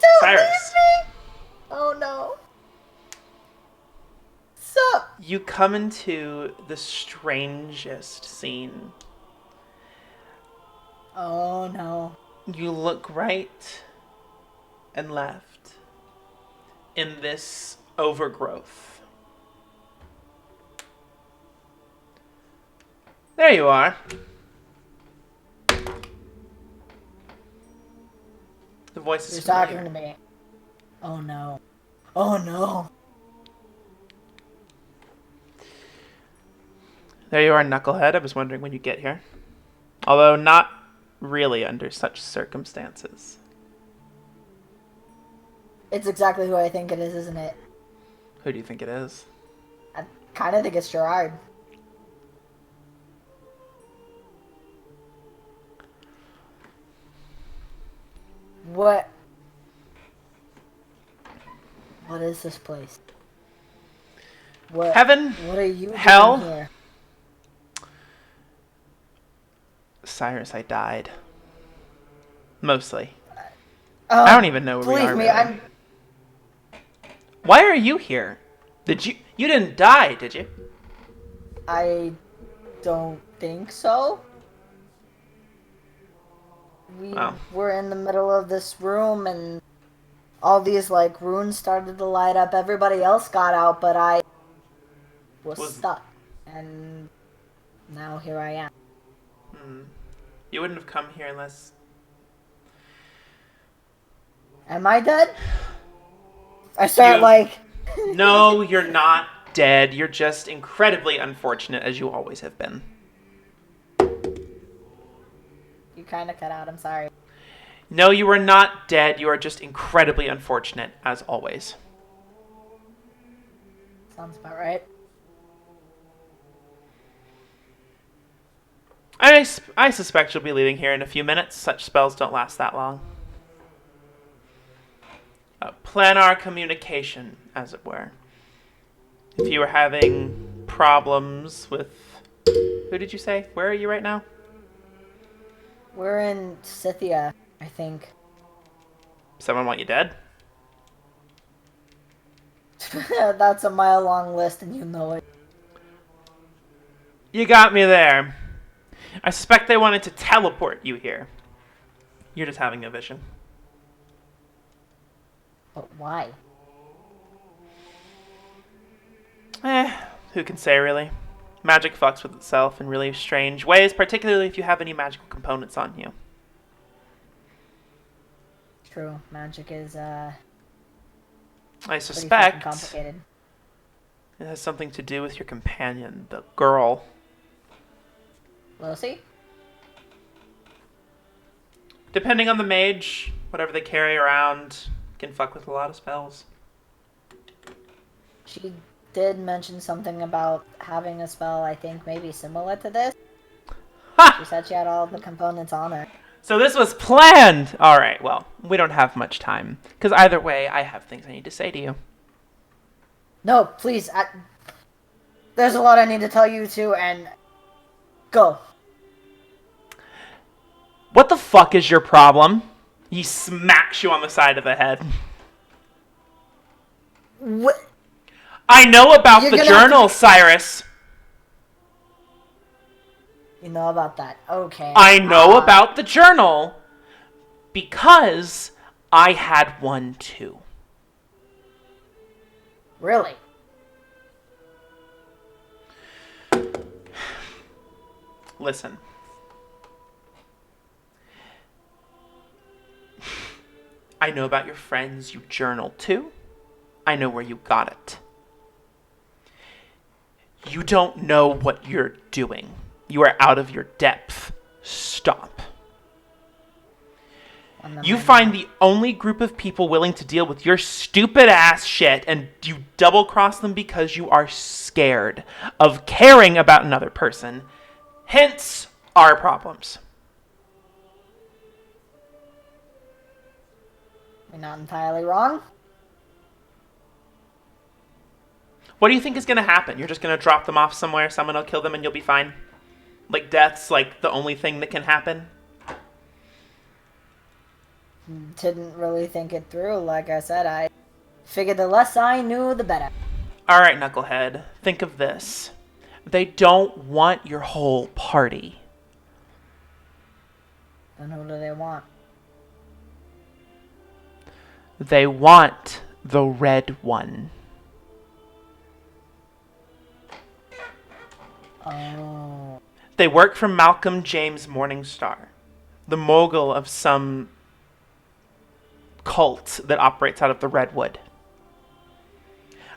Don't Cyrus. leave me! Oh no. Sup? You come into the strangest scene. Oh no. You look right and left in this overgrowth. There you are. The voice is You're familiar. talking to me. Oh no. Oh no. There you are, Knucklehead. I was wondering when you'd get here. Although not really under such circumstances. It's exactly who I think it is, isn't it? Who do you think it is? I kind of think it's Gerard. What? What is this place? What? Heaven? What are you Hell? doing here? Cyrus, I died. Mostly. Oh, I don't even know where we believe are. me, Really. I'm. Why are you here? You didn't die, did you? I don't think so. We Oh. were in the middle of this room and all these like runes started to light up. Everybody else got out, but I was stuck. And now here I am. You wouldn't have come here unless... Am I dead? I start like... No, you're not dead. You're just incredibly unfortunate, as you always have been. You kind of cut out, I'm sorry. No, you are not dead. You are just incredibly unfortunate, as always. Sounds about right. I suspect you'll be leaving here in a few minutes. Such spells don't last that long. Planar communication, as it were. If you were having problems with... Who did you say? Where are you right now? We're in Scythia, I think. Someone want you dead? That's a mile-long list, and you know it. You got me there. I suspect they wanted to teleport you here. You're just having a vision. But why? Who can say, really? Magic fucks with itself in really strange ways, particularly if you have any magical components on you. True, magic is I pretty suspect fucking complicated. it has something to do with your companion, the girl. Lucy? Depending on the mage, whatever they carry around can fuck with a lot of spells. She did mention something about having a spell, I think, maybe similar to this. Ha! She said she had all the components on her. So this was planned! Alright, well, we don't have much time. Because either way, I have things I need to say to you. No, please, there's a lot I need to tell you too, and... Go. What the fuck is your problem? He smacks you on the side of the head. What? I know about You're the gonna have journal, Cyrus. You know about that. Okay. I know about the journal. Because I had one too. Really? Listen. I know about your friends you journaled to. I know where you got it. You don't know what you're doing. You are out of your depth. Stop. You find the only group of people willing to deal with your stupid ass shit, and you double cross them because you are scared of caring about another person. Hence, our problems. You're not entirely wrong. What do you think is going to happen? You're just going to drop them off somewhere, someone will kill them, and you'll be fine? Like, death's like the only thing that can happen? Didn't really think it through. Like I said, I figured the less I knew, the better. Alright, Knucklehead. Think of this. They don't want your whole party. Then who do they want? They want the red one. Oh. They work for Malcolm James Morningstar, the mogul of some cult that operates out of the Redwood.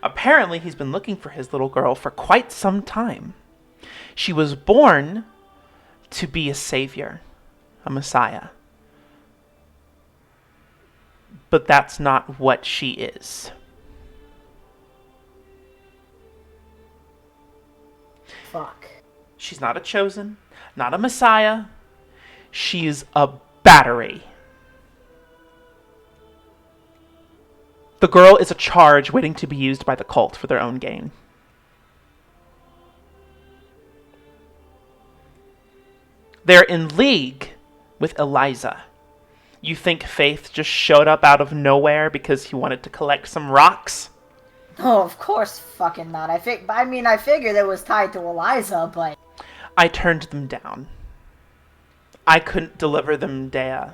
Apparently, he's been looking for his little girl for quite some time. She was born to be a savior, a messiah. But that's not what she is. Fuck. She's not a chosen, not a messiah. She's a battery. The girl is a charge waiting to be used by the cult for their own gain. They're in league with Eliza. You think Faith just showed up out of nowhere because he wanted to collect some rocks? Oh, of course fucking not. I figured it was tied to Eliza, but... I turned them down. I couldn't deliver them Dea.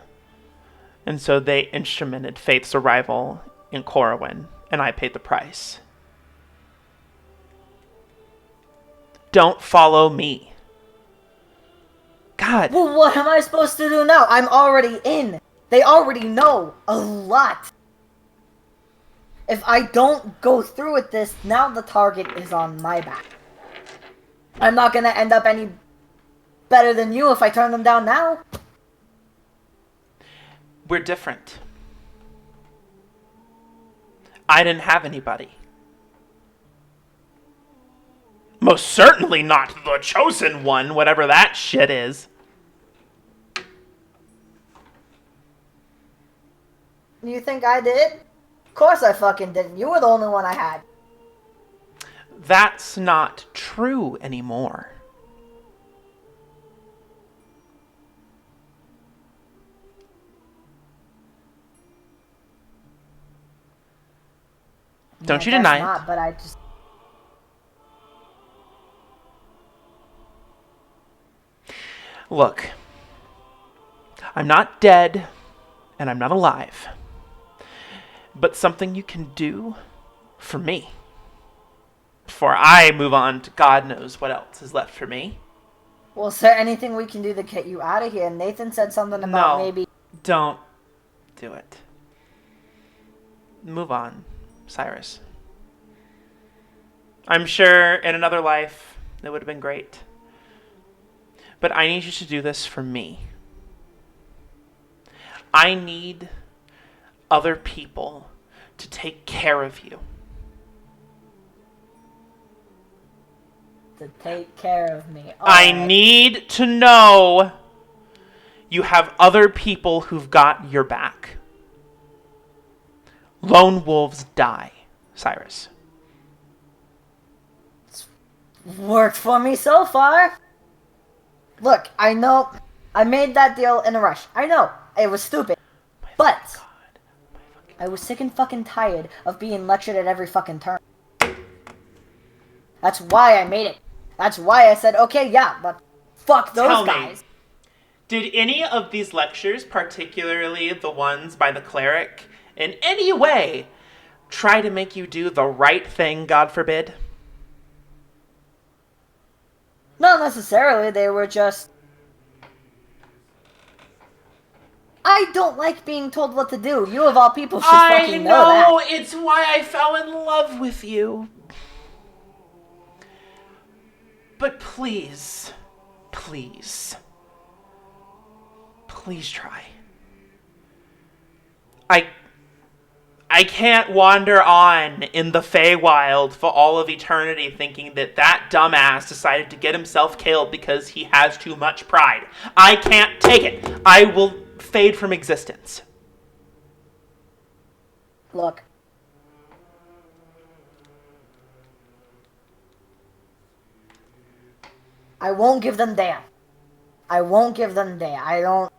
And so they instrumented Faith's arrival in Corwin, and I paid the price. Don't follow me. God. Well, what am I supposed to do now? I'm already in. They already know a lot. If I don't go through with this, now the target is on my back. I'm not gonna end up any better than you if I turn them down now. We're different. I didn't have anybody. Most certainly not the chosen one, whatever that shit is. You think I did? Of course I fucking didn't. You were the only one I had. That's not true anymore. Don't you deny not, it. But I just... Look, I'm not dead, and I'm not alive. But something you can do for me. Before I move on to God knows what else is left for me. Well, is there anything we can do to get you out of here? Nathan said something about maybe... Don't do it. Move on, Cyrus. I'm sure in another life it would have been great. But I need you to do this for me. I need other people to take care of you. To take care of me. I need to know you have other people who've got your back. Lone wolves die, Cyrus. It's worked for me so far. Look, I know I made that deal in a rush. I know. It was stupid. But I was sick and fucking tired of being lectured at every fucking turn. That's why I made it. That's why I said, okay, yeah, but fuck those guys. Did any of these lectures, particularly the ones by the cleric, in any way try to make you do the right thing, God forbid? Not necessarily, they were just... I don't like being told what to do. You of all people should fucking know that. I know, it's why I fell in love with you. But please, please try. I can't wander on in the Feywild for all of eternity thinking that dumbass decided to get himself killed because he has too much pride. I can't take it. I will fade from existence. Look. I won't give them Dea. I won't give them Dea. I don't...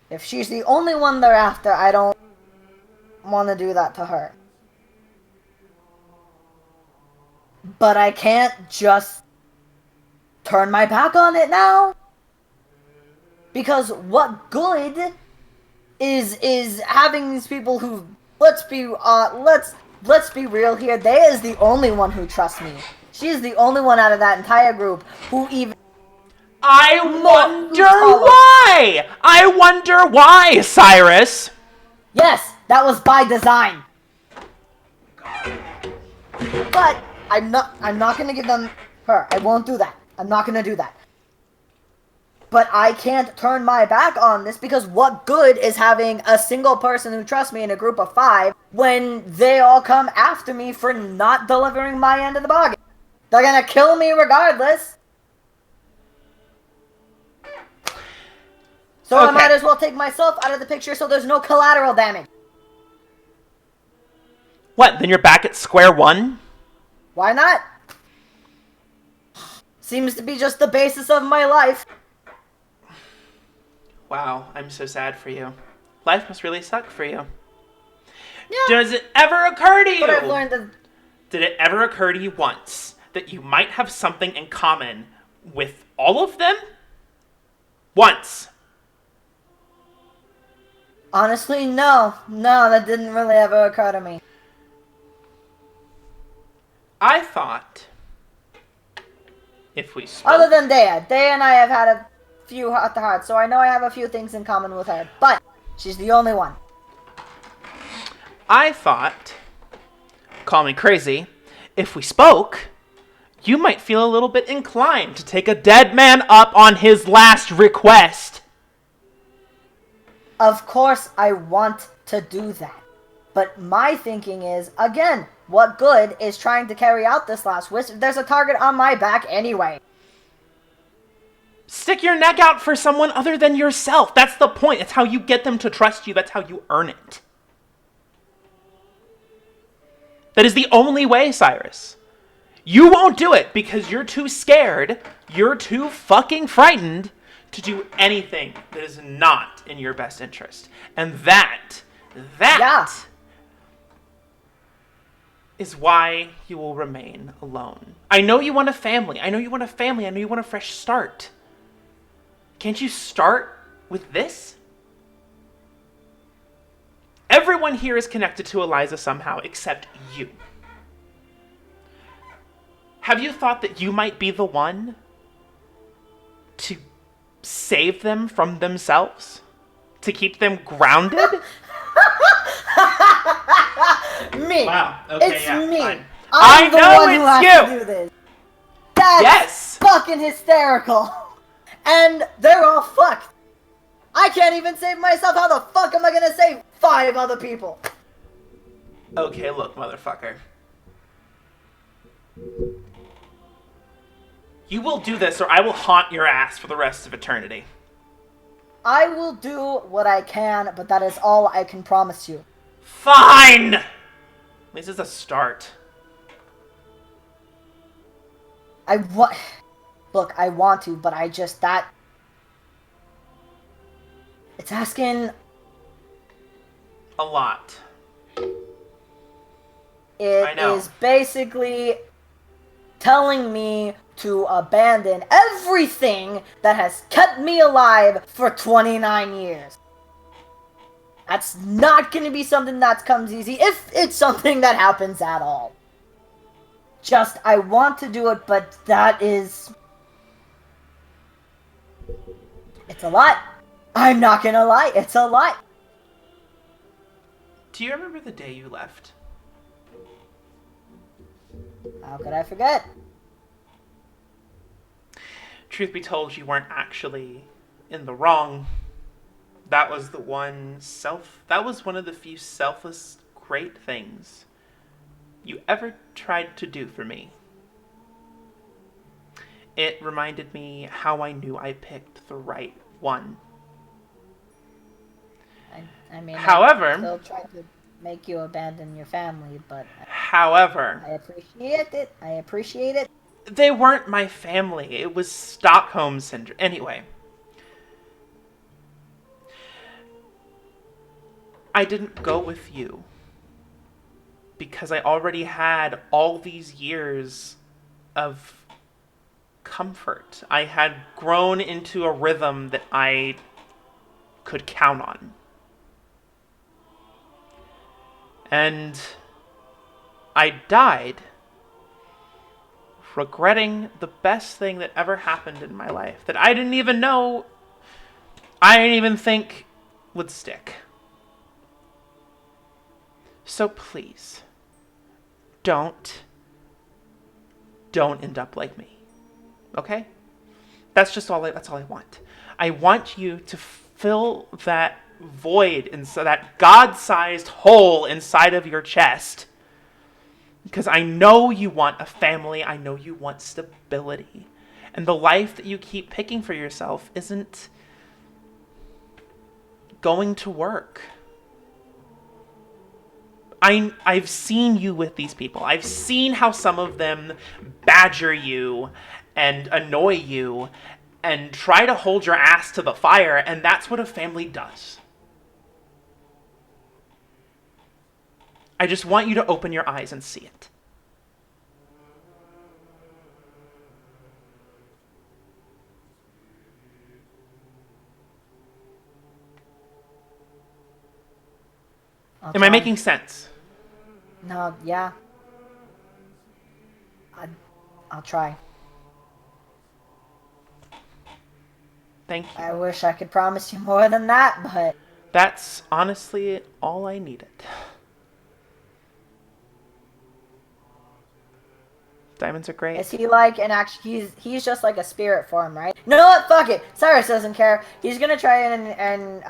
If she's the only one they're after, I don't want to do that to her. But I can't just turn my back on it now. Because what good is having these people who... Let's be real here. Dea is the only one who trusts me. She's the only one out of that entire group who even... I wonder why, Cyrus! Yes, that was by design. But I'm not gonna give them her. I won't do that. I'm not gonna do that. But I can't turn my back on this because what good is having a single person who trusts me in a group of 5 when they all come after me for not delivering my end of the bargain? They're gonna kill me regardless. So I might as well take myself out of the picture so there's no collateral damage. What, then you're back at square one? Why not? Seems to be just the basis of my life. Wow, I'm so sad for you. Life must really suck for you. Yeah. Does it ever occur to you? But I've learned that... Did it ever occur to you once that you might have something in common with all of them? Once. Honestly, no. No, that didn't really ever occur to me. I thought if we spoke... Other than Dea. Dea and I have had a few heart-to-hearts, so I know I have a few things in common with her. But she's the only one. I thought, call me crazy, if we spoke, you might feel a little bit inclined to take a dead man up on his last request. Of course I want to do that. But my thinking is, again, what good is trying to carry out this last wish if there's a target on my back anyway? Stick your neck out for someone other than yourself. That's the point. It's how you get them to trust you. That's how you earn it. That is the only way, Cyrus. You won't do it because you're too scared, you're too fucking frightened to do anything that is not in your best interest. And that is why you will remain alone. I know you want a family. I know you want a fresh start. Can't you start with this? Everyone here is connected to Eliza somehow, except you. Have you thought that you might be the one to save them from themselves? To keep them grounded? Me. Wow. Okay, It's yeah, me. fine. I'm the I know one who it's has you. to do this. That's Yes. fucking hysterical. And they're all fucked. I can't even save myself. How the fuck am I gonna save 5 other people? Okay, look, motherfucker. You will do this or I will haunt your ass for the rest of eternity. I will do what I can, but that is all I can promise you. Fine! At least it's a start. Look, I want to, but I just, it's asking... A lot. It is basically telling me to abandon everything that has kept me alive for 29 years. That's not going to be something that comes easy, if it's something that happens at all. Just, I want to do it, but that is... It's a lot. I'm not gonna lie, it's a lot. Do you remember the day you left? How could I forget? Truth be told, you weren't actually in the wrong. That was one of the few selfless, great things you ever tried to do for me. It reminded me how I knew I picked the right one. I mean, however, I still tried to make you abandon your family, but... However... I appreciate it. They weren't my family. It was Stockholm Syndrome. Anyway. I didn't go with you. Because I already had all these years of comfort. I had grown into a rhythm that I could count on. And I died regretting the best thing that ever happened in my life that I didn't even know, I didn't even think would stick. So please, don't end up like me. Okay? That's all I want. I want you to fill that void inside, that God-sized hole inside of your chest. Because I know you want a family. I know you want stability. And the life that you keep picking for yourself isn't going to work. I've seen you with these people. I've seen how some of them badger you and annoy you and try to hold your ass to the fire, and that's what a family does. I just want you to open your eyes and see it. Am I making sense? No, yeah. I'll try. Thank you. I wish I could promise you more than that, but... That's honestly all I needed. Diamonds are great. Is he like an he's just like a spirit form, right? No, what? Fuck it. Cyrus doesn't care. He's gonna try and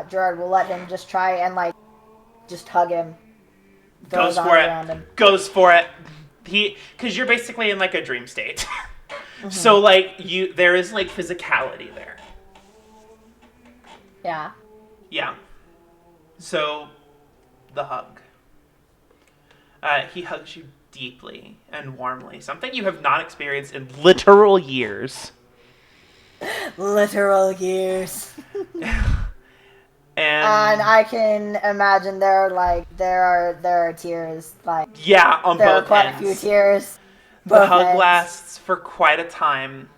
Gerard will let him just try and like just hug him. Goes for it. Goes for it. Because you're basically in like a dream state. Mm-hmm. So like there is like physicality there. Yeah. Yeah. So the hug. He hugs you deeply and warmly. Something you have not experienced in literal years. Literal years. And I can imagine there are tears, like yeah, on there both are quite ends. a few tears. The hug lasts for quite a time.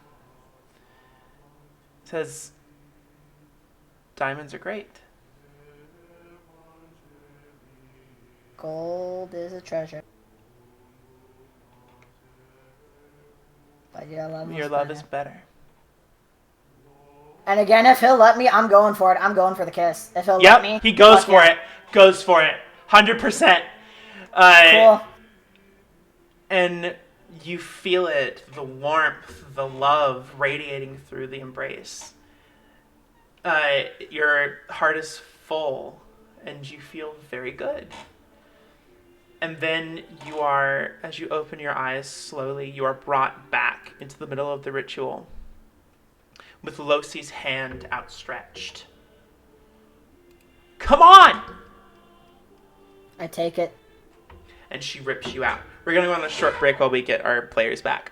It says, diamonds are great. Gold is a treasure. But your love is better. And again, if he'll let me, I'm going for it. I'm going for the kiss. If he'll let me. He goes for it. Goes for it. 100%. Cool. And you feel it, the warmth, the love radiating through the embrace. Your heart is full, and you feel very good. And then as you open your eyes slowly, you are brought back into the middle of the ritual with Losi's hand outstretched. Come on! I take it. And she rips you out. We're going to go on a short break while we get our players back.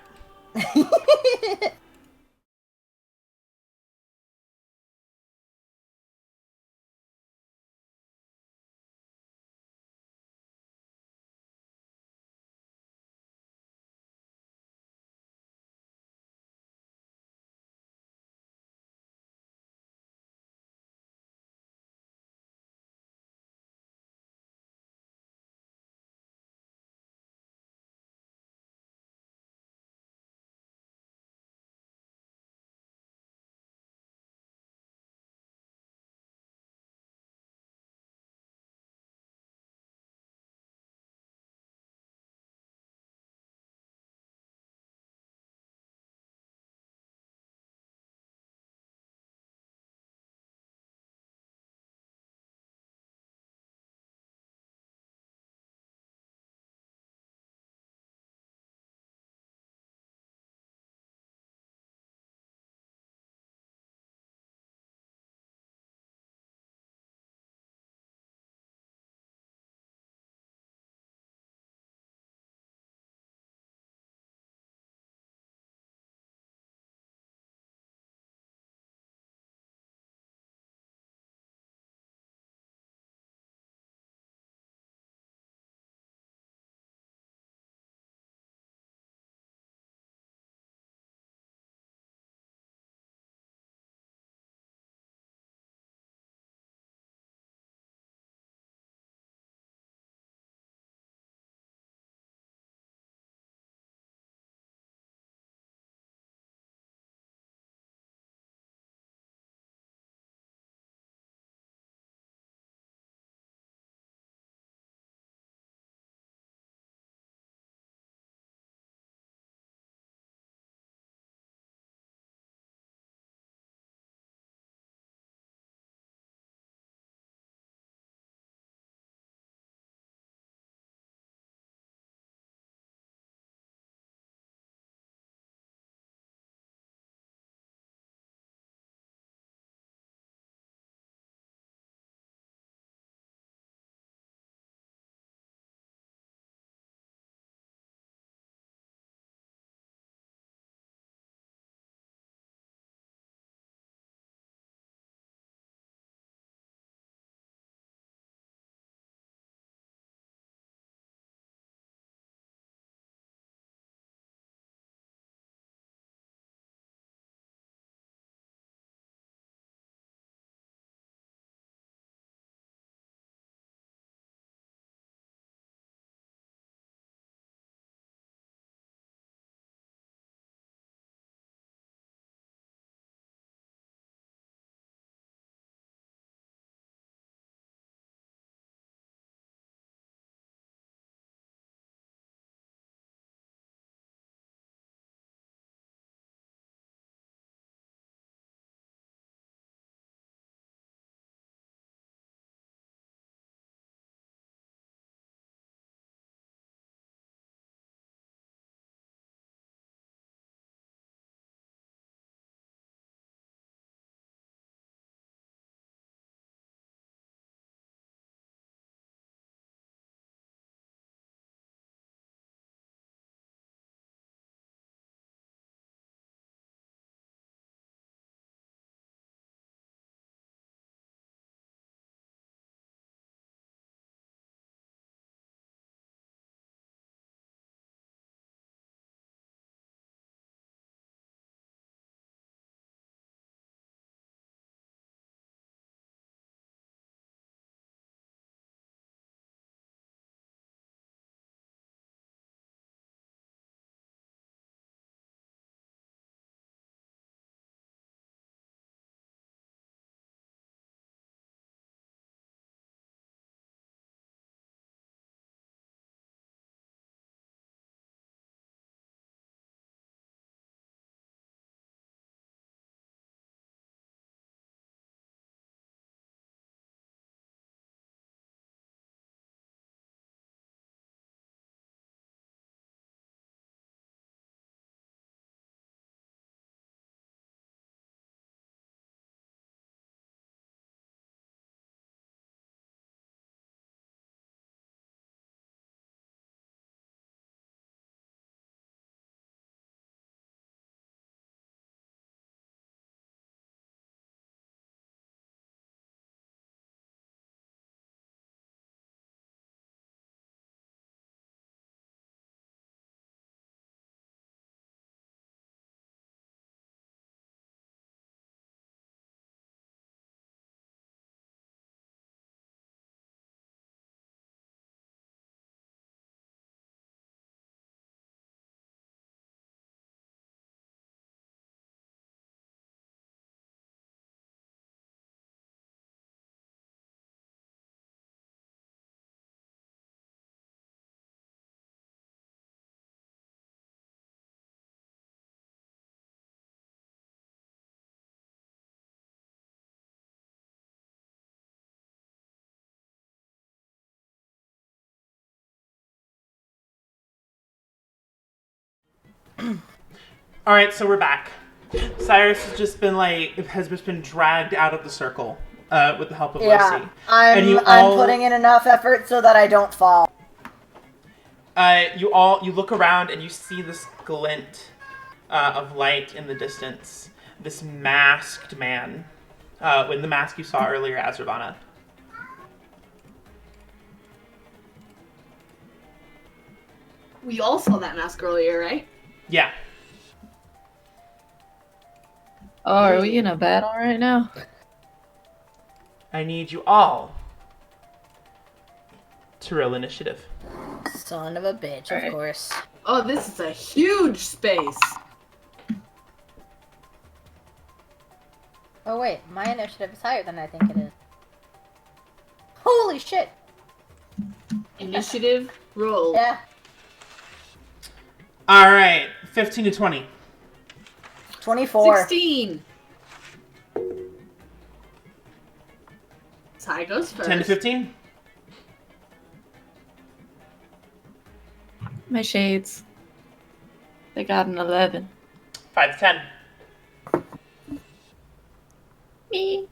All right, so we're back. Cyrus has just been dragged out of the circle with the help of Lucy. I'm putting in enough effort so that I don't fall. You look around and you see this glint of light in the distance. This masked man, with the mask you saw earlier, Azrivanna. We all saw that mask earlier, right? Yeah. Oh, are we in a battle right now? I need you all to roll initiative. Son of a bitch, of course. Oh, this is a huge space. Oh wait, my initiative is higher than I think it is. Holy shit! Initiative, roll. Yeah. All right, 15 to 20. 24. 16. Ty goes first. 10 to 15. My shades. They got an 11. 5 to 10. Me.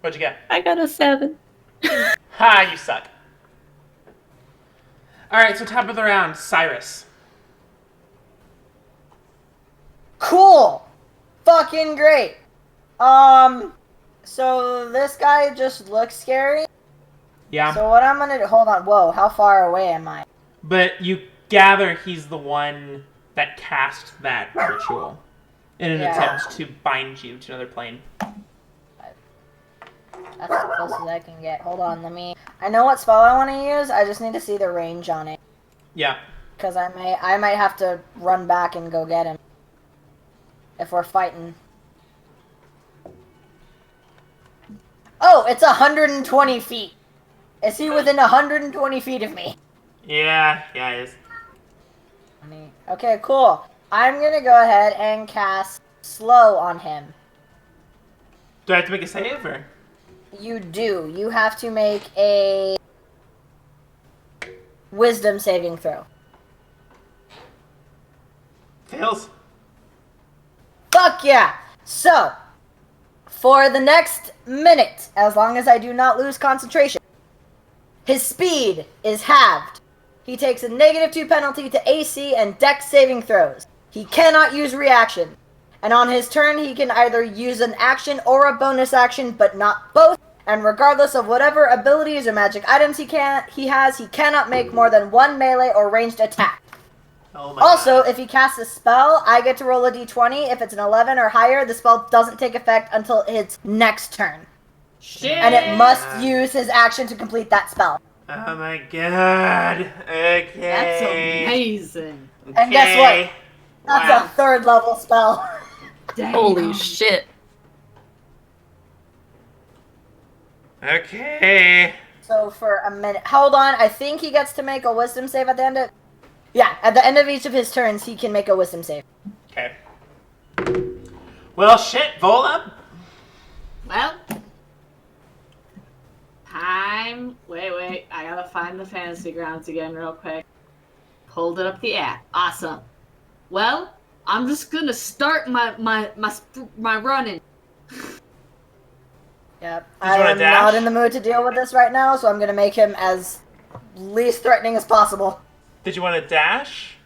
What'd you get? I got a 7. Ha, you suck. All right, so top of the round, Cyrus. Cool! Fucking great! So this guy just looks scary. Yeah. So what I'm gonna do, hold on, whoa, how far away am I? But you gather he's the one that cast that ritual in an attempt to bind you to another plane. That's as close as I can get. Hold on, I know what spell I want to use, I just need to see the range on it. Yeah. Because I might have to run back and go get him. If we're fighting. Oh, it's 120 feet. Is he within 120 feet of me? Yeah, he is. Okay, cool. I'm gonna go ahead and cast Slow on him. Do I have to make a save, or? You do. You have to make a Wisdom saving throw. Fails. Fuck yeah! So, for the next minute, as long as I do not lose concentration, his speed is halved. He takes a -2 penalty to AC and Dex saving throws. He cannot use reaction. And on his turn, he can either use an action or a bonus action, but not both. And regardless of whatever abilities or magic items he has, he cannot make more than one melee or ranged attack. Oh my Also, God. if he casts a spell, I get to roll a d20. If it's an 11 or higher, the spell doesn't take effect until its next turn. Shit! And it must use his action to complete that spell. Oh my God. Okay. That's amazing. Okay. And guess what? That's Wow. a 3rd level spell. Damn. Holy shit. Okay. So for a minute, hold on. I think he gets to make a wisdom save at the end of. Yeah, at the end of each of his turns, he can make a wisdom save. Okay. Well, shit, Vola. Well, time. Wait. I gotta find the fantasy grounds again real quick. Pulled it up the app. Awesome. Well, I'm just gonna start my running. Yep. Did you wanna I'm dash? not in the mood to deal with this right now, so I'm gonna make him as least threatening as possible. Did you want to dash?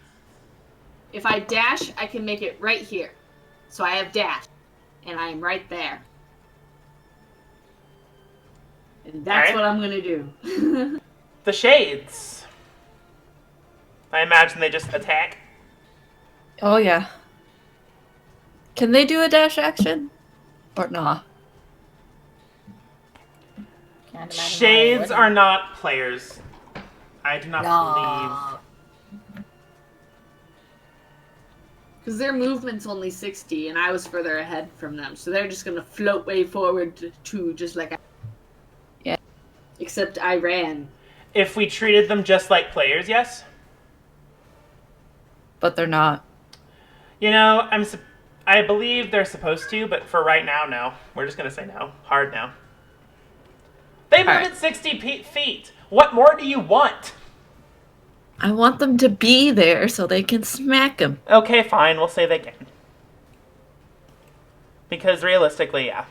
If I dash, I can make it right here. So I have dash, and I am right there. And that's Alright. what I'm gonna do. The shades. I imagine they just attack. Oh yeah. Can they do a dash action? Or nah? Can't imagine why they Shades wouldn't. are not players. I do not No. Because their movement's only 60, and I was further ahead from them. So they're just gonna float way forward to just like I... Yeah. Except I ran. If we treated them just like players, yes. But they're not. You know, I believe they're supposed to, but for right now, no. We're just gonna say no. Hard no. They move Alright. at 60 feet. What more do you want? I want them to be there so they can smack him. Okay, fine. We'll say they can. Because realistically, yeah.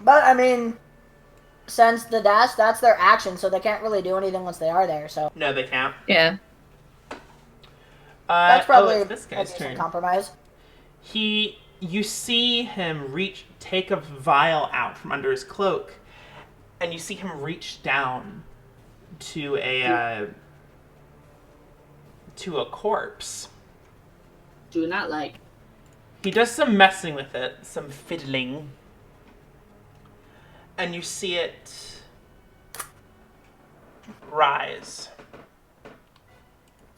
But, I mean, since the dash, that's their action, so they can't really do anything once they are there, so. No, they can't. Yeah. That's probably it's this a guy's decent turn. compromise. You see him take a vial out from under his cloak, and you see him reach down to a corpse. Do not like. He does some messing with it, some fiddling, and you see it rise.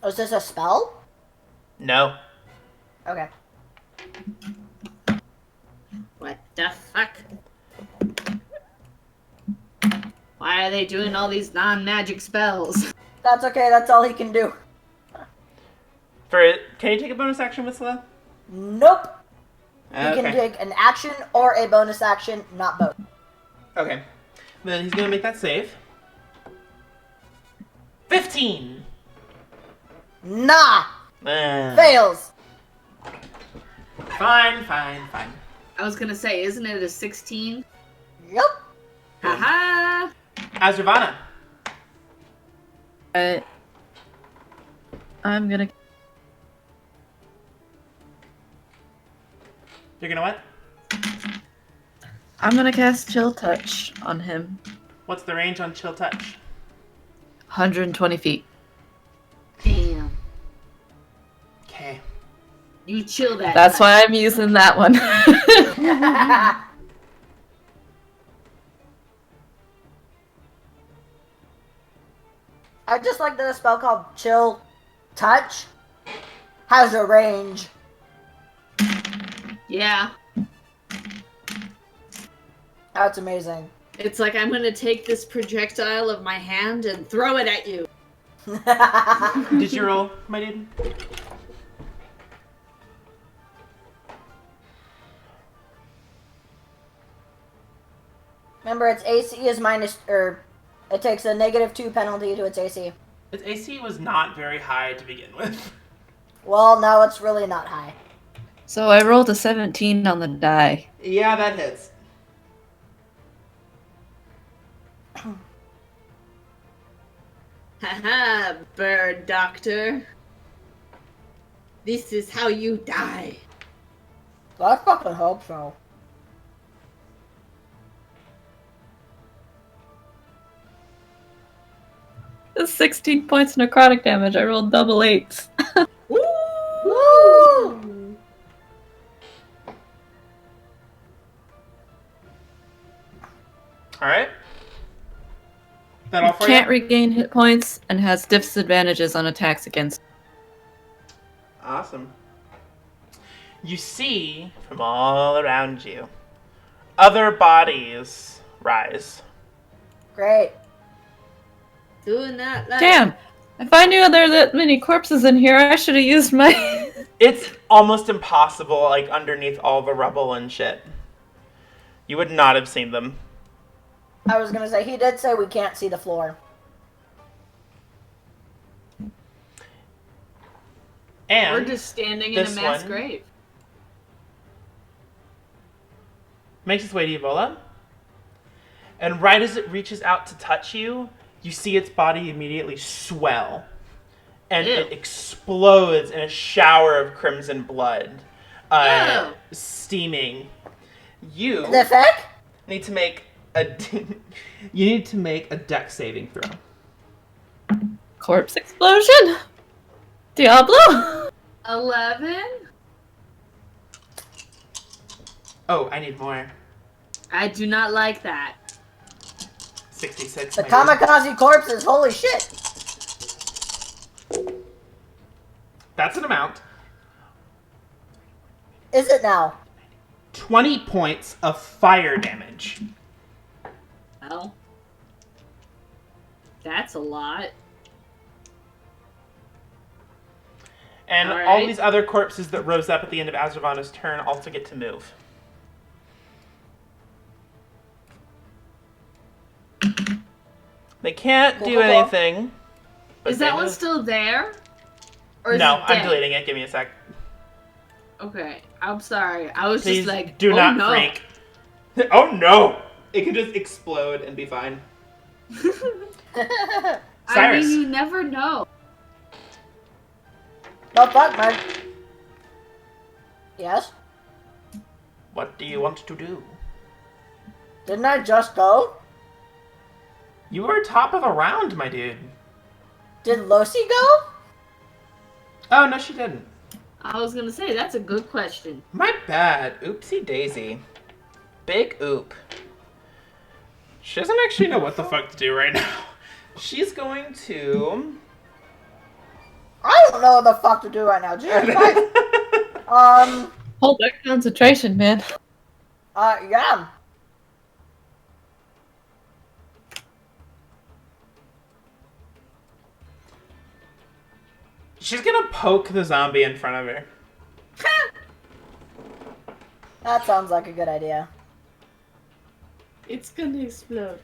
Oh, is this a spell? No. Okay. What the fuck? Why are they doing all these non-magic spells? That's okay, that's all he can do. Can you take a bonus action, Whistler? Nope. He Okay. can take an action or a bonus action, not both. Okay. Then he's gonna make that save. 15! Nah! Uh, Fails! Fine. I was gonna say, isn't it a 16? Yep. Haha! Azrivanna. I'm gonna... You're gonna what? I'm gonna cast Chill Touch on him. What's the range on Chill Touch? 120 feet. Damn. Okay. You chill that. That's why I'm using that one. I just like that a spell called Chill Touch has a range. Yeah. That's amazing. It's like I'm gonna take this projectile of my hand and throw it at you. Did you roll, my dude? Remember, its AC is it takes a -2 penalty to its AC. Its AC was not very high to begin with. Well, now it's really not high. So I rolled a 17 on the die. Yeah, that hits. Haha, bird doctor. This is how you die. I fucking hope so. That's 16 points necrotic damage. I rolled double 8s. Woo! Alright. That all for Can't you? regain hit points and has disadvantages on attacks against. Awesome. You see, from all around you, other bodies rise. Great. Do not like. Damn! If I knew there were that many corpses in here, I should have used my... It's almost impossible, like, underneath all the rubble and shit. You would not have seen them. I was gonna say, he did say we can't see the floor. And We're just standing in a this mass one grave. makes its way to you, Vola. And right as it reaches out to touch you, you see its body immediately swell. And Ew. it explodes in a shower of crimson blood. Ew. Steaming. You The fuck? need to make a you need to make a dex saving throw. Corpse explosion? Diablo? 11? Oh, I need more. I do not like that. 66. The maybe. kamikaze corpses, holy shit! That's an amount. Is it now? 20 points of fire damage. Well, that's a lot. And All all right. these other corpses that rose up at the end of Azrivanna's turn also get to move. They can't Cool, do cool, cool. anything. But Is that they one move. still there? Or is No, it I'm dead? deleting it. Give me a sec. Okay, I'm sorry. I was Please just like, do oh not no. freak. Oh no! It can just explode and be fine. I mean, Cyrus. you never know. No fuck, man. Yes? What do you want to do? Didn't I just go? You were top of the round, my dude. Did Losi go? Oh, no, she didn't. I was gonna say, that's a good question. My bad. Oopsie daisy. Big oop. She doesn't actually know what the fuck to do right now. She's going to... I don't know what the fuck to do right now. Jesus Christ. Hold that concentration, man. Yeah. She's gonna poke the zombie in front of her. That sounds like a good idea. It's gonna explode.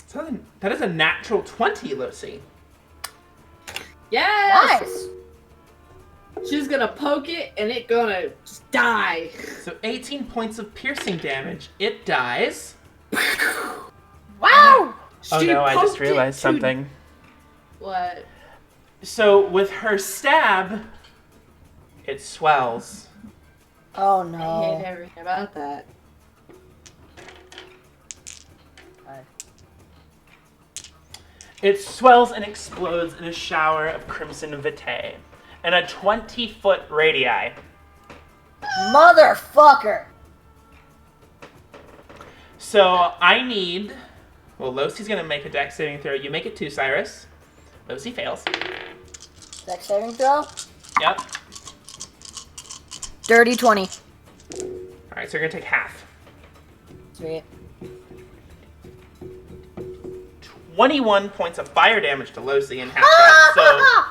So that is a natural 20, Lucy. Yes! Nice. She's gonna poke it and it gonna just die. So 18 points of piercing damage. It dies. Wow! Oh She no, I just poked realized it to- something. What? So with her stab, it swells. Oh I hate no. everything about that. It swells and explodes in a shower of crimson vitae and a 20-foot radii. Motherfucker! So I need... Well, Losi's going to make a dex saving throw. You make it too, Cyrus. Losi fails. Dex saving throw? Yep. Dirty 20. Alright, so you're going to take half. Sweet. 21 points of fire damage to Losi and half that.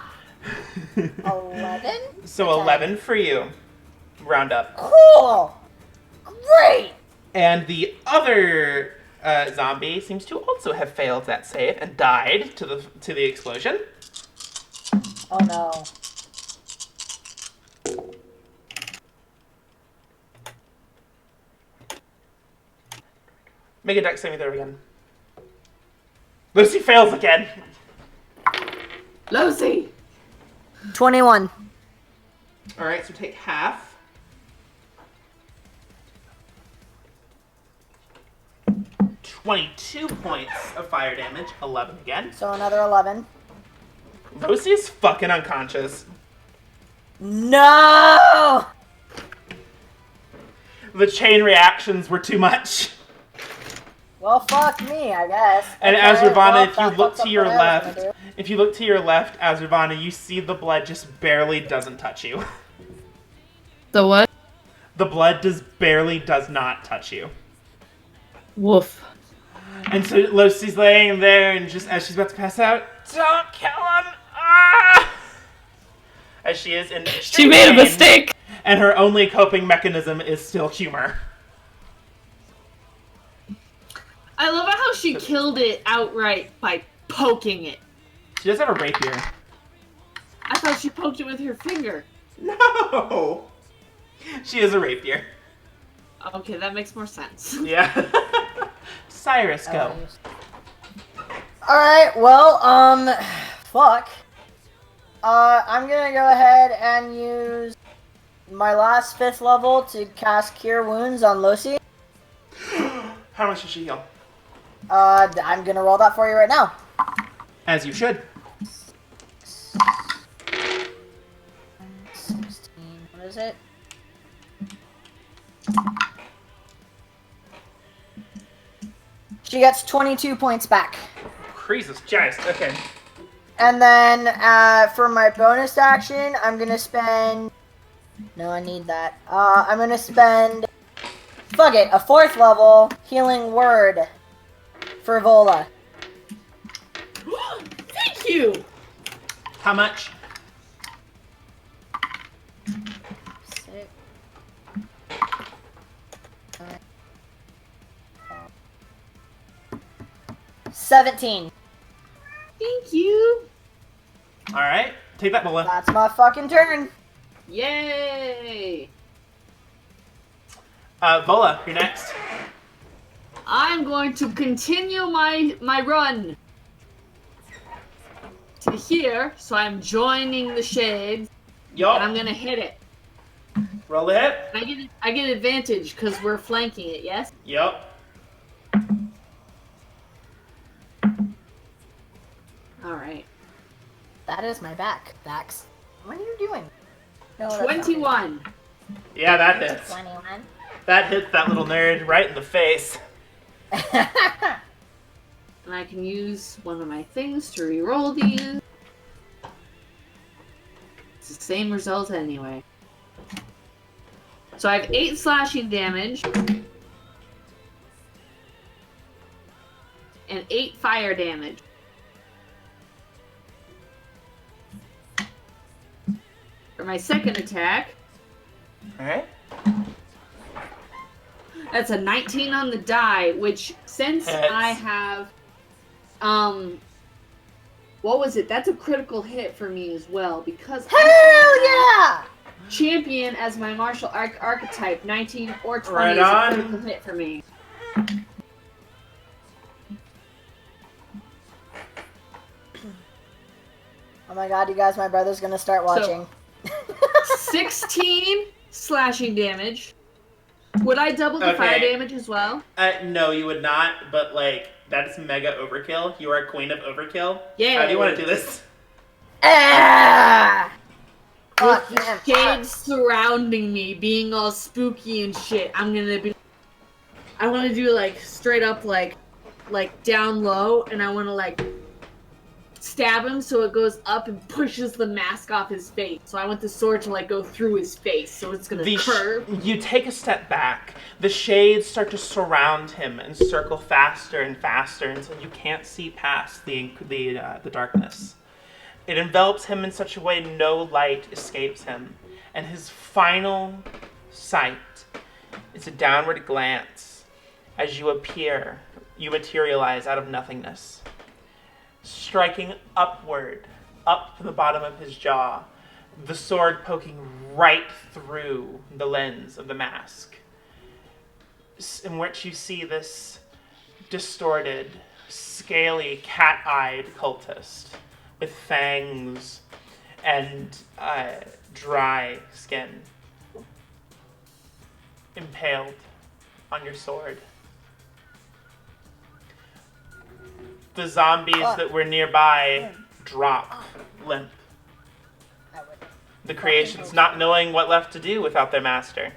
11? So Okay. 11 for you. Round up. Cool! Great! And the other zombie seems to also have failed that save and died to the explosion. Oh no. Make a dex saving throw again. Lucy fails again. Lucy! 21. Alright, so take half. $22 points of fire damage. 11 again. So another 11. Lucy is fucking unconscious. No! The chain reactions were too much. Well, fuck me, I guess. And Okay, Azrivanna, well, if you that look fucks to up your what I was gonna left, Azrivanna, you see the blood just barely doesn't touch you. The what? The blood does not touch you. Woof. And so Lucy's laying there, and just as she's about to pass out, don't kill him! Ah! As she is in She extreme made a pain, mistake! and her only coping mechanism is still humor. I love how she killed it outright by poking it. She does have a rapier. I thought she poked it with her finger. No! She has a rapier. Okay, that makes more sense. Yeah. Cyrus, go. Alright, well, fuck. I'm gonna go ahead and use my last 5th level to cast Cure Wounds on Losi. How much does she heal? I'm gonna roll that for you right now. As you should. 16, what is it? She gets 22 points back. Jesus Christ. Okay. And then, for my bonus action, I'm gonna spend... No, I need that. I'm gonna spend... Fuck it, a 4th level Healing Word for Vola. Thank you! How much? 6. 17. Thank you. All right, take that, Vola. That's my fucking turn. Yay! Vola, you're next. I'm going to continue my run to here, so I'm joining the shades, and I'm Yup. gonna hit it. Roll the hit. I get advantage because we're flanking it. Yes. Yup. All right. That is my back. Backs. What are you doing? No, that's not 21. Yeah, that good. hits. 21. That hits that little nerd right in the face. And I can use one of my things to reroll these. It's the same result anyway. So I have 8 slashing damage. And 8 fire damage. For my second attack, All right. that's a 19 on the die, which since Hits. I have, what was it? That's a critical hit for me as well, because Hell I yeah! champion as my martial archetype, 19 or 20 Right is on. a critical hit for me. Oh my god, you guys, my brother's gonna start watching. 16 slashing damage. Would I double the fire Okay. damage as well? No, you would not, but like, that's mega overkill. You are queen of overkill. Yeah. How do you want to do this? Ah! With Fuck the them. shades surrounding me, being all spooky and shit, I'm gonna be. I want to do like straight up like down low, and I want to like stab him so it goes up and pushes the mask off his face. So I want the sword to like go through his face, so it's gonna curve. You take a step back. The shades start to surround him and circle faster and faster until you can't see past the darkness. It envelops him in such a way no light escapes him, and his final sight is a downward glance as you appear. You materialize out of nothingness, striking upward, up the bottom of his jaw, the sword poking right through the lens of the mask, in which you see this distorted, scaly, cat-eyed cultist with fangs and dry skin, impaled on your sword. The zombies that were nearby drop, limp. The creations not knowing what left to do without their master.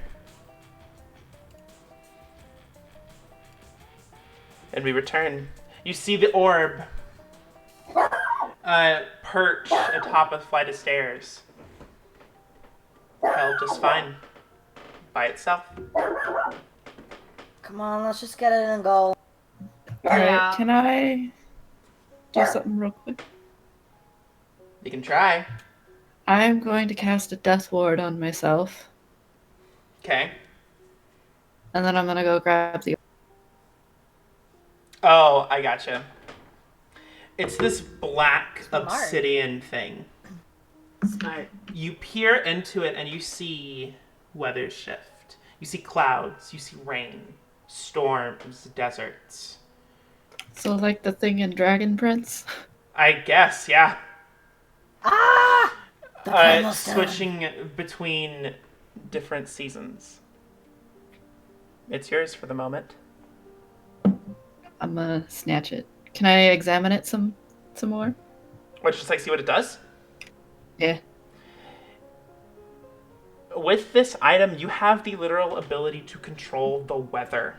And we return. You see the orb perched atop a flight of stairs. Held just fine. By itself. Come on, let's just get it and go. Alright, Yeah. can I do something real quick? You can try. I'm going to cast a death ward on myself, Okay. and then I'm gonna go grab the. Oh, I gotcha. It's this black Smart. obsidian thing. Smart. You peer into it and you see weather shift. You see clouds. You see rain. Storms. Deserts. So like the thing in Dragon Prince. I guess, yeah. Ah! The primal stone. Switching between different seasons. It's yours for the moment. I'm gonna snatch it. Can I examine it some more? What, just like see what it does? Yeah. With this item, you have the literal ability to control the weather.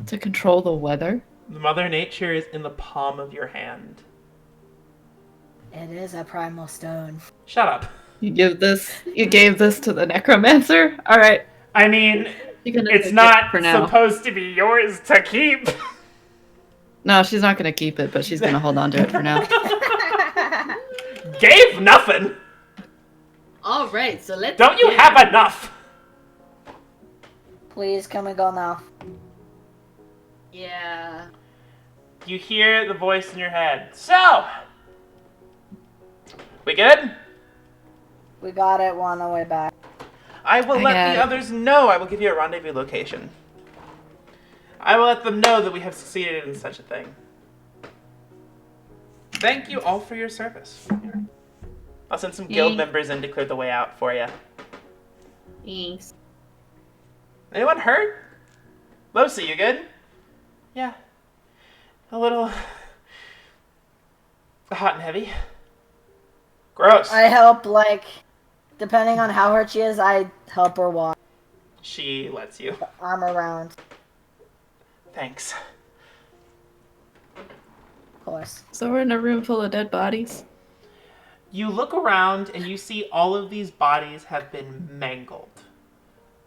To control the weather? Mother Nature is in the palm of your hand. It is a primal stone. Shut up. You gave this to the necromancer? Alright. I mean, You're gonna it's take it not for now. supposed to be yours to keep. No, she's not gonna keep it, but she's gonna hold on to it for now. Gave nothing. All right, so let's. Don't you get- have enough? Please, can we go now? Yeah. you hear the voice in your head. So, we good? We got it. We're on the way back. I will let got the it. others know. I will give you a rendezvous location. I will let them know that we have succeeded in such a thing. Thank you all for your service. I'll send some guild members in to clear the way out for you. Thanks. Anyone hurt? Lucy, you good? Yeah. A little hot and heavy. Gross. I help, like, depending on how hurt she is, I help her walk. She lets you. Arm around, Thanks. of course. So we're in a room full of dead bodies. You look around and you see all of these bodies have been mangled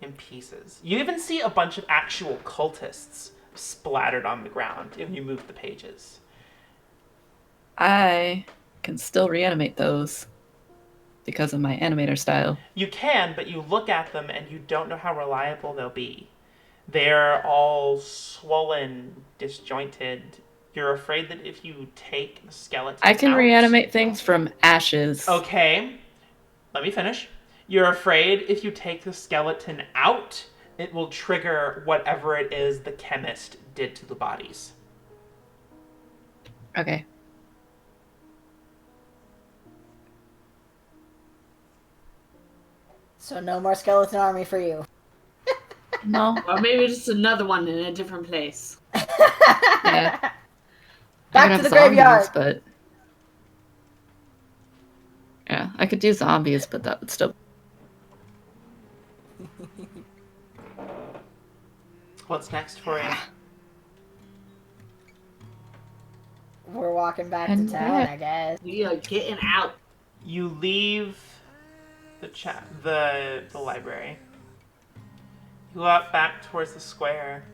in pieces. You even see a bunch of actual cultists splattered on the ground if you move the pages. I can still reanimate those because of my animator style. You can, but you look at them and you don't know how reliable they'll be. They're all swollen, disjointed. You're afraid that if you take the skeleton I can out... reanimate things from ashes. Okay, let me finish. You're afraid if you take the skeleton out, it will trigger whatever it is the chemist did to the bodies. Okay. So no more skeleton army for you. No. Or maybe just another one in a different place. Yeah. I Back could to have the graveyard. but yeah, I could do zombies, but that would still. What's next for you? We're walking back And to town, back. I guess. We are getting out. You leave the library. You go out back towards the square.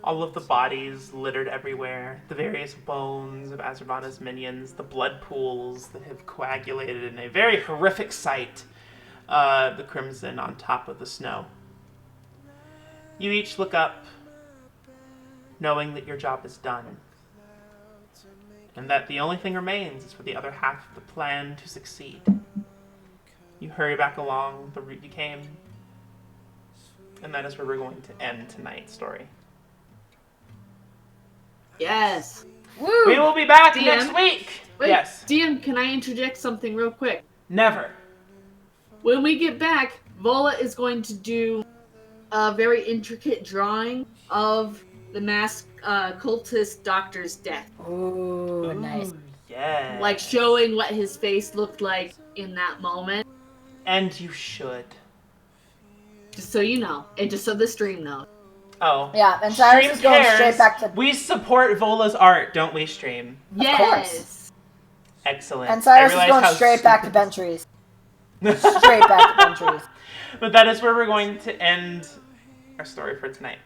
All of the bodies littered everywhere. The various bones of Azrivanna's minions. The blood pools that have coagulated in a very horrific sight. The crimson on top of the snow. You each look up, knowing that your job is done. And that the only thing remains is for the other half of the plan to succeed. You hurry back along the route you came. And that is where we're going to end tonight's story. Yes. Woo! We will be back DM? next week! Wait, Yes. DM, can I interject something real quick? Never. When we get back, Vola is going to do a very intricate drawing of the masked cultist doctor's death. Ooh, nice. Yeah. Like showing what his face looked like in that moment. And you should. Just so you know. And just so the stream knows. Oh. Yeah, and Cyrus Stream is going cares. straight back to... We support Vola's art, don't we, Stream? Yes. Excellent. And Cyrus is I realize going how straight back to stupid- Bentries. Straight back to Bentries. But that is where we're going to end our story for tonight.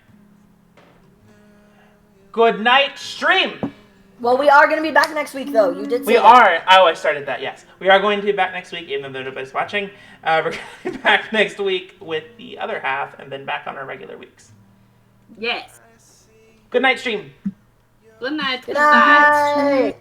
Good night, Stream! Well, we are going to be back next week, though. You did say We that. are. Oh, I started that, yes. We are going to be back next week, even though nobody's watching. We're going to be back next week with the other half, and then back on our regular weeks. Yes. Good night, Stream! Good night. Good night.